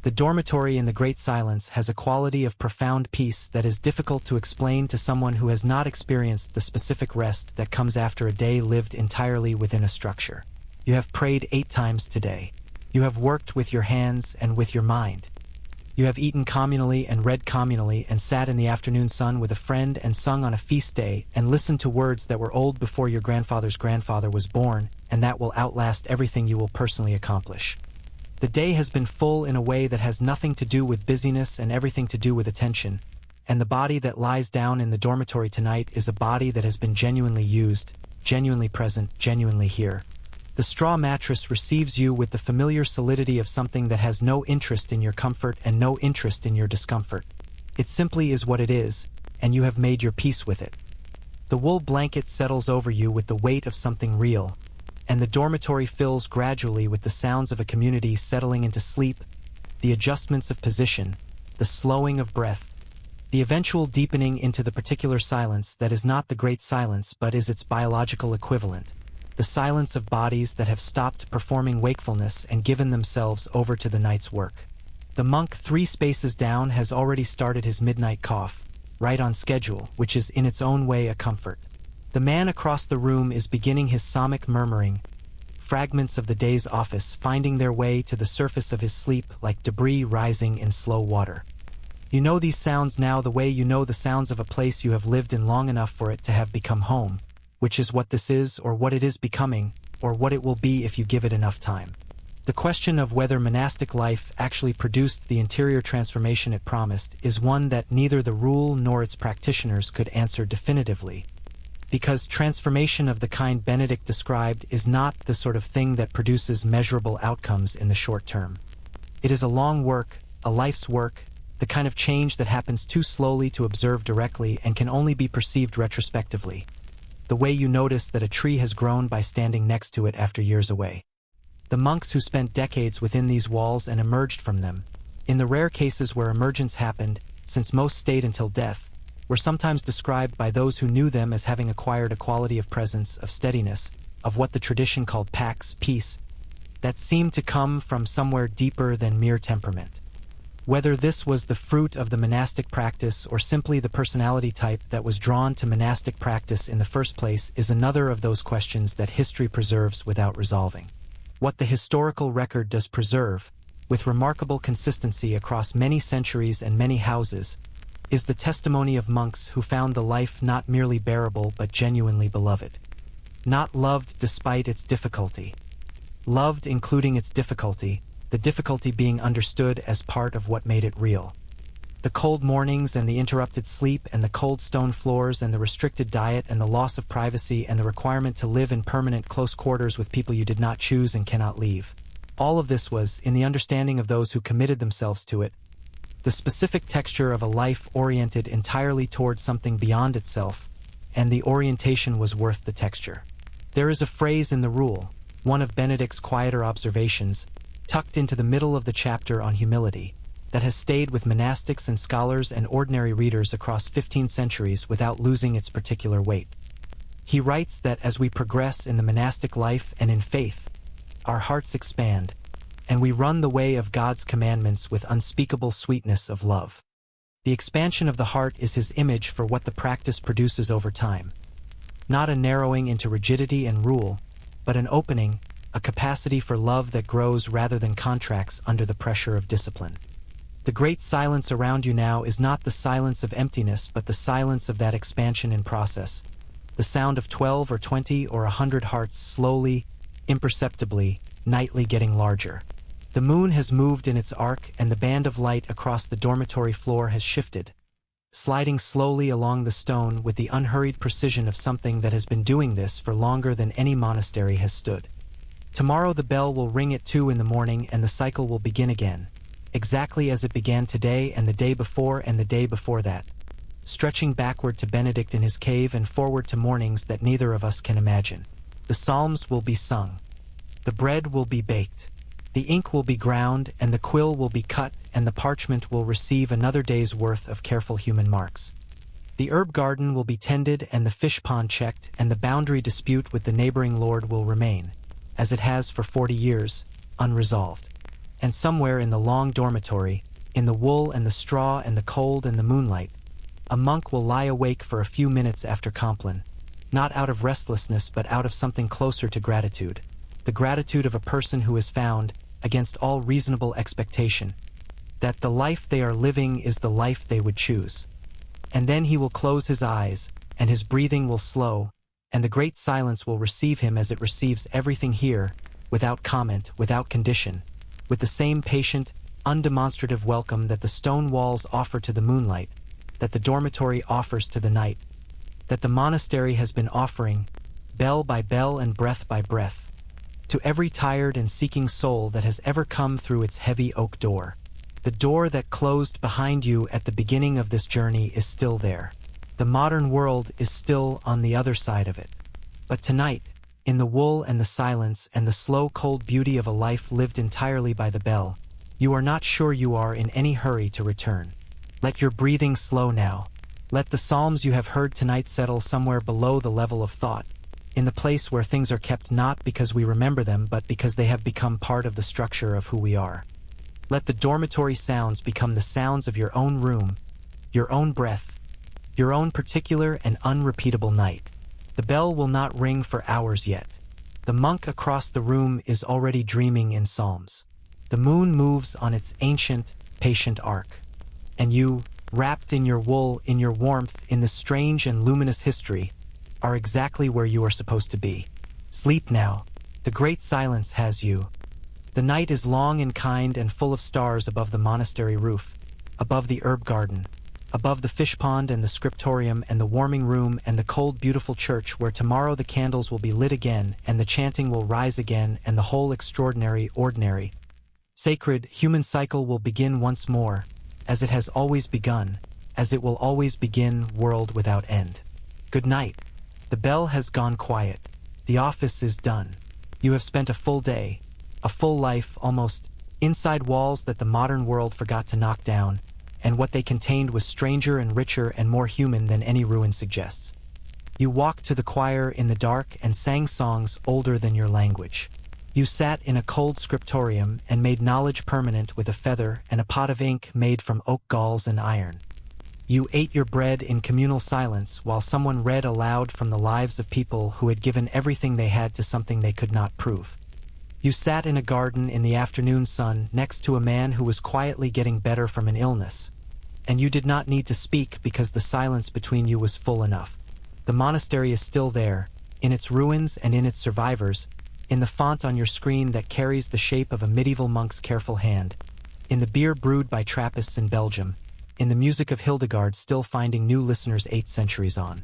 The dormitory in the great silence has a quality of profound peace that is difficult to explain to someone who has not experienced the specific rest that comes after a day lived entirely within a structure. You have prayed 8 times today. You have worked with your hands and with your mind. You have eaten communally and read communally and sat in the afternoon sun with a friend and sung on a feast day and listened to words that were old before your grandfather's grandfather was born and that will outlast everything you will personally accomplish. The day has been full in a way that has nothing to do with busyness and everything to do with attention, and the body that lies down in the dormitory tonight is a body that has been genuinely used, genuinely present, genuinely here. The straw mattress receives you with the familiar solidity of something that has no interest in your comfort and no interest in your discomfort. It simply is what it is, and you have made your peace with it. The wool blanket settles over you with the weight of something real, and the dormitory fills gradually with the sounds of a community settling into sleep, the adjustments of position, the slowing of breath, the eventual deepening into the particular silence that is not the great silence but is its biological equivalent, the silence of bodies that have stopped performing wakefulness and given themselves over to the night's work. The monk 3 spaces down has already started his midnight cough, right on schedule, which is in its own way a comfort. The man across the room is beginning his psalmic murmuring, fragments of the day's office finding their way to the surface of his sleep like debris rising in slow water. You know these sounds now the way you know the sounds of a place you have lived in long enough for it to have become home, which is what this is or what it is becoming, or what it will be if you give it enough time. The question of whether monastic life actually produced the interior transformation it promised is one that neither the rule nor its practitioners could answer definitively, because transformation of the kind Benedict described is not the sort of thing that produces measurable outcomes in the short term. It is a long work, a life's work, the kind of change that happens too slowly to observe directly and can only be perceived retrospectively, the way you notice that a tree has grown by standing next to it after years away. The monks who spent decades within these walls and emerged from them, in the rare cases where emergence happened, since most stayed until death, were sometimes described by those who knew them as having acquired a quality of presence, of steadiness, of what the tradition called pax, peace, that seemed to come from somewhere deeper than mere temperament. Whether this was the fruit of the monastic practice or simply the personality type that was drawn to monastic practice in the first place is another of those questions that history preserves without resolving. What the historical record does preserve, with remarkable consistency across many centuries and many houses, is the testimony of monks who found the life not merely bearable but genuinely beloved. Not loved despite its difficulty. Loved including its difficulty, the difficulty being understood as part of what made it real. The cold mornings and the interrupted sleep and the cold stone floors and the restricted diet and the loss of privacy and the requirement to live in permanent close quarters with people you did not choose and cannot leave. All of this was, in the understanding of those who committed themselves to it, the specific texture of a life oriented entirely toward something beyond itself, and the orientation was worth the texture. There is a phrase in the rule, one of Benedict's quieter observations, tucked into the middle of the chapter on humility, that has stayed with monastics and scholars and ordinary readers across 15 centuries without losing its particular weight. He writes that as we progress in the monastic life and in faith, our hearts expand, and we run the way of God's commandments with unspeakable sweetness of love. The expansion of the heart is his image for what the practice produces over time. Not a narrowing into rigidity and rule, but an opening, a capacity for love that grows rather than contracts under the pressure of discipline. The great silence around you now is not the silence of emptiness, but the silence of that expansion in process. The sound of 12 or 20 or 100 hearts slowly, imperceptibly, nightly getting larger. The moon has moved in its arc, and the band of light across the dormitory floor has shifted, sliding slowly along the stone with the unhurried precision of something that has been doing this for longer than any monastery has stood. Tomorrow the bell will ring at 2 in the morning and the cycle will begin again, exactly as it began today and the day before and the day before that, stretching backward to Benedict in his cave and forward to mornings that neither of us can imagine. The psalms will be sung. The bread will be baked. The ink will be ground and the quill will be cut and the parchment will receive another day's worth of careful human marks. The herb garden will be tended and the fish pond checked, and the boundary dispute with the neighboring lord will remain, as it has for 40 years, unresolved. And somewhere in the long dormitory, in the wool and the straw and the cold and the moonlight, a monk will lie awake for a few minutes after Compline, not out of restlessness but out of something closer to gratitude, the gratitude of a person who has found, against all reasonable expectation, that the life they are living is the life they would choose. And then he will close his eyes, and his breathing will slow, and the great silence will receive him as it receives everything here, without comment, without condition, with the same patient, undemonstrative welcome that the stone walls offer to the moonlight, that the dormitory offers to the night, that the monastery has been offering, bell by bell and breath by breath, to every tired and seeking soul that has ever come through its heavy oak door. The door that closed behind you at the beginning of this journey is still there. The modern world is still on the other side of it. But tonight, in the wool and the silence and the slow cold beauty of a life lived entirely by the bell, you are not sure you are in any hurry to return. Let your breathing slow now. Let the psalms you have heard tonight settle somewhere below the level of thought, in the place where things are kept not because we remember them but because they have become part of the structure of who we are. Let the dormitory sounds become the sounds of your own room, your own breath, your own particular and unrepeatable night. The bell will not ring for hours yet. The monk across the room is already dreaming in psalms. The moon moves on its ancient, patient arc. And you, wrapped in your wool, in your warmth, in this strange and luminous history, are exactly where you are supposed to be. Sleep now. The great silence has you. The night is long and kind and full of stars above the monastery roof, above the herb garden, above the fish pond and the scriptorium and the warming room and the cold beautiful church where tomorrow the candles will be lit again and the chanting will rise again and the whole extraordinary, ordinary, sacred, human cycle will begin once more, as it has always begun, as it will always begin, world without end. Good night. The bell has gone quiet. The office is done. You have spent a full day, a full life, almost, inside walls that the modern world forgot to knock down, and what they contained was stranger and richer and more human than any ruin suggests. You walked to the choir in the dark and sang songs older than your language. You sat in a cold scriptorium and made knowledge permanent with a feather and a pot of ink made from oak galls and iron. You ate your bread in communal silence while someone read aloud from the lives of people who had given everything they had to something they could not prove. You sat in a garden in the afternoon sun next to a man who was quietly getting better from an illness, and you did not need to speak because the silence between you was full enough. The monastery is still there, in its ruins and in its survivors, in the font on your screen that carries the shape of a medieval monk's careful hand, in the beer brewed by Trappists in Belgium, in the music of Hildegard still finding new listeners 8 centuries on.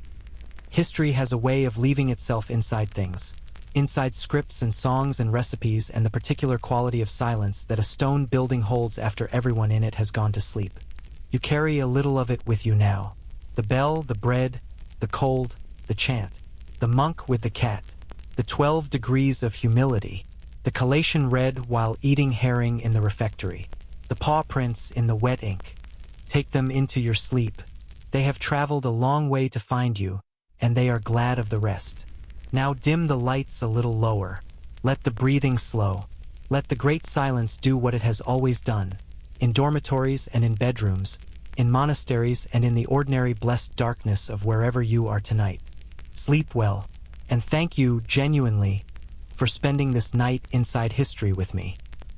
History has a way of leaving itself inside things, inside scripts and songs and recipes and the particular quality of silence that a stone building holds after everyone in it has gone to sleep. You carry a little of it with you now. The bell, the bread, the cold, the chant. The monk with the cat. The 12 degrees of humility. The collation read while eating herring in the refectory. The paw prints in the wet ink. Take them into your sleep. They have traveled a long way to find you, and they are glad of the rest. Now dim the lights a little lower. Let the breathing slow. Let the great silence do what it has always done. In dormitories and in bedrooms, in monasteries and in the ordinary blessed darkness of wherever you are tonight. Sleep well, and thank you genuinely for spending this night inside history with me.